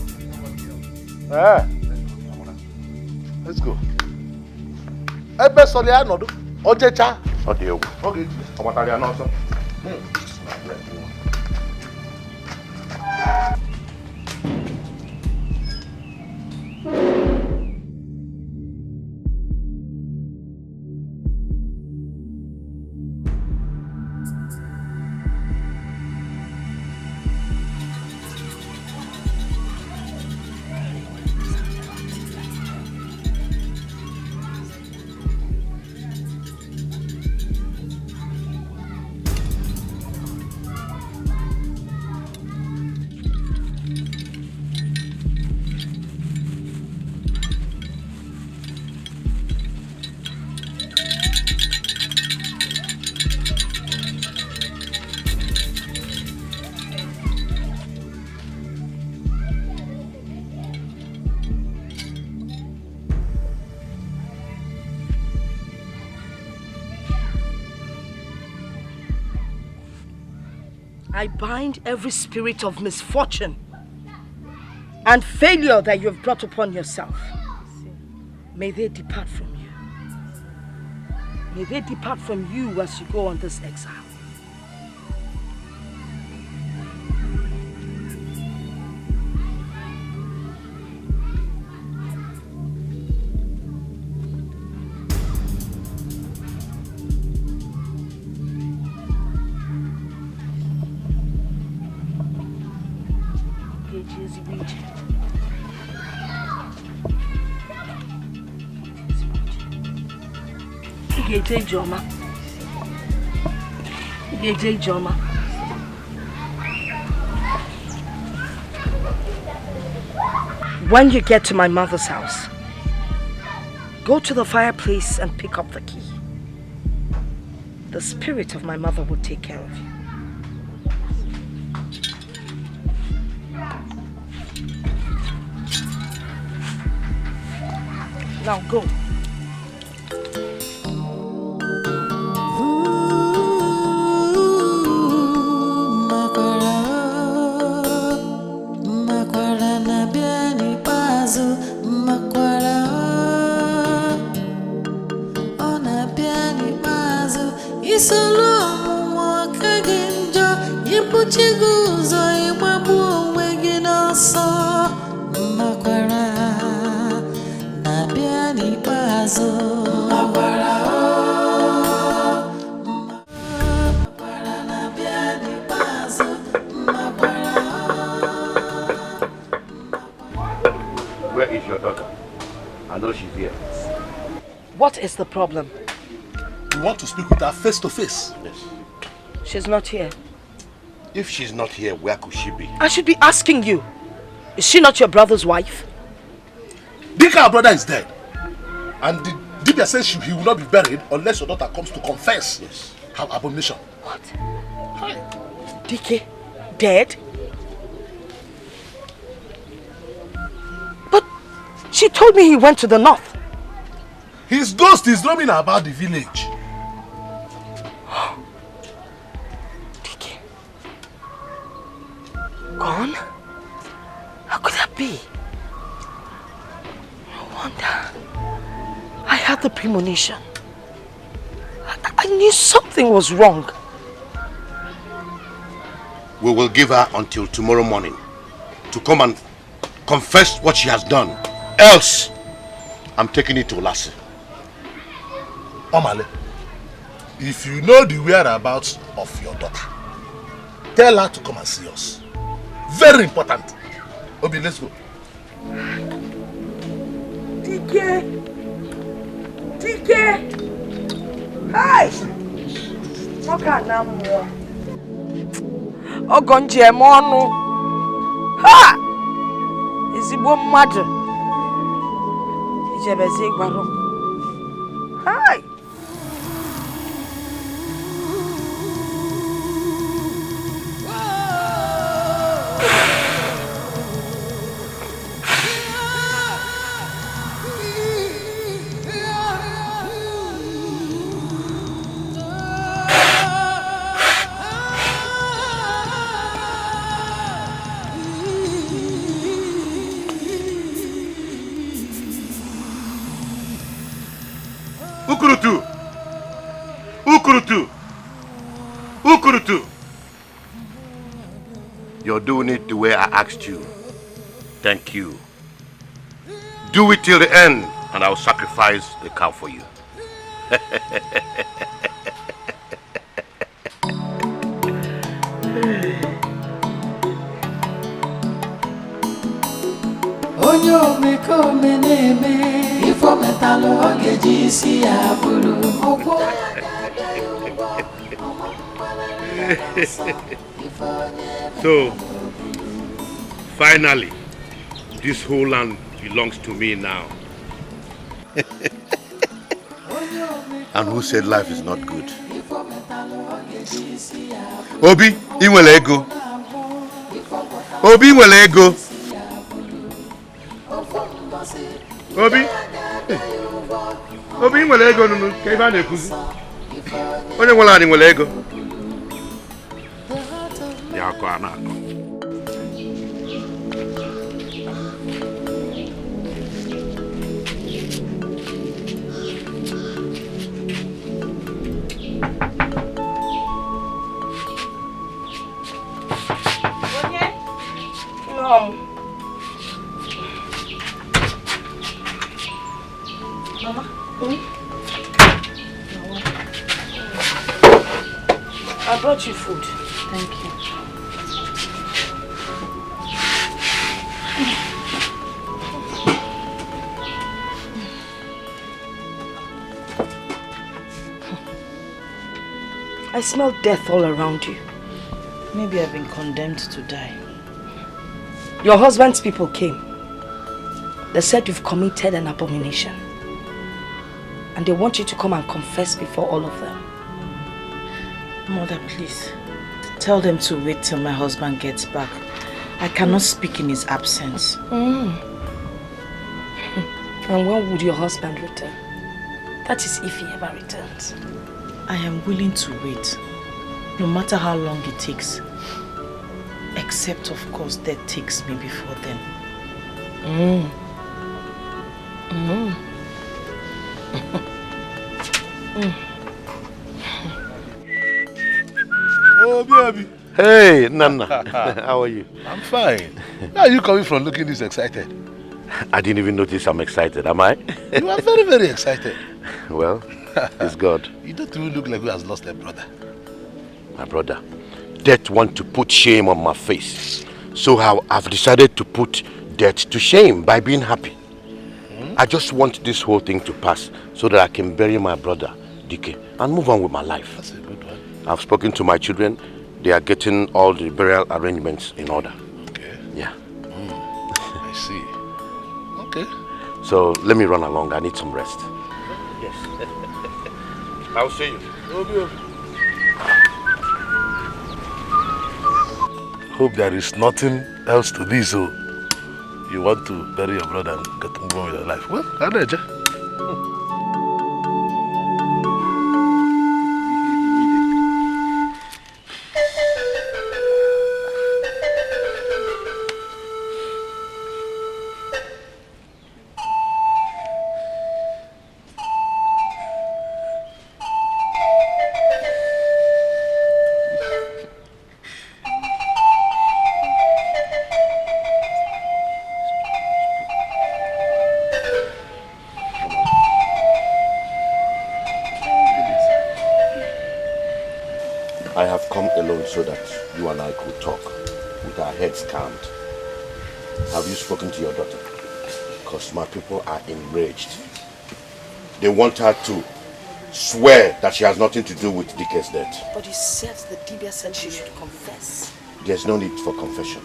Speaker 10: Let's go. Ebe solia nodu. Ojecha.
Speaker 12: Odiewu.
Speaker 15: Okay. Omatari anoso.
Speaker 8: I bind every spirit of misfortune and failure that you have brought upon yourself. May they depart from you. May they depart from you as you go on this exile. When you get to my mother's house, go to the fireplace and pick up the key. the spirit of my mother will take care of you. Now go.
Speaker 10: Where is your daughter? I know she's here.
Speaker 8: What is the problem?
Speaker 4: We want to speak with her face to face.
Speaker 10: Yes.
Speaker 8: She's not here.
Speaker 10: If she's not here, where could she be?
Speaker 8: I should be asking you. Is she not your brother's wife?
Speaker 4: Dika, our brother, is dead. And the Dibia says he will not be buried unless your daughter comes to confess her abomination.
Speaker 8: What? Dike, dead? But she told me he went to the north.
Speaker 4: His ghost is roaming about the village.
Speaker 8: Dike. Gone? How could that be? No wonder. I had the premonition. I knew something was wrong.
Speaker 10: We will give her until tomorrow morning to come and confess what she has done. Else, I'm taking it to Lassie.
Speaker 4: Omale, if you know the whereabouts of your daughter, tell her to come and see us. Very important. Obi, let's go.
Speaker 8: Dike! Dike! Hi! Moka na mo. Ogonje monu. Ha! Ezigbo mmadụ. Ijebezi gwaro. Hi!
Speaker 10: Ukurutu! Ukurutu! Ukurutu! You're doing it the way I asked you. Thank you. Do it till the end, and I'll sacrifice the cow for you.
Speaker 7: Onyo meko meneme ifo metalo ogeji isi aburu ogwo.
Speaker 10: So, finally, this whole land belongs to me now. And who said life is not good? Obi, inwele ego. Obi, inwele ego. Obi, Obi, inwele ego nunu, ka ibe a na-ekuzi. Onye nwere anyị nwere ego. Ya akọ a na-akọ.
Speaker 8: Mama, I brought you food. Thank you. I smell death all around you.
Speaker 5: Maybe I've been condemned to die.
Speaker 8: Your husband's people came. They said you've committed an abomination. And they want you to come and confess before all of them.
Speaker 5: Mother, please. Tell them to wait till my husband gets back. I cannot speak in his absence.
Speaker 8: And when would your husband return? That is if he ever returns.
Speaker 5: I am willing to wait, no matter how long it takes. Except, of course, death takes me before then.
Speaker 9: Oh, baby.
Speaker 10: Hey, Nana. How are you?
Speaker 9: I'm fine. Where are you coming from looking this excited?
Speaker 10: I didn't even notice I'm excited, am I?
Speaker 9: You are very, very excited.
Speaker 10: Well, it's God.
Speaker 9: You don't even look like who has lost a brother.
Speaker 10: My brother, death wants to put shame on my face. So I've decided to put death to shame by being happy. I just want this whole thing to pass so that I can bury my brother, Dike, and move on with my life.
Speaker 9: That's a good one.
Speaker 10: I've spoken to my children. They are getting all the burial arrangements in order.
Speaker 9: Okay.
Speaker 10: Yeah.
Speaker 9: I see. Okay.
Speaker 10: So let me run along. I need some rest. Yes. I'll see you.
Speaker 9: Hope there is nothing else to this, so you want to bury your brother and get to move on with your life. Well, I know, Jah.
Speaker 10: I have come alone so that you and I could talk with our heads calmed. Have you spoken to your daughter? Because my people are enraged. They want her to swear that she has nothing to do with Dike's death.
Speaker 8: But you said the Dibia said she should confess.
Speaker 10: There's no need for confession.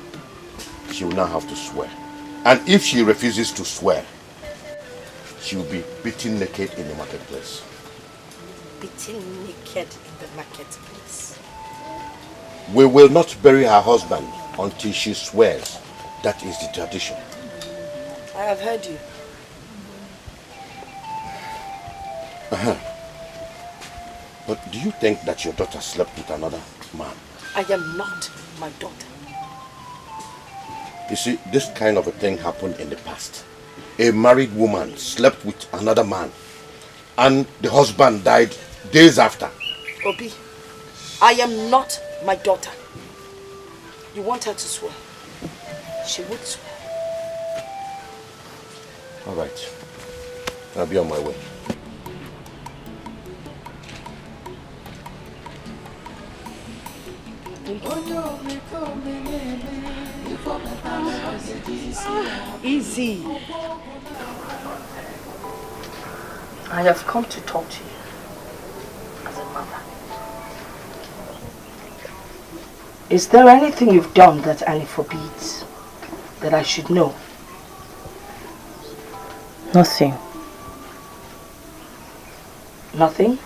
Speaker 10: She will now have to swear. And if she refuses to swear, she will be beaten naked in the marketplace.
Speaker 8: Beaten naked in the marketplace.
Speaker 10: We will not bury her husband until she swears. That is the tradition.
Speaker 8: I have heard you.
Speaker 10: But do you think that your daughter slept with another man?
Speaker 8: I am not my daughter.
Speaker 10: You see, this kind of a thing happened in the past. A married woman slept with another man and the husband died days after.
Speaker 8: Obi, I am not my daughter. You want her to swear? She would swear.
Speaker 10: All right. I'll be on my way.
Speaker 8: Easy. I have come to talk to you as a mother. Is there anything you've done that Annie forbids that I should know?
Speaker 5: Nothing.
Speaker 8: Nothing?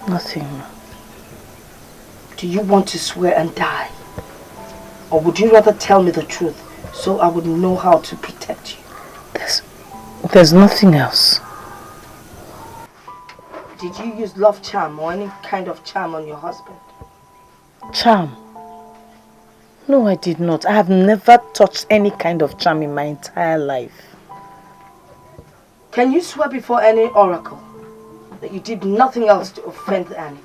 Speaker 5: Nothing.
Speaker 8: Do you want to swear and die? Or would you rather tell me the truth so I would know how to protect you?
Speaker 5: There's nothing else.
Speaker 8: Did you use love charm or any kind of charm on your husband?
Speaker 5: Charm? No, I did not. I have never touched any kind of charm in my entire life.
Speaker 8: Can you swear before any oracle that you did nothing else to offend Annie?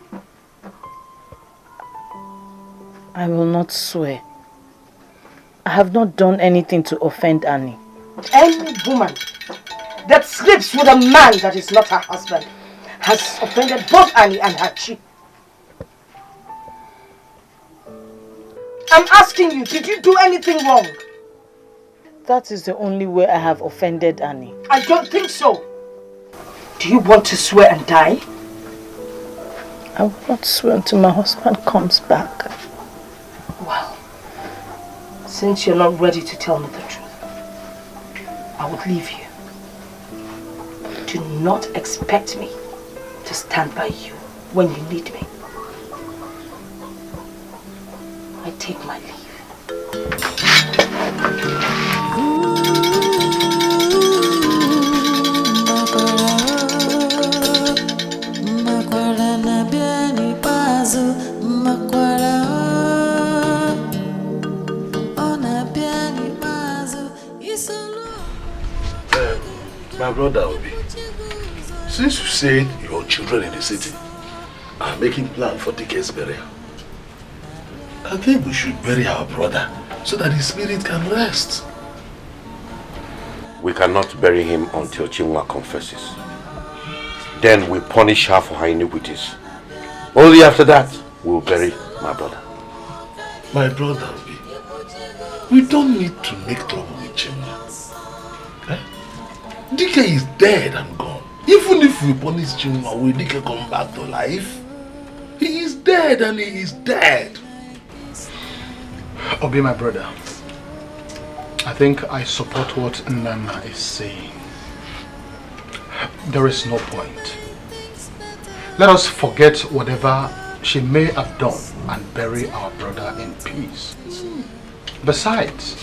Speaker 5: I will not swear. I have not done anything to offend Annie.
Speaker 8: Any woman that sleeps with a man that is not her husband has offended both Annie and her chief. I'm asking you, did you do anything wrong?
Speaker 5: That is the only way I have offended Annie.
Speaker 8: I don't think so. Do you want to swear and die?
Speaker 5: I will not swear until my husband comes back.
Speaker 8: Well, since you're not ready to tell me the truth, I would leave you. Do not expect me to stand by you when you need me.
Speaker 6: I take my leave.
Speaker 9: My brother Obi, since you said your children in the city are making plans for Dike's burial, I think we should bury our brother so that his spirit can rest.
Speaker 10: We cannot bury him until Chinua confesses. Then we punish her for her iniquities. Only after that, we'll bury my brother.
Speaker 9: My brother Obi, we don't need to make trouble with Chinua. Dike is dead and gone. Even if we punish Chinua, will Dike come back to life? He is dead and he is dead.
Speaker 16: Obi, my brother, I think I support what Nana is saying. There is no point. Let us forget whatever she may have done and bury our brother in peace. Besides,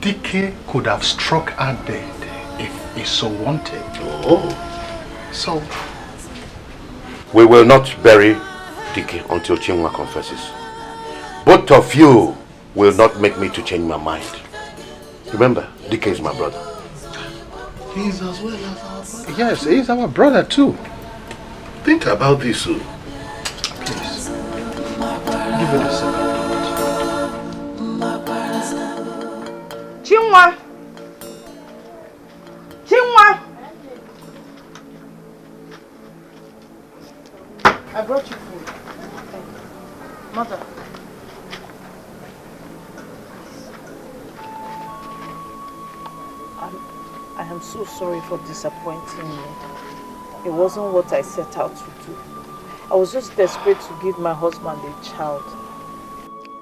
Speaker 16: Dike could have struck her dead if he so wanted.
Speaker 10: Oh.
Speaker 16: So,
Speaker 10: we will not bury Dike until Chinua confesses. Both of you will not make me to change my mind. Remember, Dike is my brother.
Speaker 9: He is as well as our brother.
Speaker 16: Yes, he is our brother too.
Speaker 9: Think about this, so.
Speaker 16: Please, give it a second.
Speaker 8: Chinua! Chinua! I brought you food. Mother.
Speaker 5: I am so sorry for disappointing you. It wasn't what I set out to do. I was just desperate to give my husband a child.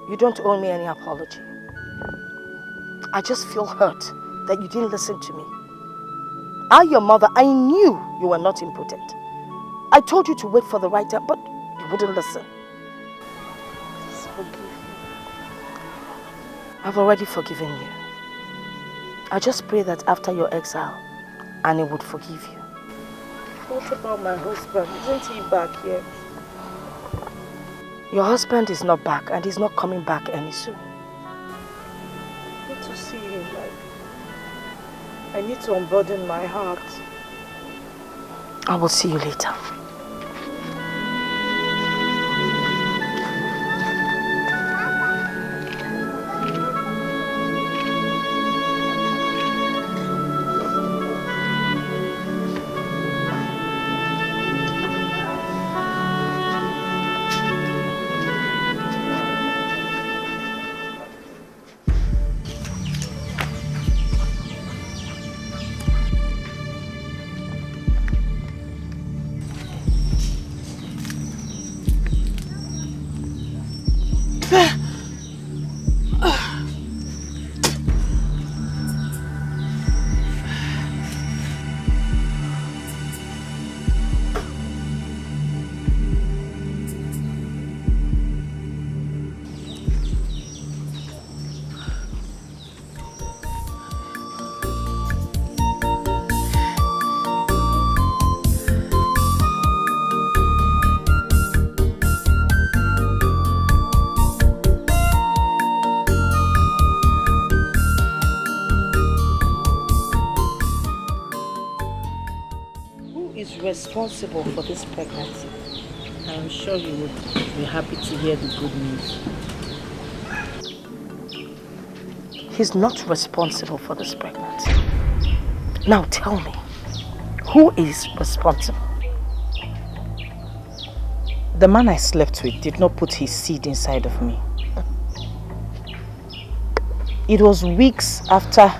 Speaker 8: You don't owe me any apology. I just feel hurt that you didn't listen to me. I, your mother, I knew you were not impotent. I told you to wait for the right time, but you wouldn't listen.
Speaker 5: Please forgive me.
Speaker 8: I've already forgiven you. I just pray that after your exile, Annie would forgive you.
Speaker 5: What about my husband? Isn't he back yet?
Speaker 8: Your husband is not back, and he's not coming back any soon.
Speaker 5: I need to see him. I need to unburden my heart.
Speaker 8: I will see you later.
Speaker 5: Responsible for this pregnancy. I am sure you would be happy to hear the good news.
Speaker 8: He's not responsible for this pregnancy. Now tell me, who is responsible?
Speaker 5: The man I slept with did not put his seed inside of me. It was weeks after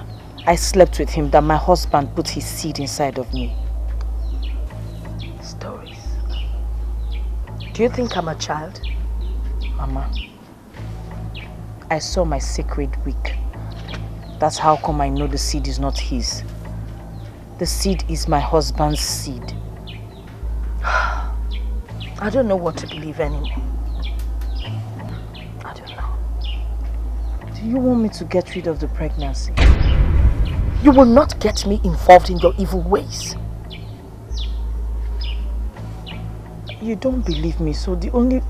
Speaker 5: I slept with him that my husband put his seed inside of me.
Speaker 8: Do you think I'm a child?
Speaker 5: Mama, I saw my sacred wick. That's how come I know the seed is not his. The seed is my husband's seed.
Speaker 8: I don't know what to believe anymore. I don't know. Do you want me to get rid of the pregnancy? You will not get me involved in your evil ways. You don't believe me, so the only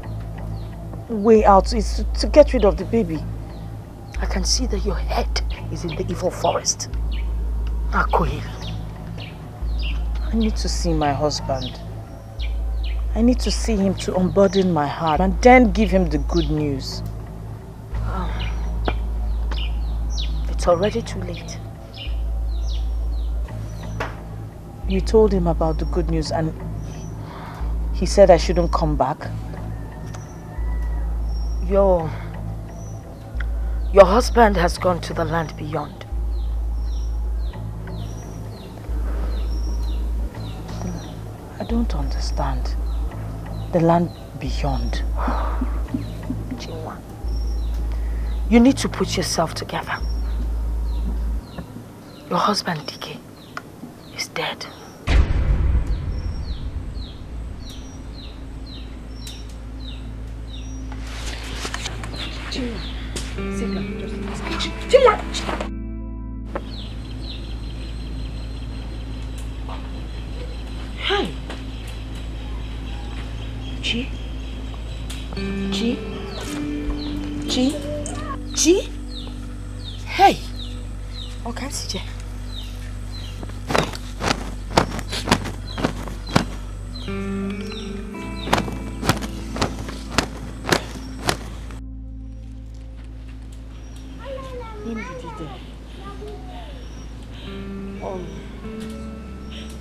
Speaker 8: way out is to get rid of the baby. I can see that your head is in the evil forest. Akohil. I need to see my husband. I need to see him to unburden my heart and then give him the good news. It's already too late. You told him about the good news and he said I shouldn't come back. Your husband has gone to the land beyond. I don't understand. The land beyond. Chinua, you need to put yourself together. Your husband, Dike, is dead.
Speaker 6: Chinua, sit down. Chinua! Hi. Chi?
Speaker 8: Hey! Okay, CJ.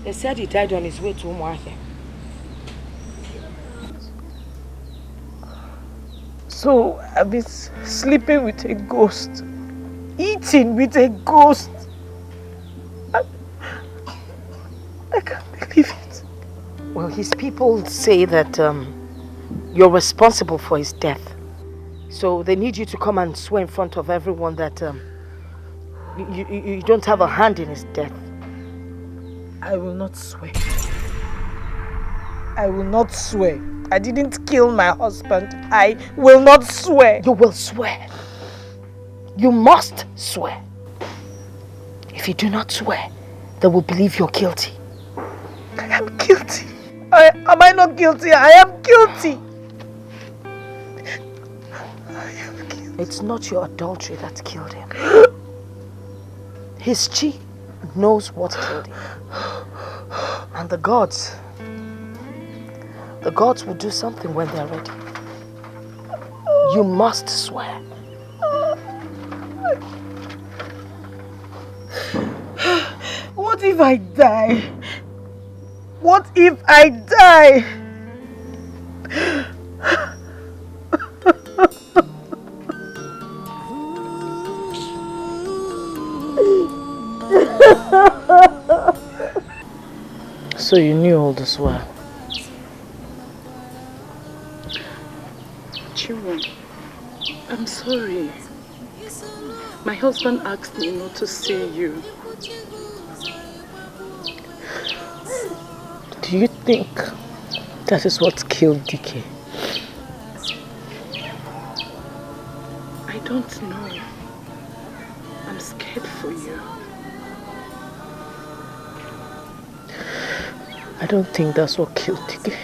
Speaker 6: They said he died on his way to Umuahia.
Speaker 5: So I've been sleeping with a ghost, eating with a ghost. I can't believe it.
Speaker 8: Well, his people say that you're responsible for his death. So they need you to come and swear in front of everyone that you don't have a hand in his death.
Speaker 5: I will not swear. I will not swear. I didn't kill my husband. I will not swear.
Speaker 8: You will swear. You must swear. If you do not swear, they will believe you're guilty.
Speaker 5: I am guilty. Am I not guilty? I am guilty.
Speaker 8: It's not your adultery that killed him. His chi knows what killed him. And the gods will do something when they're ready. You must swear.
Speaker 5: What if I die? What if I die?
Speaker 8: So you knew all this while?
Speaker 6: Chinua, I'm sorry. My husband asked me not to see you.
Speaker 8: Do you think that is what killed Dike?
Speaker 6: I don't know. I'm scared for you.
Speaker 8: I don't think that's what killed Dike.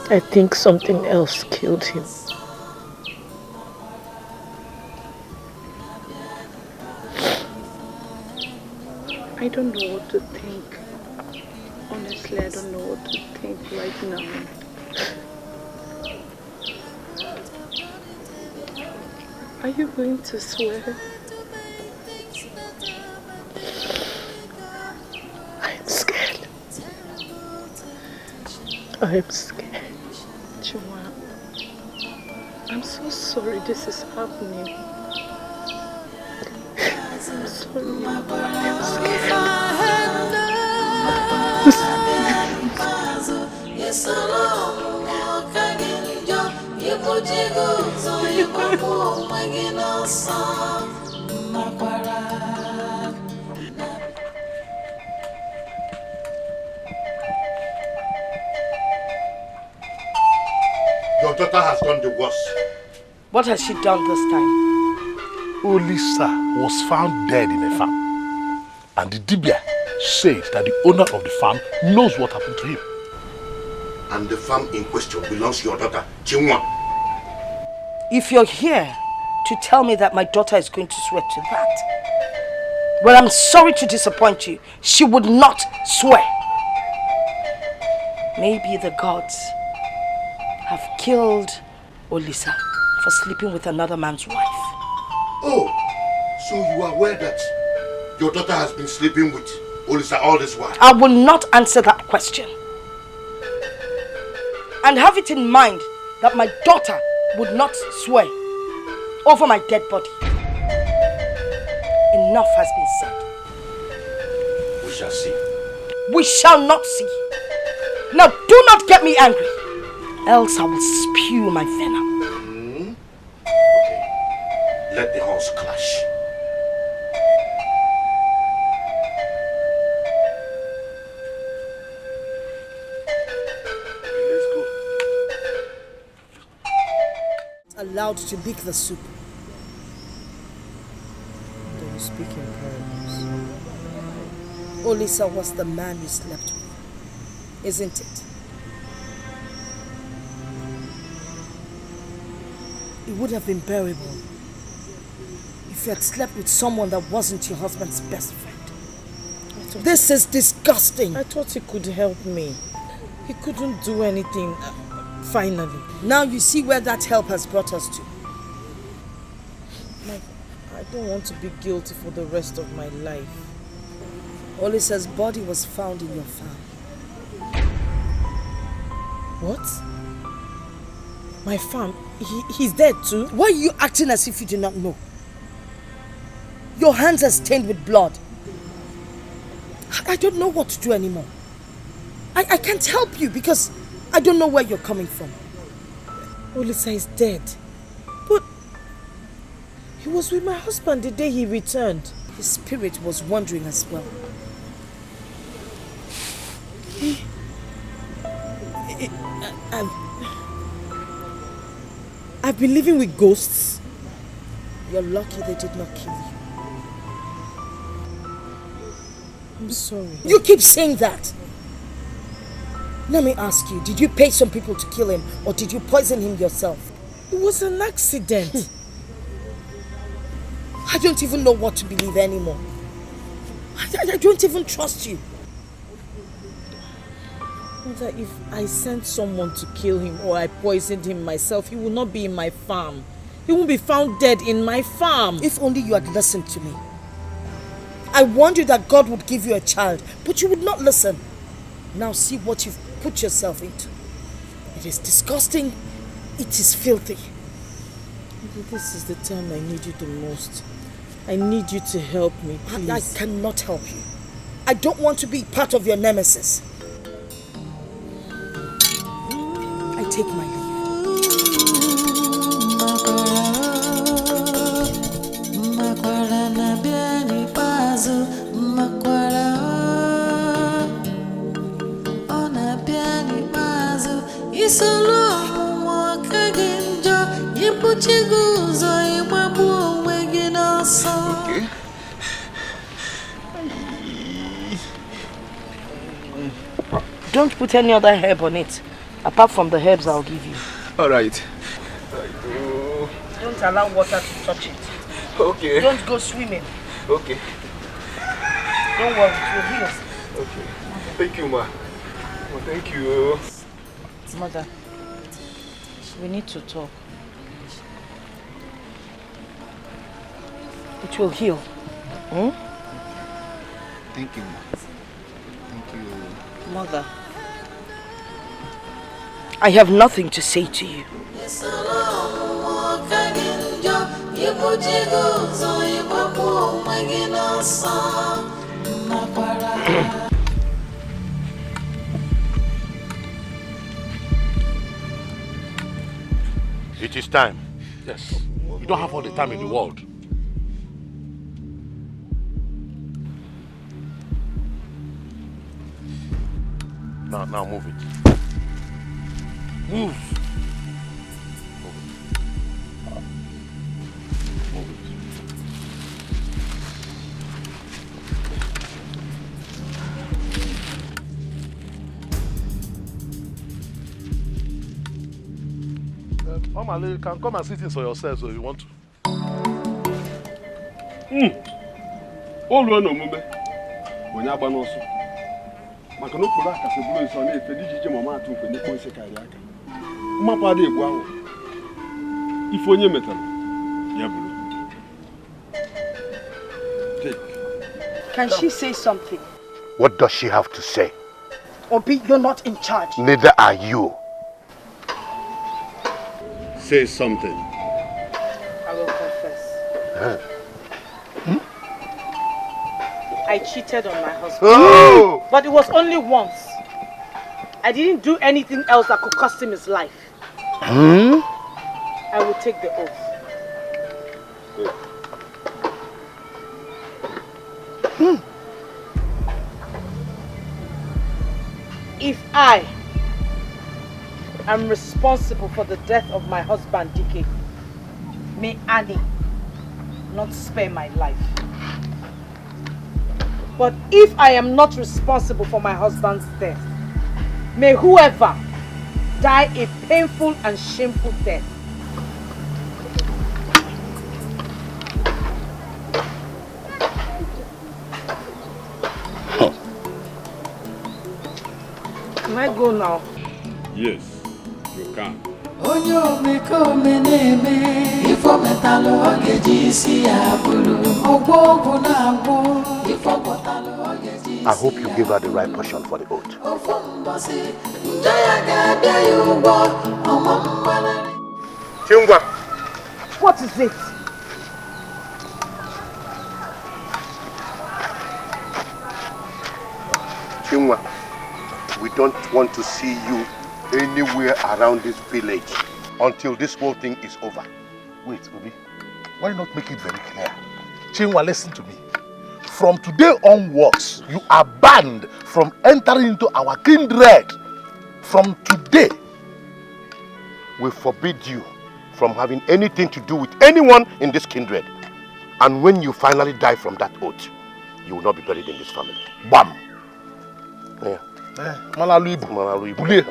Speaker 8: I think something else killed him.
Speaker 6: I don't know what to think. Honestly, I don't know what to think right now. Are you going to swear?
Speaker 8: I'm scared. I'm scared.
Speaker 6: Chinua, I'm so sorry this is happening. I'm sorry. I'm
Speaker 2: Your
Speaker 10: Your daughter has done the worst.
Speaker 8: What has she done this time?
Speaker 4: Olisa was found dead in a farm. And the Dibia said that the owner of the farm knows what happened to him.
Speaker 10: And the farm in question belongs to your daughter, Chinwa.
Speaker 8: If you're here to tell me that my daughter is going to swear to that, well, I'm sorry to disappoint you. She would not swear. Maybe the gods have killed Olisa for sleeping with another man's wife.
Speaker 10: Oh, so you are aware that your daughter has been sleeping with Olisa all this while?
Speaker 8: I will not answer that question. And have it in mind that my daughter would not swear over my dead body. Enough has been said.
Speaker 10: We shall see.
Speaker 8: We shall not see. Now do not get me angry, else I will spew my venom.
Speaker 10: Okay, let the horse clash.
Speaker 8: Allowed to lick the soup.
Speaker 5: Do you speak in parables?
Speaker 8: Olisa was the man you slept with, isn't it? It would have been bearable if you had slept with someone that wasn't your husband's best friend. This is disgusting.
Speaker 5: I thought he could help me. He couldn't do anything. Finally.
Speaker 8: Now you see where that help has brought us to.
Speaker 5: I don't want to be guilty for the rest of my life.
Speaker 8: Olisa's body was found in your farm.
Speaker 5: What? My farm? He's dead too?
Speaker 8: Why are you acting as if you do not know? Your hands are stained with blood. I don't know what to do anymore. I can't help you because I don't know where you're coming from.
Speaker 5: Olisa is dead. But he was with my husband the day he returned.
Speaker 8: His spirit was wandering as well.
Speaker 5: I've been living with ghosts.
Speaker 8: You're lucky they did not kill you.
Speaker 5: I'm sorry.
Speaker 8: You keep saying that. Let me ask you, did you pay some people to kill him or did you poison him yourself?
Speaker 5: It was an accident.
Speaker 8: I don't even know what to believe anymore. I don't even trust you.
Speaker 5: Mother, if I sent someone to kill him or I poisoned him myself, he would not be in my farm. He won't be found dead in my farm.
Speaker 8: If only you had listened to me. I warned you that God would give you a child, but you would not listen. Now see what you've put yourself into. It is disgusting. It is filthy.
Speaker 5: This is the time I need you the most. I need you to help me, please.
Speaker 8: I cannot help you. I don't want to be part of your nemesis. I take my leave.
Speaker 4: Okay.
Speaker 8: Don't put any other herb on it, apart from the herbs I'll give you.
Speaker 4: All right.
Speaker 8: Don't allow water to touch it.
Speaker 4: Okay.
Speaker 8: Don't go swimming.
Speaker 4: Okay.
Speaker 8: Don't worry, it will heal.
Speaker 4: Okay. Thank you, ma. Well, thank you.
Speaker 5: Mother, we need to talk.
Speaker 8: It will heal. Hmm?
Speaker 4: Thank you, ma. Thank you.
Speaker 5: Mother,
Speaker 8: I have nothing to say to you.
Speaker 10: It is time.
Speaker 4: Yes. You don't have all the time in the world.
Speaker 10: Now move it.
Speaker 4: Move. Mama, you can come and see things for yourself if you want to.
Speaker 18: All one mume. When I ban also. Makano pula kase bulo iso na efe dijije mama atu mfe ne konse ka ya aka. Mapa de egwu awo. If onye metal. Ya bulu. Take.
Speaker 3: Can she say something?
Speaker 10: What does she have to say?
Speaker 3: Obi, you're not in charge.
Speaker 10: Neither are you.
Speaker 17: Say something.
Speaker 3: I will confess. I cheated on my husband.
Speaker 10: Oh!
Speaker 3: But it was only once. I didn't do anything else that could cost him his life. I will take the oath. If I am responsible for the death of my husband, DK, may Annie not spare my life. But if I am not responsible for my husband's death, may whoever die a painful and shameful death. Can I go now?
Speaker 17: Yes, you can.
Speaker 7: Onyo meko meneme ifo metalo ogeji si abulu ogbogun na agbo ifo metalo ogeji.
Speaker 10: I hope you give her the right portion for the oath.
Speaker 2: Chingwa.
Speaker 3: What is it?
Speaker 10: Chingwa, we don't want to see you anywhere around this village until this whole thing is over.
Speaker 4: Wait, Obi. Why not make it very clear? Chingwa, listen to me. From today onwards, you are banned from entering into our kindred. From today,
Speaker 10: we forbid you from having anything to do with anyone in this kindred. And when you finally die from that oath, you will not be buried in this family.
Speaker 4: Bam!
Speaker 10: Yeah.
Speaker 4: Malalu ibu.
Speaker 10: Malalu ibu.
Speaker 4: Bulie.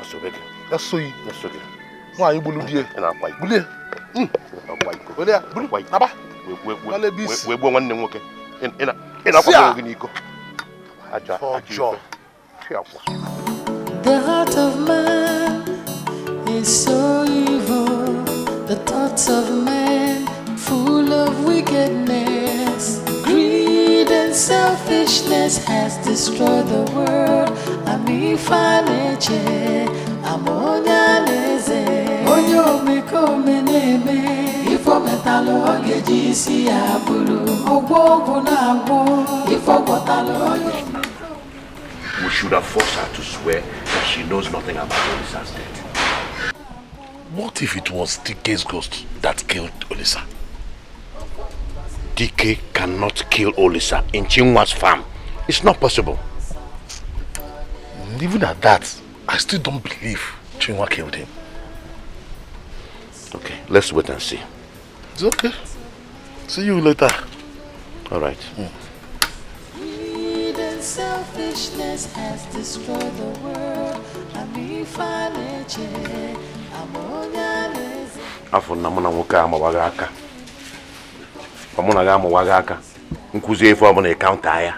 Speaker 10: That's so you.
Speaker 4: That's so you. Why you bulu die?
Speaker 10: And I'm white.
Speaker 4: Bulie.
Speaker 10: Bulie.
Speaker 4: Bulu. White. Naba.
Speaker 10: We one name okay. In
Speaker 7: The heart of man is so evil. The thoughts of man full of wickedness. Greed and selfishness has destroyed the world. Amifaneche, amonyaneze. Onyo meko meneme. Ifo metalo ogeji si abulu. Ogbogun na agbo. Ifo metalo ogeji.
Speaker 10: We should have forced her to swear that she knows nothing about Olisa's death.
Speaker 4: What if it was DK's ghost that killed Olisa?
Speaker 10: DK cannot kill Olisa in Chingwa's farm. It's not possible.
Speaker 4: Even at that, I still don't believe Chingwa killed him.
Speaker 10: Okay, let's wait and see.
Speaker 4: It's okay. See you later.
Speaker 10: All right.
Speaker 7: Greed and selfishness has destroyed the world. Amifaneche, amonyaneze.
Speaker 10: Afọ na mụ na nwoke amawaghị aka. Ọ mụ na gị amawaghị aka. Nkụzi efe ọ bụla ịkaụnta ya.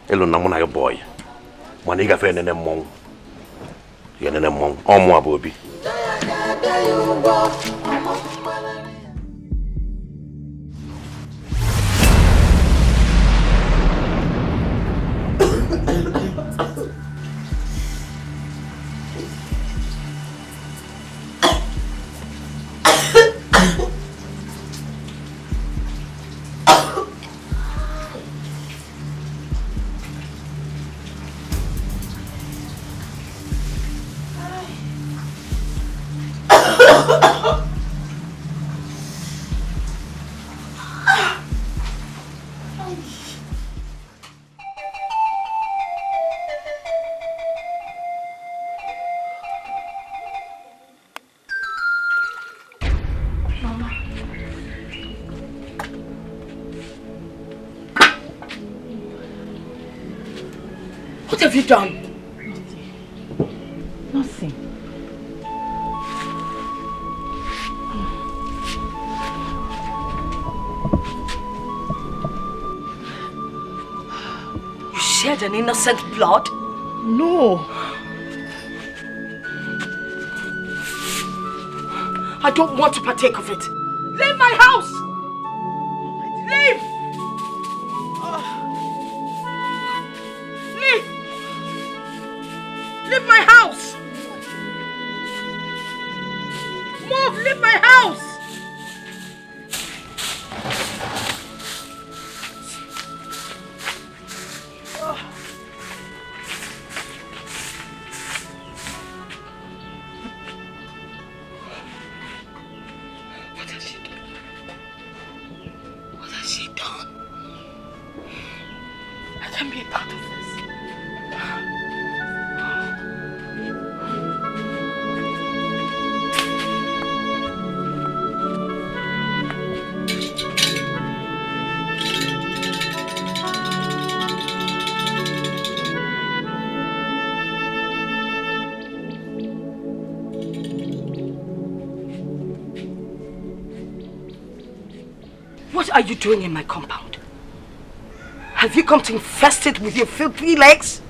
Speaker 10: Elu na mụ na gị boy. Mana ị gafe nene mmọnwụ. Ya nene mmọnwụ. Ọ mụ abụ Obi.
Speaker 3: What have you done?
Speaker 1: Nothing.
Speaker 8: shed an innocent blood?
Speaker 1: No.
Speaker 8: I don't want to partake of it. Leave my house! Leave! Leave! Leave my house! Move! Leave my house! What are you doing in my compound? Have you come to infest it with your filthy legs?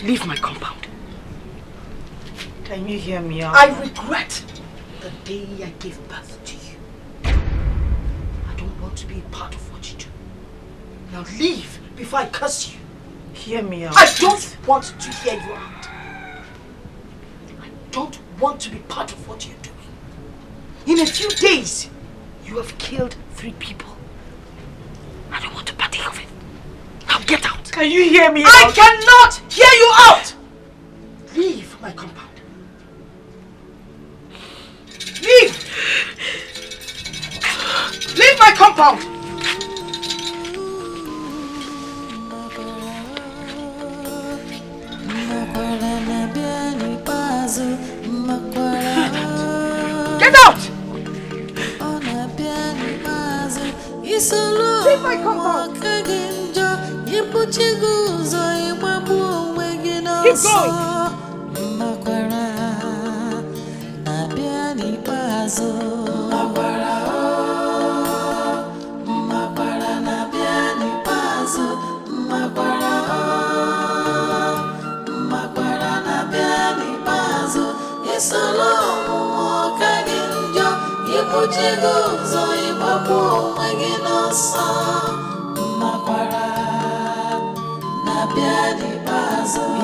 Speaker 8: Leave my compound.
Speaker 5: Can you hear me out?
Speaker 8: I regret the day I gave birth to you. I don't want to be a part of what you do. Now leave before I curse you.
Speaker 5: Hear me out.
Speaker 8: I don't want to hear you out. I don't want to be part of what you're doing. In a few days, you have killed 3 people. I don't want to partake of it. Now get out.
Speaker 5: Can you hear me out?
Speaker 8: I cannot hear you out. Leave my compound. Leave. Leave my compound. Get out! Leave my compound! Keep going!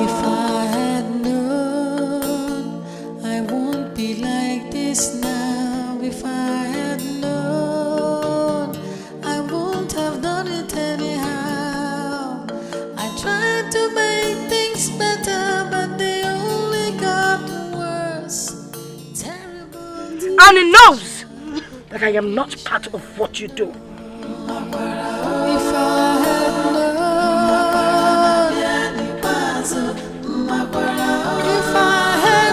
Speaker 7: If I had known, I won't be like this now. If I had known, I won't have done it anyhow. I tried to make things better, but they only got worse. Terrible.
Speaker 8: And he knows that I am not part of what you do.
Speaker 7: If I had known, if I had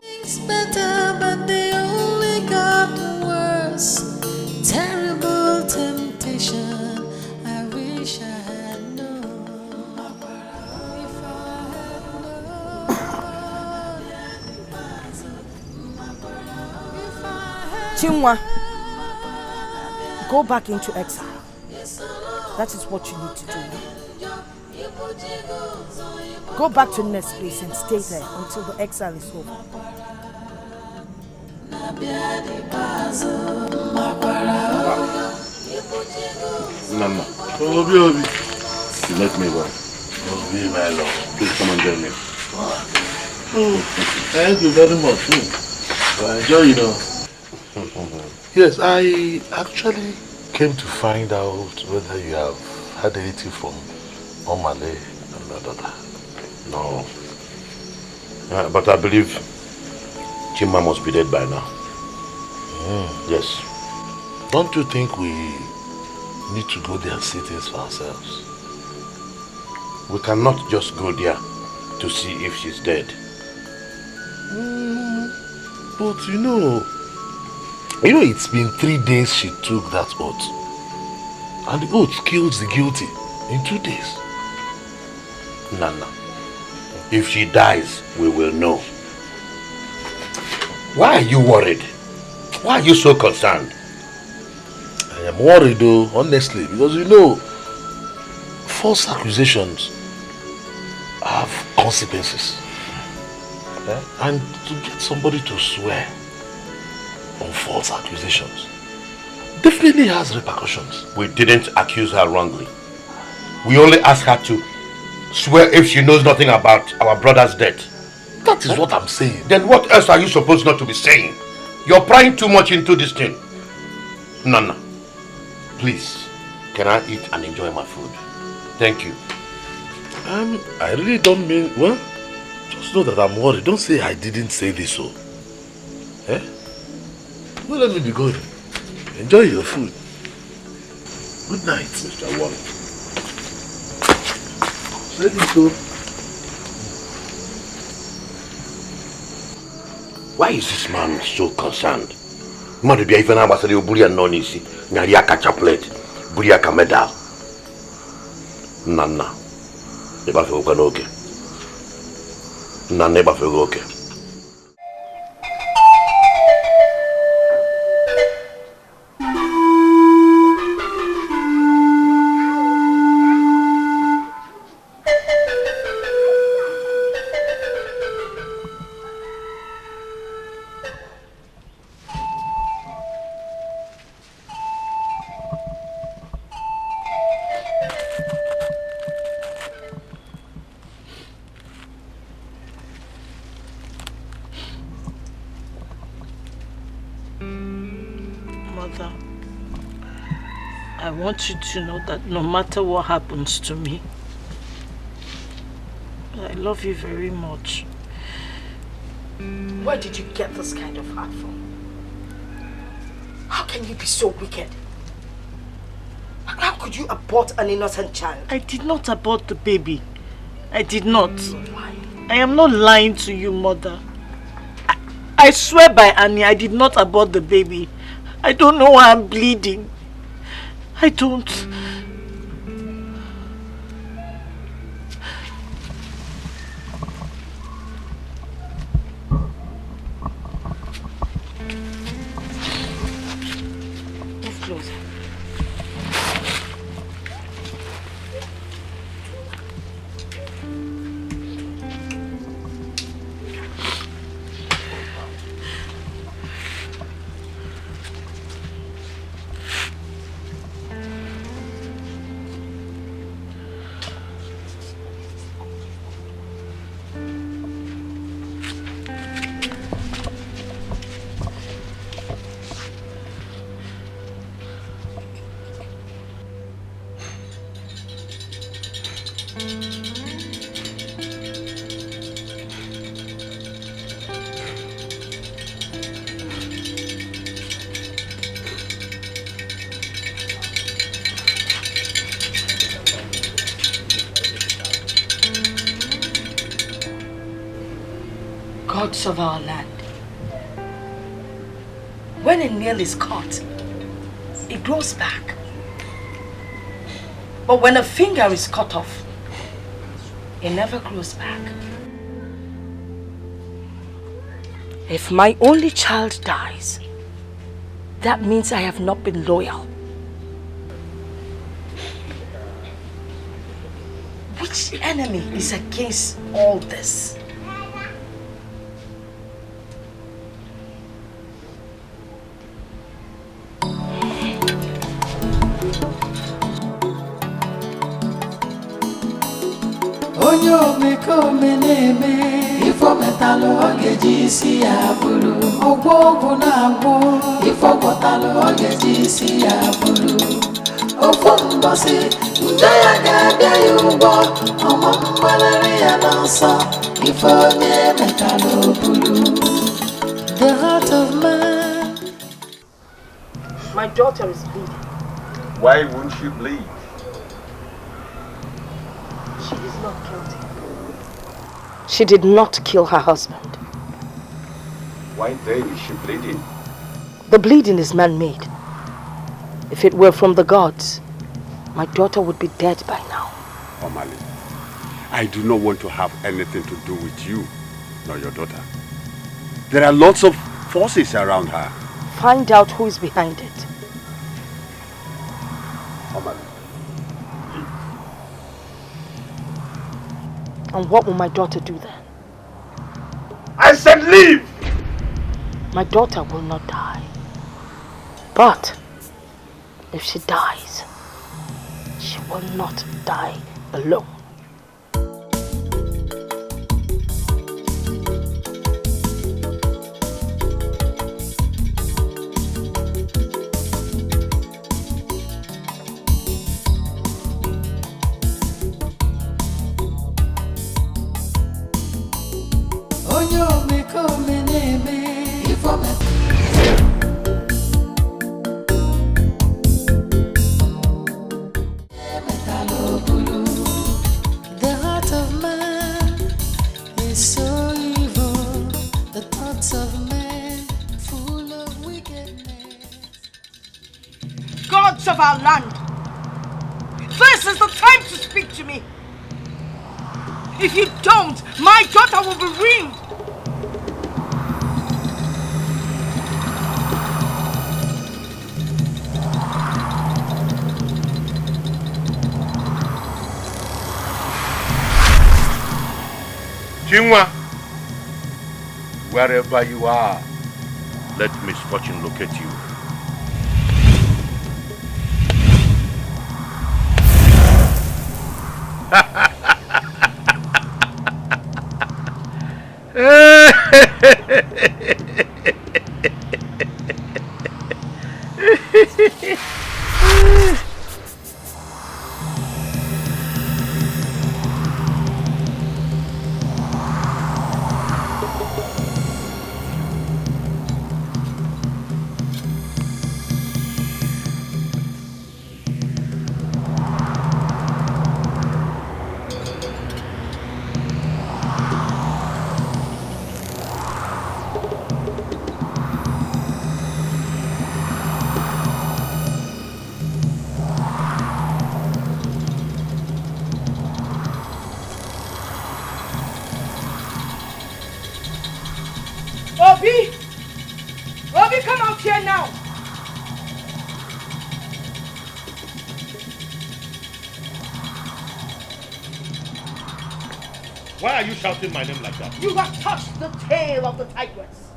Speaker 7: Things better, but they only got worse. Terrible temptation. I wish I had known. If I had known.
Speaker 8: Chinwa, go back into exile. That is what you need to do. Go back to the next place and stay there until the exile is over.
Speaker 10: Nana. Obi. You let me go. Obi, my love. Please come and join me.
Speaker 9: Thank you very much. I enjoy it all.
Speaker 10: Yes, I actually came to find out whether you have had anything from Omale and my daughter. No. But I believe Chima must be dead by now. Yes. Don't you think we need to go there and see things for ourselves? We cannot just go there to see if she's dead. But you know, it's been 3 days she took that oath. And the oath kills the guilty in 2 days. Nana, if she dies, we will know. Why are you worried? Why are you so concerned? I am worried though, honestly, because false accusations have consequences. And to get somebody to swear on false accusations definitely has repercussions. We didn't accuse her wrongly. We only asked her to swear if she knows nothing about our brother's death. That is what I'm saying. Then what else are you supposed not to be saying? You're prying too much into this thing. Nana, please, can I eat and enjoy my food? Thank you. I really don't mean, well, just know that I'm worried. Don't say I didn't say this so. Well, let me be going. Enjoy your food. Good night, Mr. Warren. Let me go. Why is this man so concerned? Mother be even about the Buria Nonisi, Nariaka chaplet, Buriaka medal. Nana. Never feel okay. Nana never feel okay.
Speaker 1: I want you to know that no matter what happens to me, I love you very much.
Speaker 8: Where did you get this kind of heart from? How can you be so wicked? How could you abort an innocent child?
Speaker 1: I did not abort the baby. I did not. Why? I am not lying to you, mother. I swear by Annie, I did not abort the baby. I don't know why I'm bleeding. I don't.
Speaker 8: Move closer. Gods of our land. When a nail is caught, it grows back. But when a finger is cut off, it never grows back. If my only child dies, that means I have not been loyal. Which enemy is against all this?
Speaker 7: Onyo meko meneme ifo metalo ogeji si abulu ogbogu na agbo ifo gotalo ogeji si abulu ofo mbosi njaya ga yugo omo mbalere ya nansa ifo me metalo bulu. The heart of man.
Speaker 8: My daughter is bleeding.
Speaker 9: Why won't she bleed?
Speaker 8: She is not guilty. She did not kill her husband.
Speaker 9: Why then is she bleeding?
Speaker 8: The bleeding is man-made. If it were from the gods, my daughter would be dead by now.
Speaker 17: Omali, I do not want to have anything to do with you, nor your daughter. There are lots of forces around her.
Speaker 8: Find out who is behind it.
Speaker 17: Omali.
Speaker 8: And what will my daughter do then?
Speaker 9: I said leave!
Speaker 8: My daughter will not die. But if she dies, she will not die alone.
Speaker 7: Onyo meko meneme ifo metalo bulu. The heart of man is so evil. The thoughts of man full of wickedness.
Speaker 8: Gods of our land, this is the time to speak to me. If you don't, my daughter will be ruined.
Speaker 10: Chinwa, wherever you are, let misfortune locate you.
Speaker 8: Obi, come out here now.
Speaker 10: Why are you shouting my name like that?
Speaker 8: You have touched the tail of the tigress.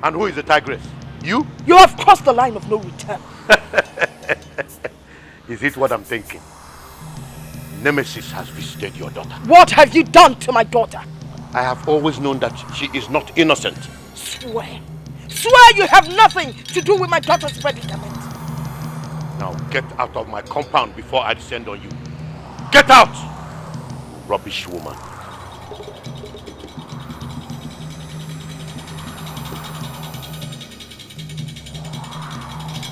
Speaker 10: And who is the tigress? You?
Speaker 8: You have crossed the line of no return.
Speaker 10: Is it what I'm thinking? Nemesis has visited your daughter.
Speaker 8: What have you done to my daughter?
Speaker 10: I have always known that she is not innocent.
Speaker 8: Swear. Swear you have nothing to do with my daughter's predicament.
Speaker 10: Now get out of my compound before I descend on you. Get out! Rubbish woman.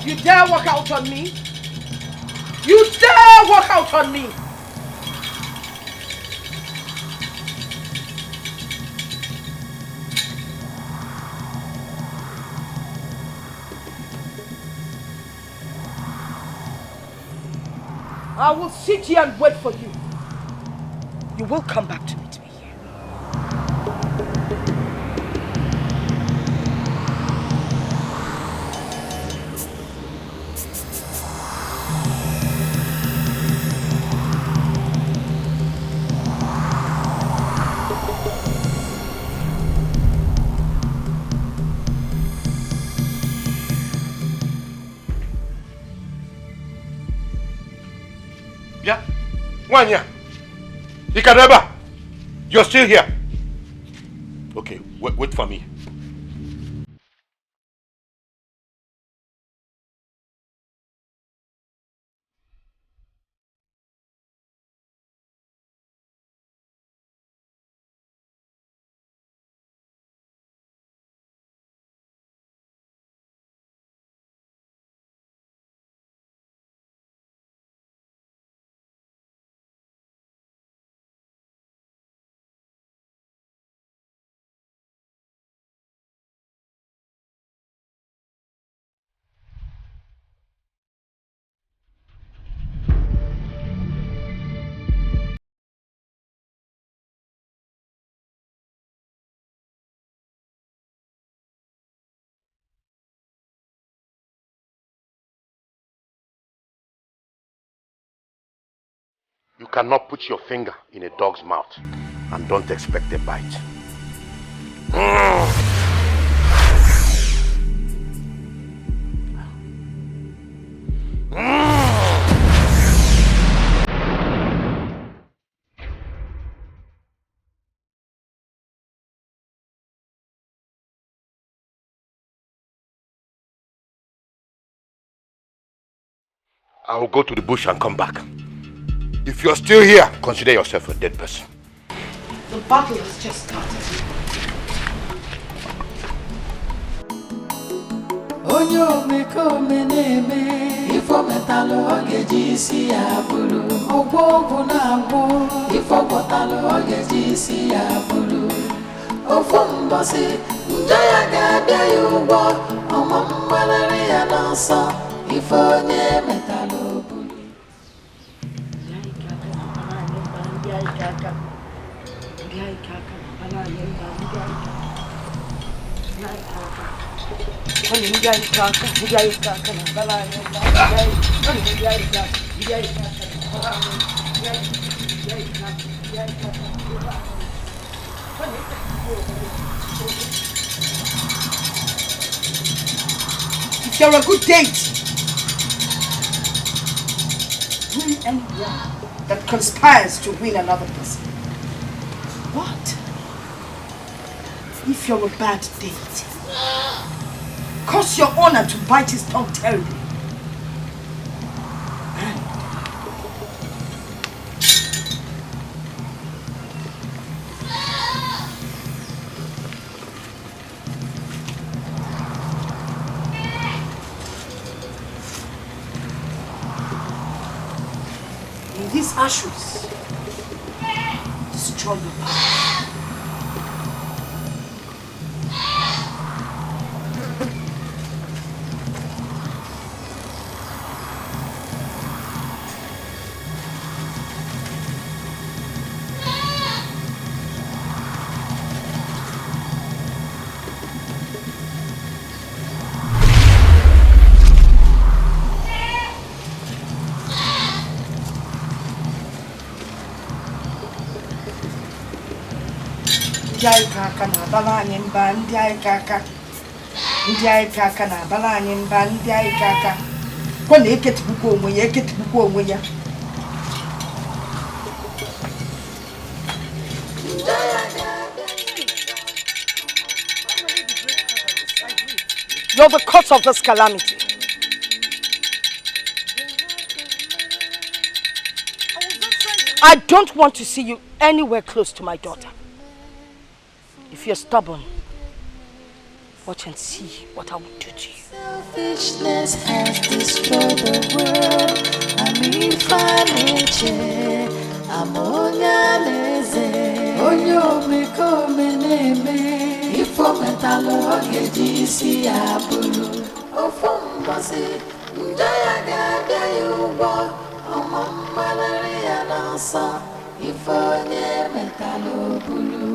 Speaker 8: You dare walk out on me? You dare walk out on me? I will sit here and wait for you. You will come back to meet me here.
Speaker 10: Yeah? Wanya. Ikadeba. You're still here. Okay, wait for me. You cannot put your finger in a dog's mouth and don't expect a bite. I will go to the bush and come back. If you're still here, consider yourself a dead person.
Speaker 8: The battle has just started.
Speaker 7: Onyo meko meneme ifo metalo ogeji si abulu ogwo na agwo ifo botalo ogeji si abulu ofo mbasi njaya ga-abịa ya ugbo ọmọ mgbalari ya n'ọsọ ifo nye metalo obulu
Speaker 8: If you're a good date, win anyone that conspires to win another person. What? If you're a bad date, cause your honor to bite his tongue terribly. In these ashes, destroy your power. Ndị kaka na abala anyị mba ndị anyị kaka na abala anyị mba ndị anyị kaka kwa na eketipụkwa onwe ya You're the cause of this calamity. I don't want to see you anywhere close to my daughter. If you're stubborn, watch and see what I will do to you.
Speaker 7: Selfishness has destroyed the world. I'm infinite. I'm onyaneze. Onyo meko meneme. Ifo metalo ogeji si abulu. Ofo mbasi. Njaya ga-abịa ya ugbo. Ọmọ mgbalari ya n'ọsọ. Ifo nye metalo obulu.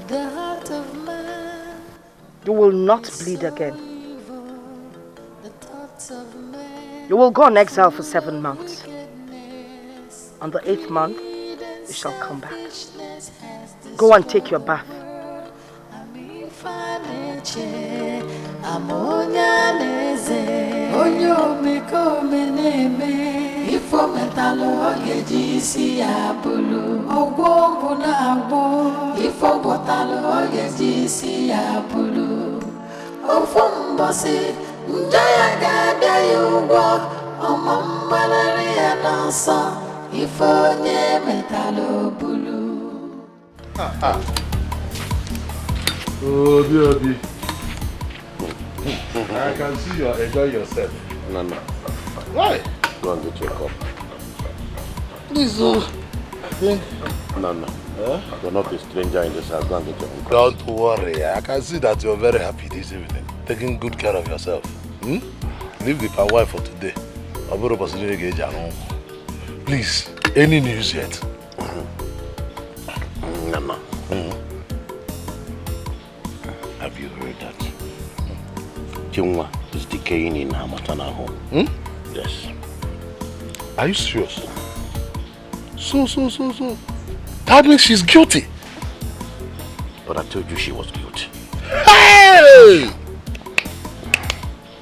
Speaker 7: The heart of man.
Speaker 8: You will not bleed again. You will go on exile for 7 months. On the 8th month, you shall come back. Go and take your bath.
Speaker 7: ifo metalo ogeji si abulu ogwo na agwo ifo botalo ogeji si abulu ofo mbosi njaya gada yugo omambalari anasa ifo nye metalo bulu.
Speaker 12: Obi. I can see you enjoy yourself.
Speaker 10: No.
Speaker 12: Why?
Speaker 10: Go and get your cup.
Speaker 12: Please, I think...
Speaker 10: No. You're not a stranger in this house. Go and get your own cup.
Speaker 12: Don't worry. I can see that you're very happy this evening. Taking good care of yourself. Leave the power for today. Please, any news yet?
Speaker 10: No. Have you heard that? Chingwa is decaying in her maternal home. Yes.
Speaker 12: Are you serious? So. That means she's guilty.
Speaker 10: But I told you she was guilty.
Speaker 12: Hey!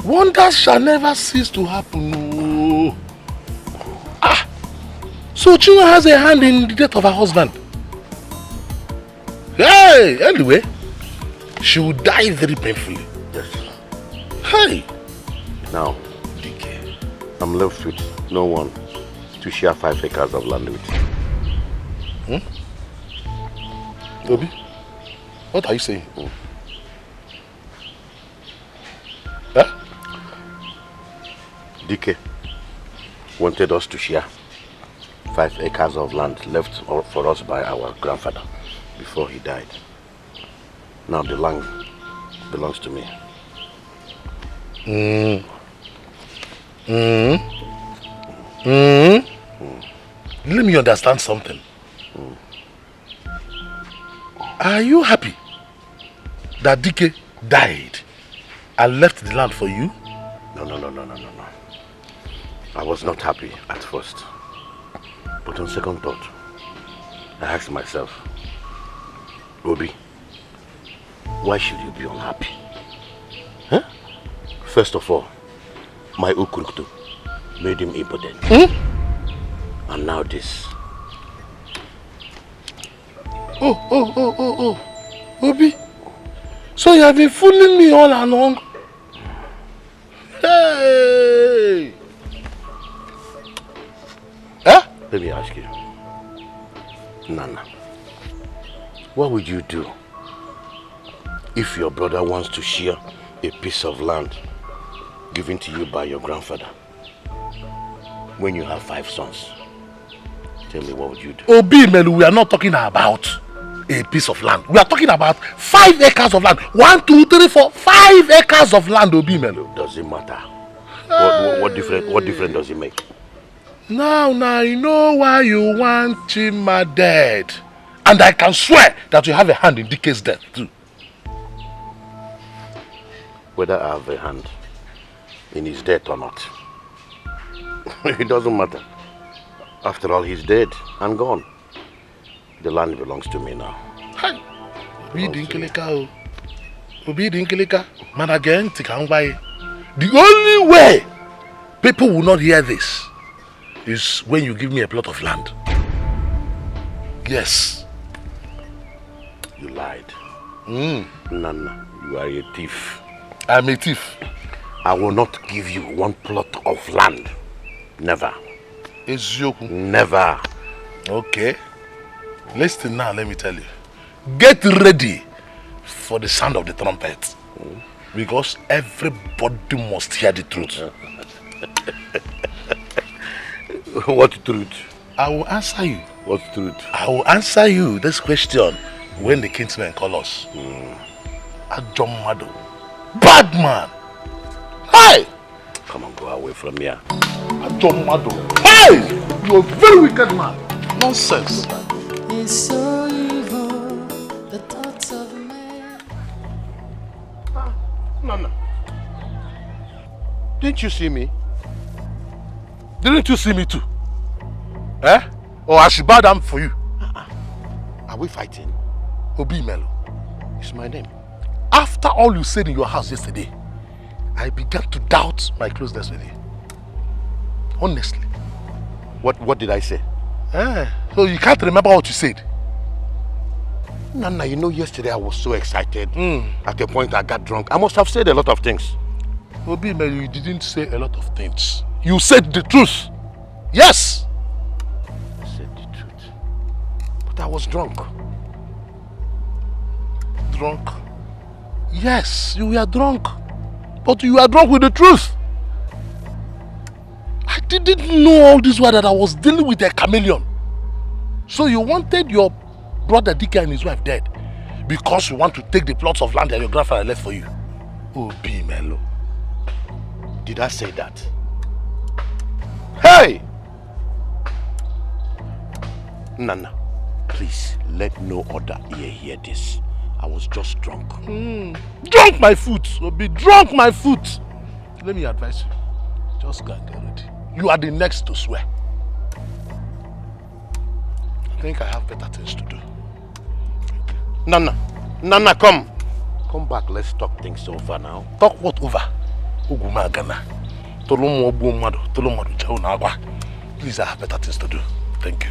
Speaker 12: Wonders shall never cease to happen. So Chinua has a hand in the death of her husband. Hey! Anyway, she will die very painfully.
Speaker 10: Yes.
Speaker 12: Hey!
Speaker 10: Now, DK, I'm left with no one to share 5 acres of land with.
Speaker 12: Obi, what are you saying?
Speaker 10: DK wanted us to share 5 acres of land left for us by our grandfather before he died. Now the land belongs to me.
Speaker 12: Let me understand something. Are you happy that DK died and left the land for you?
Speaker 10: No. I was not happy at first. But on second thought, I asked myself, Obi, why should you be unhappy? Huh? First of all, my Ukruktu made him impotent. And now this.
Speaker 12: Oh. Obi, so you have been fooling me all along? Hey!
Speaker 10: Let me ask you, Nana, what would you do if your brother wants to share a piece of land given to you by your grandfather when you have 5 sons? Tell me, what would you do?
Speaker 12: Obi Melu, we are not talking about a piece of land. We are talking about 5 acres of land. 1, 2, 3, 4, 5 acres of land, Obi Melu.
Speaker 10: Does it matter? What difference does it make?
Speaker 12: Now I know why you want Chima dead. And I can swear that you have a hand in DK's death too.
Speaker 10: Whether I have a hand in his death or not, it doesn't matter. After all, he's dead and gone. The land belongs to me now.
Speaker 12: Hey, Man again, the only way people will not hear this is when you give me a plot of land. Yes.
Speaker 10: You lied. Nana, you are a thief.
Speaker 12: I'm a thief.
Speaker 10: I will not give you 1 plot of land. Never. Never.
Speaker 12: Okay. Listen now, let me tell you. Get ready for the sound of the trumpet. Because everybody must hear the truth.
Speaker 10: What truth?
Speaker 12: I will answer you.
Speaker 10: What truth?
Speaker 12: I will answer you this question when the kinsmen call us. Ajomado. Bad man. Hey!
Speaker 10: Come on, go away from here.
Speaker 12: Ajomado. Hey! You're a very wicked man. Nonsense.
Speaker 7: It's so evil, the thoughts of man.
Speaker 10: Nana. Didn't you see me?
Speaker 12: Didn't you see me too? Or I should bow down for you?
Speaker 10: Are we fighting?
Speaker 12: Obi Melo.
Speaker 10: It's my name.
Speaker 12: After all you said in your house yesterday, I began to doubt my closeness with you. Honestly.
Speaker 10: What did I say?
Speaker 16: So you can't remember what you said?
Speaker 10: Nana, you know yesterday I was so excited. At the point I got drunk. I must have said a lot of things.
Speaker 16: Obi, you didn't say a lot of things. You said the truth. Yes!
Speaker 10: I said the truth. But I was drunk.
Speaker 16: Drunk? Yes, you were drunk. But you were drunk with the truth. I didn't know all this while that I was dealing with a chameleon. So you wanted your brother Dike and his wife dead because you want to take the plots of land that your grandfather left for you. Obi Melo.
Speaker 10: Did I say that? Hey! Nana, please let no other ear hear this. I was just drunk.
Speaker 16: Drunk my foot, Obi, drunk my foot. Let me advise you. Just go and get ready. You are the next to swear. I think I have better things to do.
Speaker 10: Nana, come. Come back, let's talk things over now.
Speaker 16: Talk what over? Please, I have better things to do. Thank you.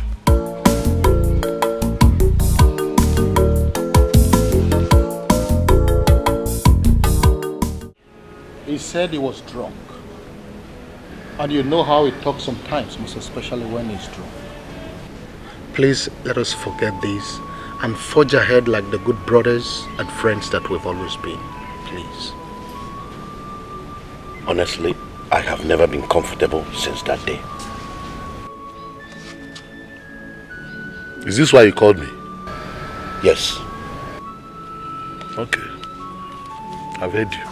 Speaker 16: He said he was drunk. And you know how he talks sometimes, most especially when he's drunk. Please let us forget this and forge ahead like the good brothers and friends that we've always been. Please.
Speaker 10: Honestly, I have never been comfortable since that day.
Speaker 16: Is this why you called me?
Speaker 10: Yes.
Speaker 16: Okay. I've heard you.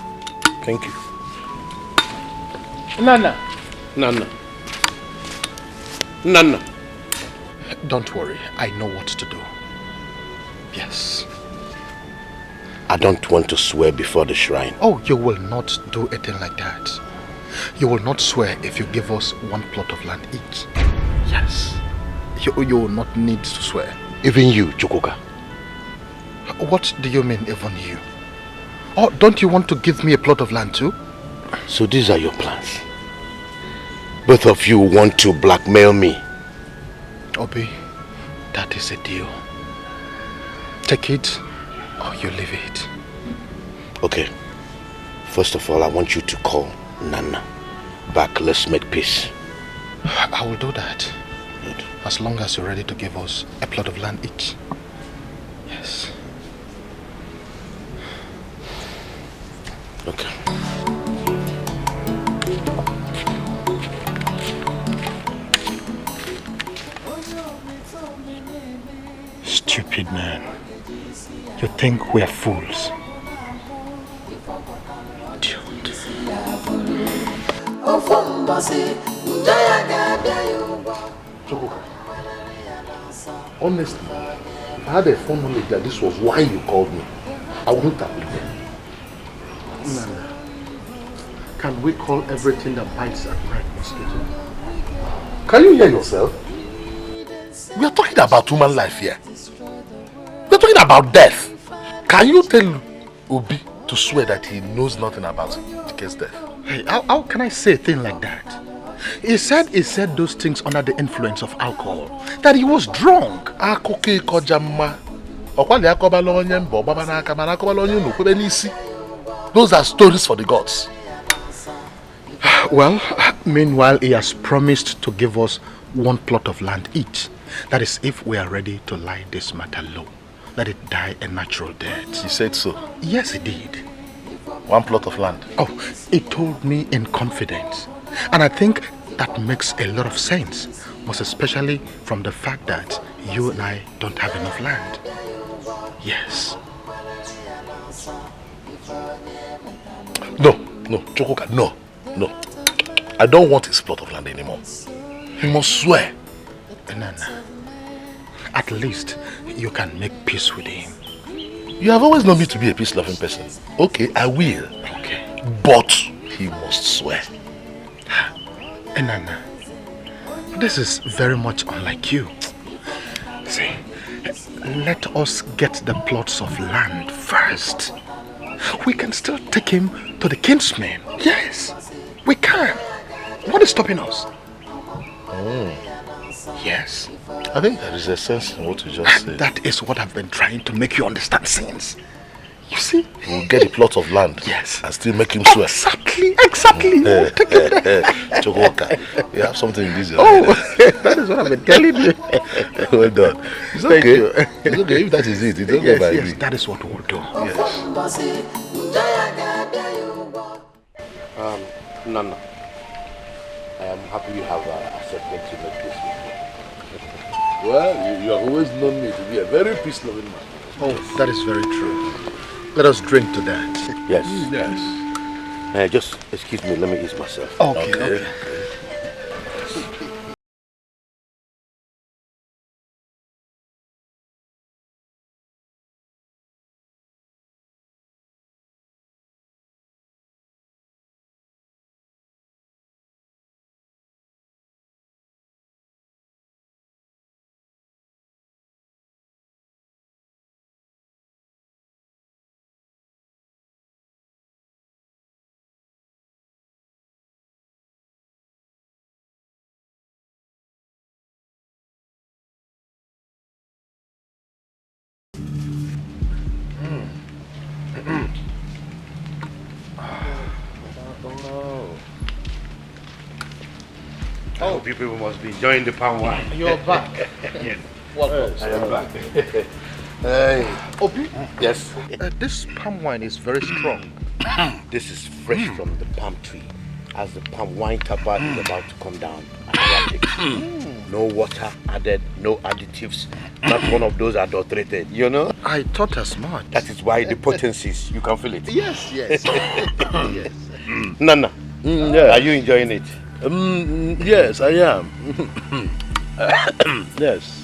Speaker 16: Thank you. Nana. Don't worry. I know what to do. Yes.
Speaker 10: I don't want to swear before the shrine.
Speaker 16: Oh, you will not do a thing like that. You will not swear if you give us one plot of land each. Yes. You will not need to swear.
Speaker 10: Even you, Chukwuka.
Speaker 16: What do you mean, even you? Oh, don't you want to give me a plot of land too?
Speaker 10: So these are your plans. Both of you want to blackmail me.
Speaker 16: Obi, that is a deal. Take it or you leave it.
Speaker 10: Okay. First of all, I want you to call Nana back. Let's make peace.
Speaker 16: I will do that. Good. As long as you're ready to give us a plot of land each. Yes.
Speaker 10: Okay.
Speaker 16: Stupid man. You think we are fools? Honestly, if I had a phone knowledge that this was why you called me, I wouldn't have been there. Nana, can we call everything that bites at night mosquito? Can you hear yourself? We are talking about human life here. We are talking about death. Can you tell Obi to swear that he knows nothing about Dike's death? Hey, how can I say a thing like that? He said those things under the influence of alcohol. That he was drunk. Those are stories for the gods. Well, meanwhile, he has promised to give us one plot of land each. That is if we are ready to lie this matter low. Let it die a natural death. He said so? Yes, he did. One plot of land? Oh, he told me in confidence. And I think that makes a lot of sense. Most especially from the fact that you and I don't have enough land. Yes. No, Chukwuka, no. I don't want his plot of land anymore. He must swear. Nana, at least you can make peace with him. You have always known me to be a peace-loving person. Okay, I will. Okay. But he must swear. Nana, this is very much unlike you. See, let us get the plots of land first. We can still take him to the kinsman. Yes, we can. What is stopping us? Yes. I think there is a sense in what you just said. That is what I've been trying to make you understand since. You see? We'll get a plot of land. Yes. And still make him swear. Exactly. Chokoka, you have something in this. That is what I've been telling you. Well done. It's okay. It's okay if that is it. It's okay by me. That is what we'll do. Yes.
Speaker 10: Nana, I am happy you have accepted to make this with me.
Speaker 16: Well, you have always known me to be a very peace-loving man. Oh, that is very true. Let us drink to that.
Speaker 10: Yes.
Speaker 16: Yes.
Speaker 10: Just excuse me, let me ease myself.
Speaker 16: Okay.
Speaker 10: Oh, people must be enjoying the palm wine.
Speaker 16: You're back.
Speaker 10: Yes.
Speaker 16: Welcome.
Speaker 10: I am back.
Speaker 16: Hey. Obi?
Speaker 10: Yes.
Speaker 16: This palm wine is very strong.
Speaker 10: This is fresh from the palm tree. As the palm wine tapa is about to come down, I grab it. No water added, no additives, not one of those adulterated, you know?
Speaker 16: I thought as much.
Speaker 10: That is why the potencies, you can feel it.
Speaker 16: Yes. Yes.
Speaker 10: Nana, are you enjoying it?
Speaker 16: Yes, I am. Yes.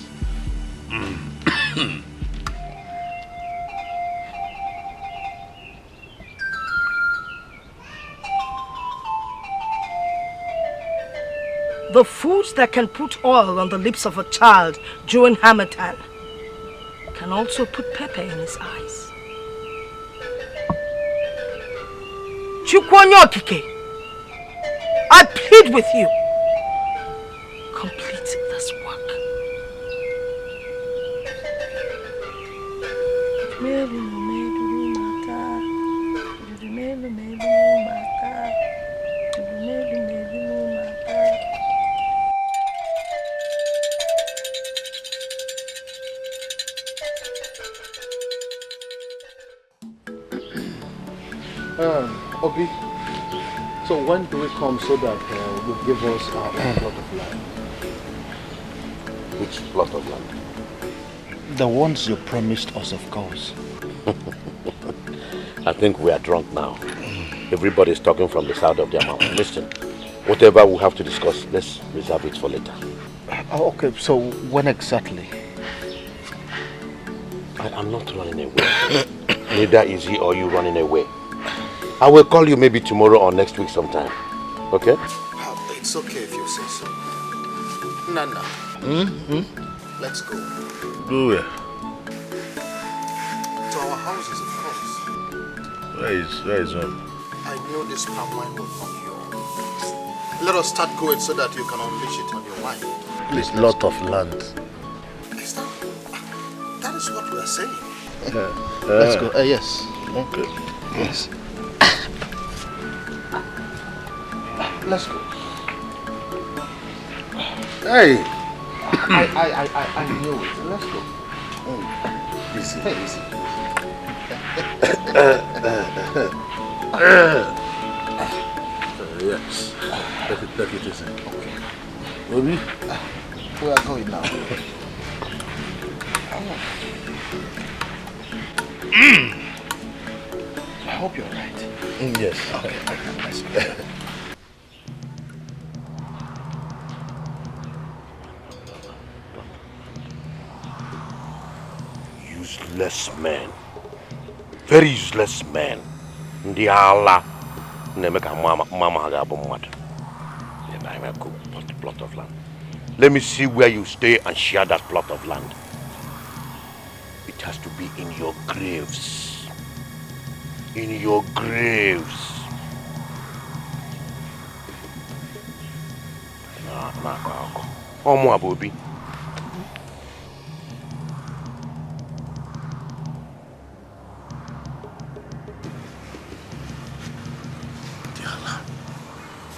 Speaker 8: The foods that can put oil on the lips of a child during Hamatan can also put pepper in his eyes. Chukwonyo Okike, I plead with you, complete this work.
Speaker 16: Obi, so when do we come so that you give us our own plot of land?
Speaker 10: Which plot of land?
Speaker 16: The ones you promised us, of course.
Speaker 10: I think we are drunk now. Everybody's talking from the side of their mouth. Listen, whatever we have to discuss, let's reserve it for later.
Speaker 16: Okay, so when exactly?
Speaker 10: I am not running away. Neither is he or you running away. I will call you maybe tomorrow or next week sometime. Okay?
Speaker 16: It's okay if you say so. Nana. Let's go.
Speaker 12: Go where?
Speaker 16: To our houses, of course.
Speaker 12: Where is home?
Speaker 16: I know this palm wine will knock you off. Let us start going so that you can unleash it on your wife.
Speaker 12: Please, lot of land.
Speaker 16: That is what we are saying. Let's go. Yes.
Speaker 12: Okay.
Speaker 16: Yes. Let's go.
Speaker 12: Hey!
Speaker 16: I knew it. Let's go.
Speaker 12: Easy.
Speaker 16: Easy.
Speaker 12: Yes. Take it easy.
Speaker 16: Okay.
Speaker 12: Obi?
Speaker 16: We are going now. I hope you're right.
Speaker 12: Yes.
Speaker 16: Okay. Let's go.
Speaker 10: Useless men. Very useless men. Ndi ala. Nemeka mama hagabu mwad. And I will go plot of land. Let me see where you stay and share that plot of land. It has to be in your graves. In your graves. No. Omo Abobi. Diala.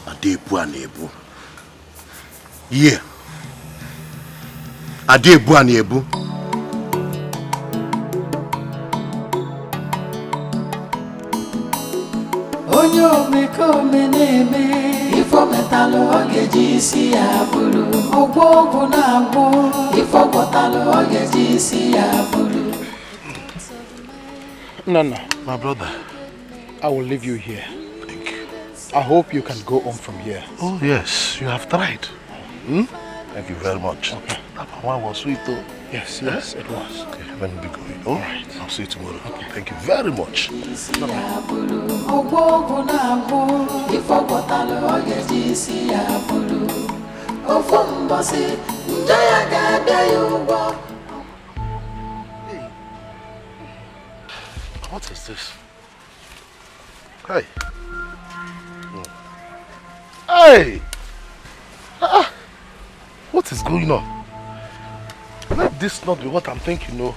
Speaker 10: Adebu anebu. Yeah. Adebu anebu.
Speaker 7: Onyo meko meneme ifo metalo ogeji si abulu ogwo na agwo ifo gotalo ogeji si abulu.
Speaker 16: Nana,
Speaker 2: my brother,
Speaker 16: I will leave you here. Thank you. I hope you can go home from here.
Speaker 2: Oh yes, you have tried. Thank you very much. Okay. That one was sweet though.
Speaker 16: Yes, yes, it was.
Speaker 2: Okay, let me be going. All right. I'll see you tomorrow. Okay. Thank you very much. What is this? Hey. Hey! What is going on? Let this not be what I'm thinking, no.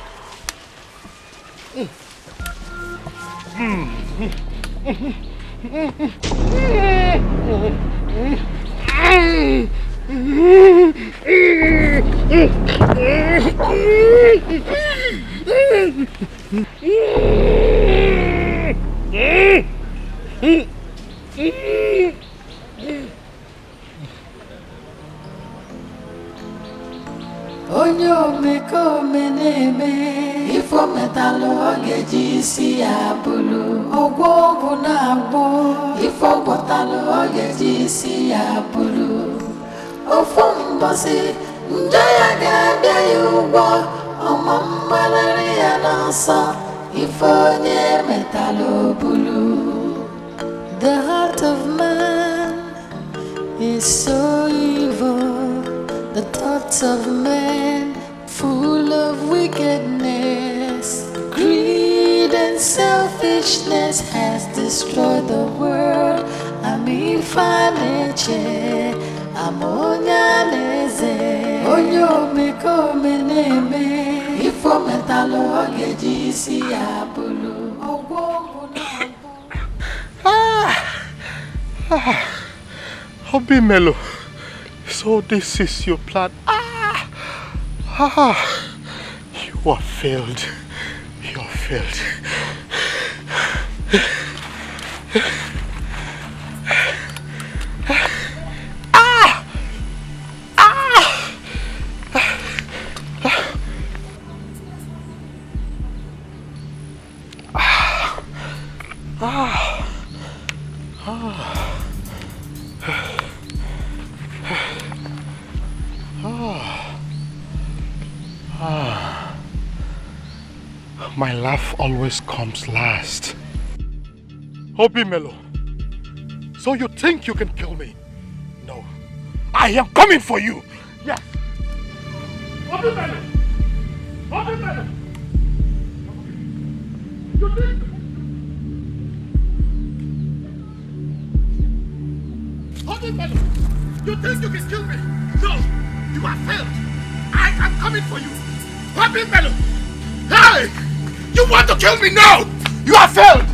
Speaker 7: Onyo meko meneme ifo metalo ogeji si abulu ogwo na agwo ifo gotalo ogeji si abulu ofo mbasi njaya ga yugo omambalari ya nasa ifo nye metalo bulu. The heart of man is so evil. The thoughts of men full of wickedness. Greed and selfishness has destroyed the world. Amifaneche, amonyaneze. Onyo meko meneme, ifo metalo ogeji si abulu.
Speaker 16: Obi Melo. So this is your plan. You are failed. You are failed. My laugh always comes last. Obi Melo, so you think you can kill me? No, I am coming for you. Yes. Obi Melo! Obi Melo! You think... Obi Melo! You think you can kill me? No, you have failed. I am coming for you. Obi Melo! Hey! You want to kill me? No! You have failed!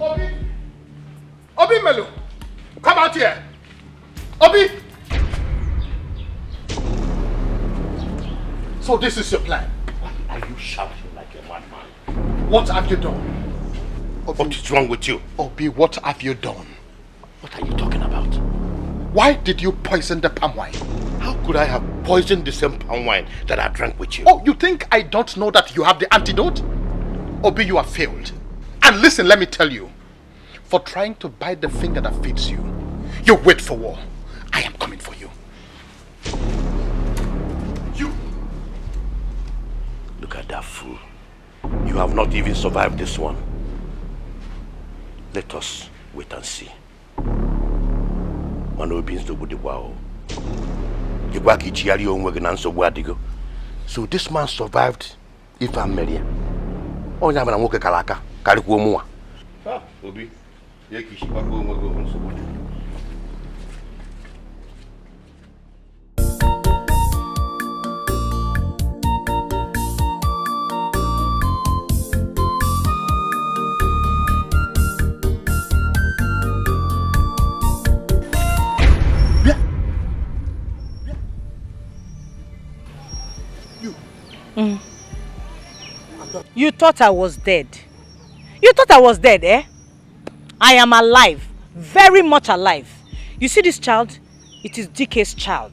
Speaker 16: Obi! Obi Melo! Come out here! Obi! So this is your plan?
Speaker 10: Why are you shouting like a madman?
Speaker 16: What have you done?
Speaker 10: Obi, what is wrong with you?
Speaker 16: Obi, what have you done?
Speaker 10: What are you talking about?
Speaker 16: Why did you poison the palm wine?
Speaker 10: How could I have poisoned the same palm wine that I drank with you?
Speaker 16: Oh, you think I don't know that you have the antidote? Obi, you have failed. And listen, let me tell you. For trying to bite the finger that feeds you, you wait for war. I am coming for you.
Speaker 10: You! Look at that fool. You have not even survived this one. Let us wait and see. So this man survived if I'm married. Oh, I'm going to kalaka. Kalikuomua. Ah, Obi. Yekishi bako umwego unsubutu.
Speaker 6: You thought I was dead. You thought I was dead, eh? I am alive. Very much alive. You see this child? It is DK's child.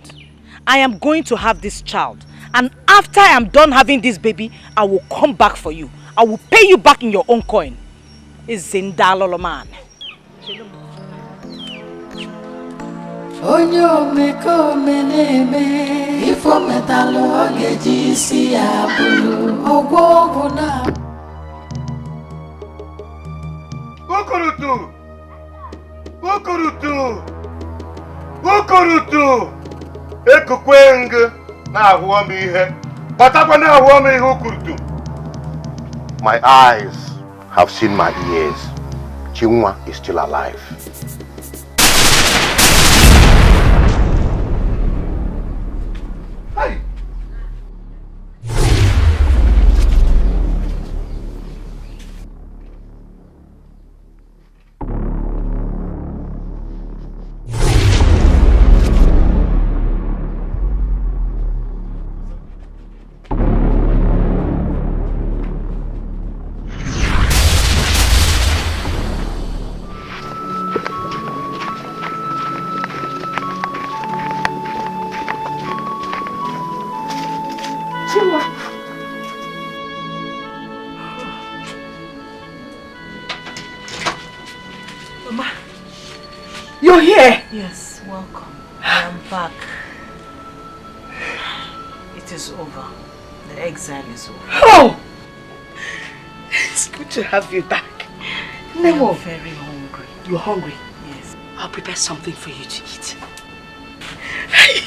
Speaker 6: I am going to have this child. And after I am done having this baby, I will come back for you. I will pay you back in your own coin. It's Zindalolo man.
Speaker 7: Onyo meko meneme ifo metalo ogeji si abulu ogwo na
Speaker 2: Ukurutu ekukweng na ahụọ m ihe batakwa na ahụọ m ihe ukurutu. My eyes have seen my ears. Chinwa is still alive. Hey!
Speaker 6: You're here?
Speaker 1: Yes, welcome. I am back. It is over. The exile is over.
Speaker 6: Oh! It's good to have you back. Nemo.
Speaker 1: I'm very hungry.
Speaker 6: You're hungry?
Speaker 1: Yes.
Speaker 6: I'll prepare something for you to eat.
Speaker 2: Hey!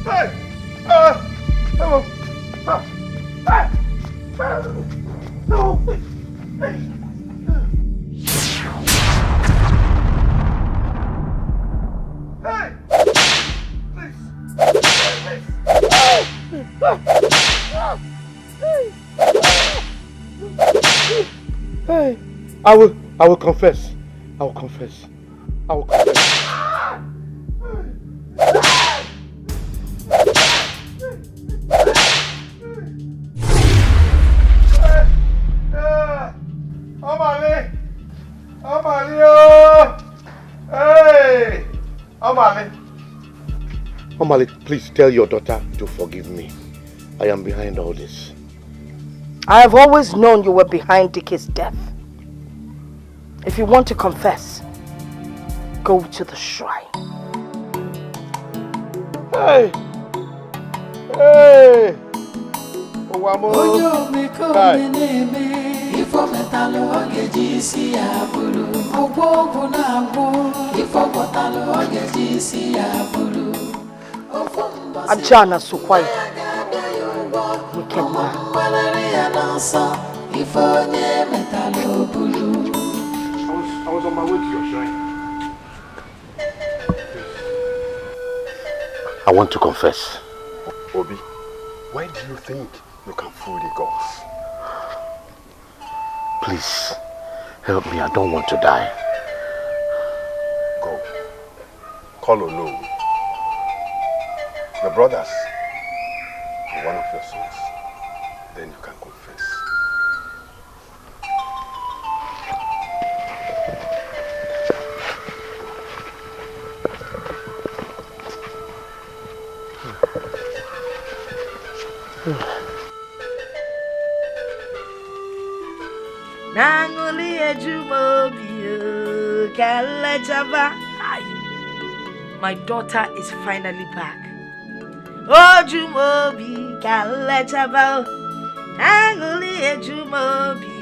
Speaker 2: Hey! No! No! Hey! Hey! I will confess. I will confess. I will confess. Omale, please tell your daughter to forgive me. I am behind all this.
Speaker 8: I have always known you were behind Dickie's death. If you want to confess, go to the shrine.
Speaker 2: Hey! Hey!
Speaker 7: Onyo meko meneme ifo metalo ogeji si abulu ogwo na agwo ifo metalo ogeji si abulu
Speaker 8: Ajana Sukwai. Wicked man.
Speaker 2: I was on my way to your shrine. I want to confess. Obi, why do you think you can fool the gods? Please, help me. I don't want to die. Go. Call Olo. Your brothers are one of your sons. Then you can confess.
Speaker 8: Nangoli ejumobi kalechaba. My daughter is finally back. Ojumobi kalechaba. Nangoli ejumobi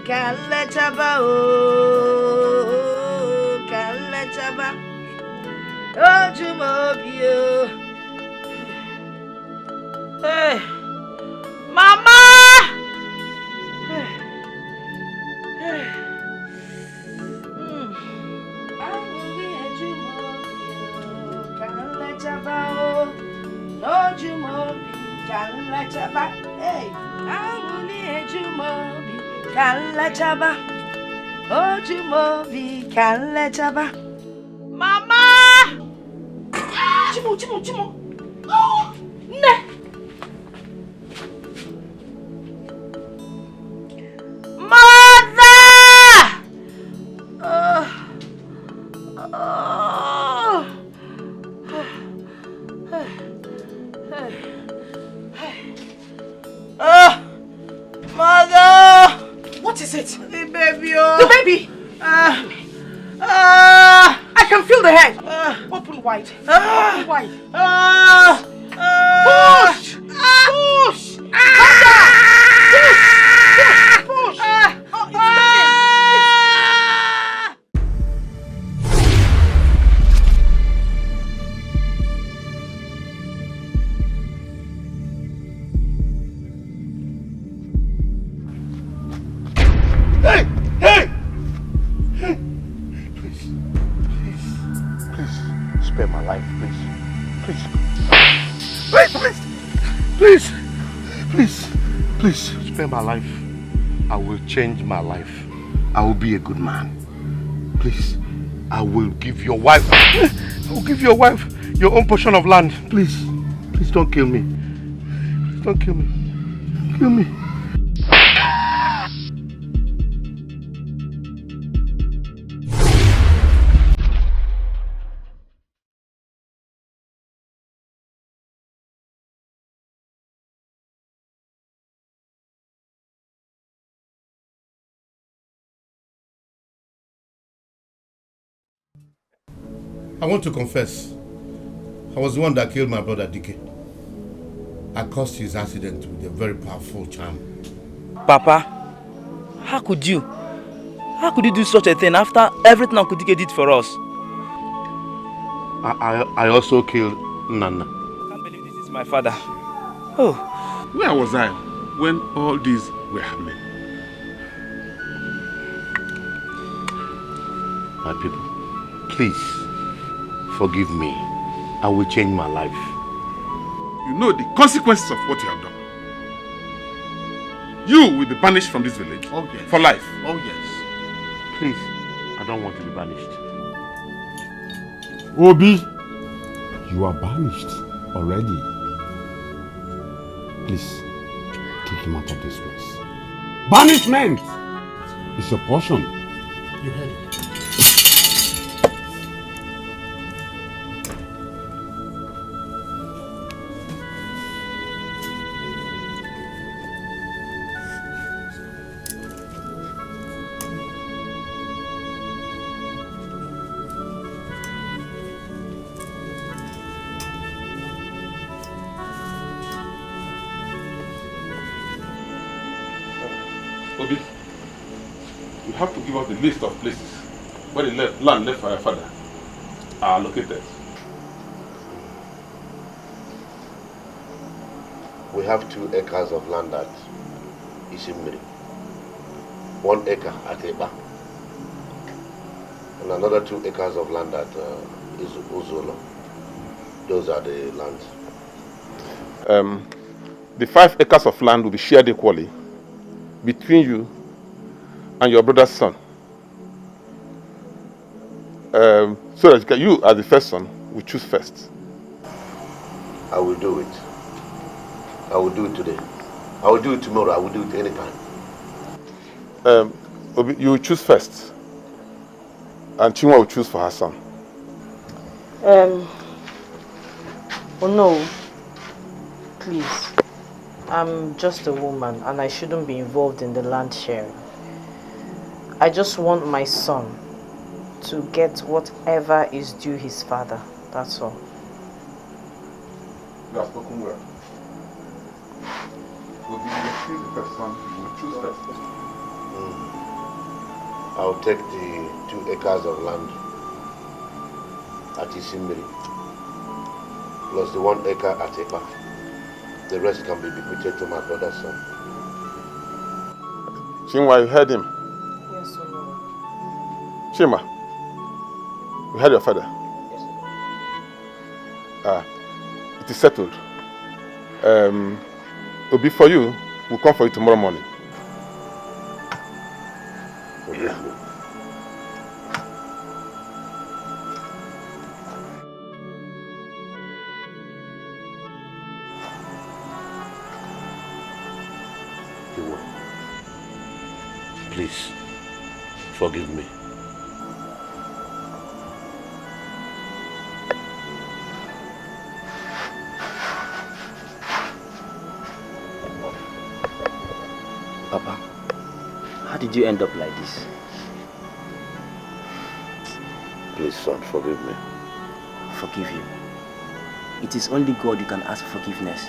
Speaker 8: kalechaba. Kalechaba. Ojumobi.
Speaker 1: Hey, Mama!
Speaker 8: Ojumobi can let Jaba.
Speaker 3: Mama! Chimo. Oh, ne. Mother! Mother!
Speaker 5: What is it?
Speaker 3: The baby, oh.
Speaker 5: The baby!
Speaker 3: I can feel the head.
Speaker 5: Open wide.
Speaker 3: Open
Speaker 5: wide.
Speaker 3: Push! Push! Come down! Push! Oh, it's coming!
Speaker 10: Spare my life, please. Please, spare my life. I will change my life. I will be a good man. Please, I will give your wife your own portion of land. Please don't kill me. Please don't kill me. Kill me.
Speaker 12: I want to confess. I was the one that killed my brother Dike. I caused his accident with a very powerful charm.
Speaker 13: Papa, how could you? How could you do such a thing after everything Uncle Dike did for us?
Speaker 10: I also killed Nana.
Speaker 13: I can't believe this is my father. Oh.
Speaker 17: Where was I when all these were happening?
Speaker 10: My people, please forgive me. I will change my life.
Speaker 17: You know the consequences of what you have done. You will be banished from this village.
Speaker 12: Oh, yes.
Speaker 17: For life.
Speaker 12: Oh, yes.
Speaker 10: Please, I don't want to be banished.
Speaker 18: Obi, you are banished already. Please, take him out of this place. Banishment is your portion.
Speaker 12: You heard it.
Speaker 17: Obi, you have to give us the list of places where the land left by your father are located.
Speaker 10: We have 2 acres of land at Isimmiri, 1 acre at Eba, and another 2 acres of land at Uzolo. Those are the lands.
Speaker 17: The 5 acres of land will be shared equally between you and your brother's son. So that you, as the first son, will choose first.
Speaker 10: I will do it. I will do it today. I will do it tomorrow. I will do it anytime.
Speaker 17: You will choose first. And Chinwa will choose for her son.
Speaker 8: Oh no. Please. I'm just a woman and I shouldn't be involved in the land sharing. I just want my son to get whatever is due his father. That's all.
Speaker 17: You have spoken well. Will be the first son, you will choose first.
Speaker 10: I'll take the 2 acres of land at Isimmiri, plus the 1 acre at Epa. The rest can be bequeathed to my brother's son.
Speaker 17: Chinwa, you heard him?
Speaker 8: Yes, sir.
Speaker 17: Chima, you heard your father?
Speaker 8: Yes,
Speaker 17: sir. It is settled. Obi, for you, we'll come for you tomorrow morning.
Speaker 10: Okay. please, forgive me.
Speaker 14: Papa, how did you end up like this?
Speaker 10: Please, son, forgive me.
Speaker 14: Forgive you. It is only God you can ask for forgiveness.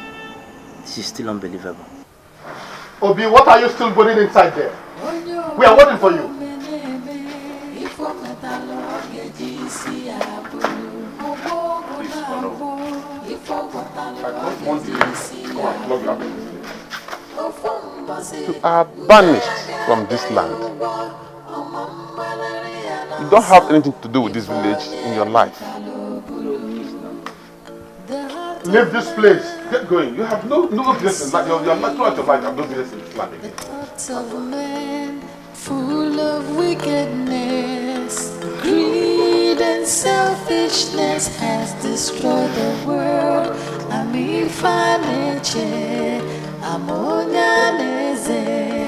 Speaker 14: This is still unbelievable.
Speaker 16: Obi, what are you still burning inside there? We are waiting for you.
Speaker 18: You are banished from this land. You don't have anything to do with this village in your life.
Speaker 16: Leave this place. Get going. You have no business in life. You're not throughout your life. You have no business in this land again.
Speaker 7: Thoughts of a man full of wickedness, greed and selfishness has destroyed the world. I'm infinite. I'm onyaneze.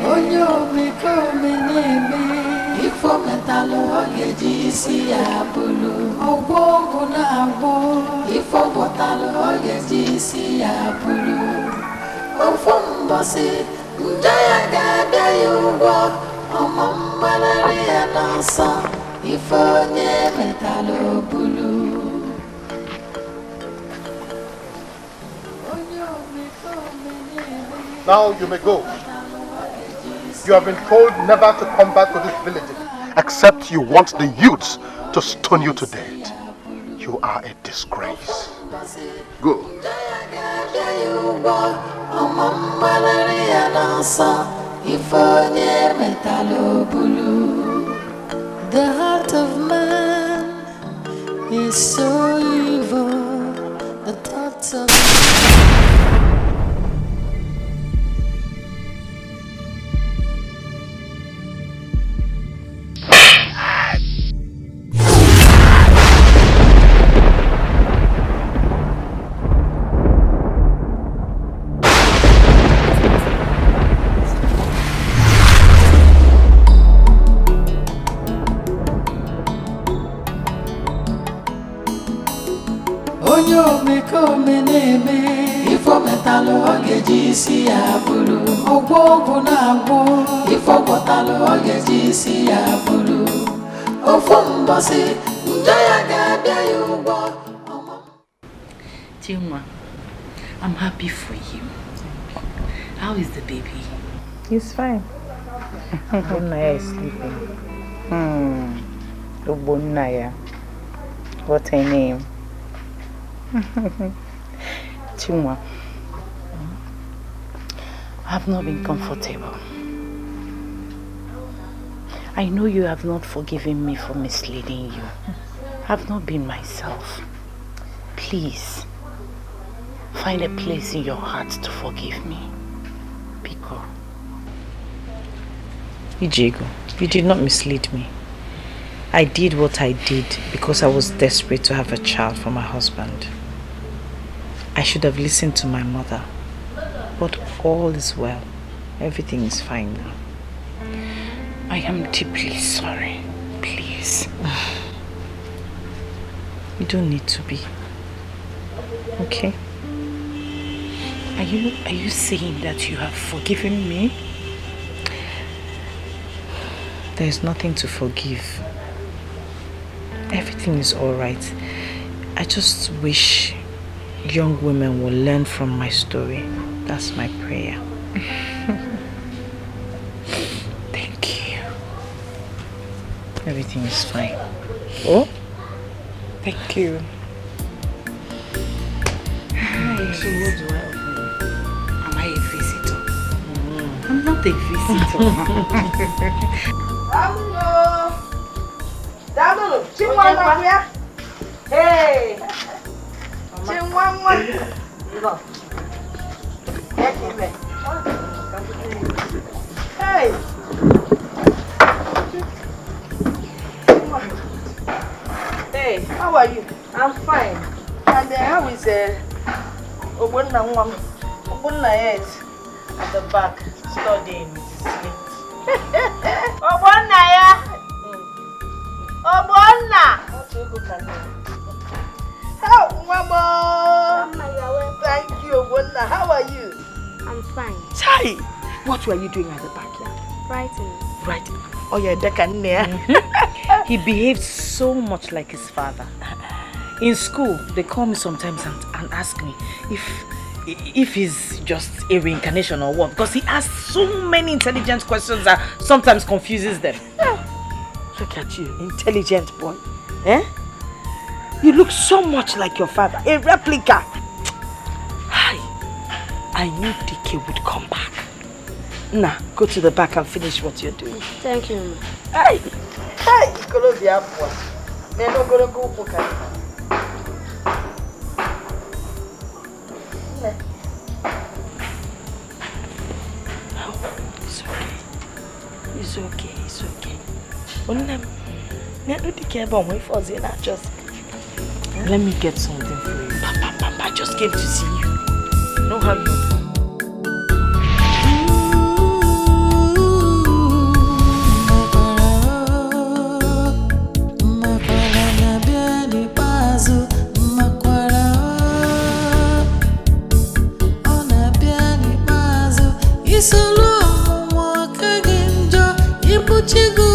Speaker 7: Onyo me come neme. Ifo metalo ogeji si abulu. Ogbongo na agbo. Ifo botalo ogeji si abulu. Ofo mbose. Njaya gada yuwa. Omo mbalari anasa. Ifo nye metalo bulu.
Speaker 16: Now you may go. You have been told never to come back to this village except you want the youths to stone you to death. You are a disgrace. Go.
Speaker 7: The heart of man is so evil. The thoughts of Onyo me come neme. Ifo metalo ogeji si abulu. Ogbongo na agbo. Ifo botalo ogeji si abulu. Ofo mbose. Njaya gada yuwa.
Speaker 6: Chinwa, I'm happy for you. How is the baby?
Speaker 5: He's fine. Obunaya is sleeping. Obunaya. What a name.
Speaker 6: Chinwa, I have not been comfortable. I know you have not forgiven me for misleading you. I have not been myself. Please, find a place in your heart to forgive me. Biko.
Speaker 5: Ijigo, you did not mislead me. I did what I did because I was desperate to have a child for my husband. I should have listened to my mother. But all is well. Everything is fine now.
Speaker 6: I am deeply sorry. Please.
Speaker 5: You don't need to be. Okay?
Speaker 6: Are you saying that you have forgiven me?
Speaker 5: There is nothing to forgive. Everything is alright. I just wish young women will learn from my story. That's my prayer.
Speaker 6: Thank you.
Speaker 5: Everything is fine. Oh?
Speaker 6: Thank you.
Speaker 5: Hi.
Speaker 6: So what do I offer you? Am I a visitor? I'm not a visitor.
Speaker 8: Hello. Hello. Chimwa. Hey. Chimwa. Hey. Hey, how are you? I'm fine. And how is Obunna? Obunna is at the back studying. What were you doing at the backyard?
Speaker 19: Writing.
Speaker 8: Writing. Oh yeah, Dekan.
Speaker 6: He behaved so much like his father. In school, they call me sometimes and ask me if he's just a reincarnation or what, because he asks so many intelligent questions that sometimes confuses them.
Speaker 8: Look at you, intelligent boy. Eh? You look so much like your father, a replica. I knew DK would come back. Now, go to the back and finish what you're doing.
Speaker 19: Thank you.
Speaker 8: Hey, Colombia. Man, I'm gonna go for It's okay. It's okay.
Speaker 1: Let me get something for you.
Speaker 8: Papa just came to see you. You know how you...
Speaker 7: Isolo mwaka ginjo ipuchigu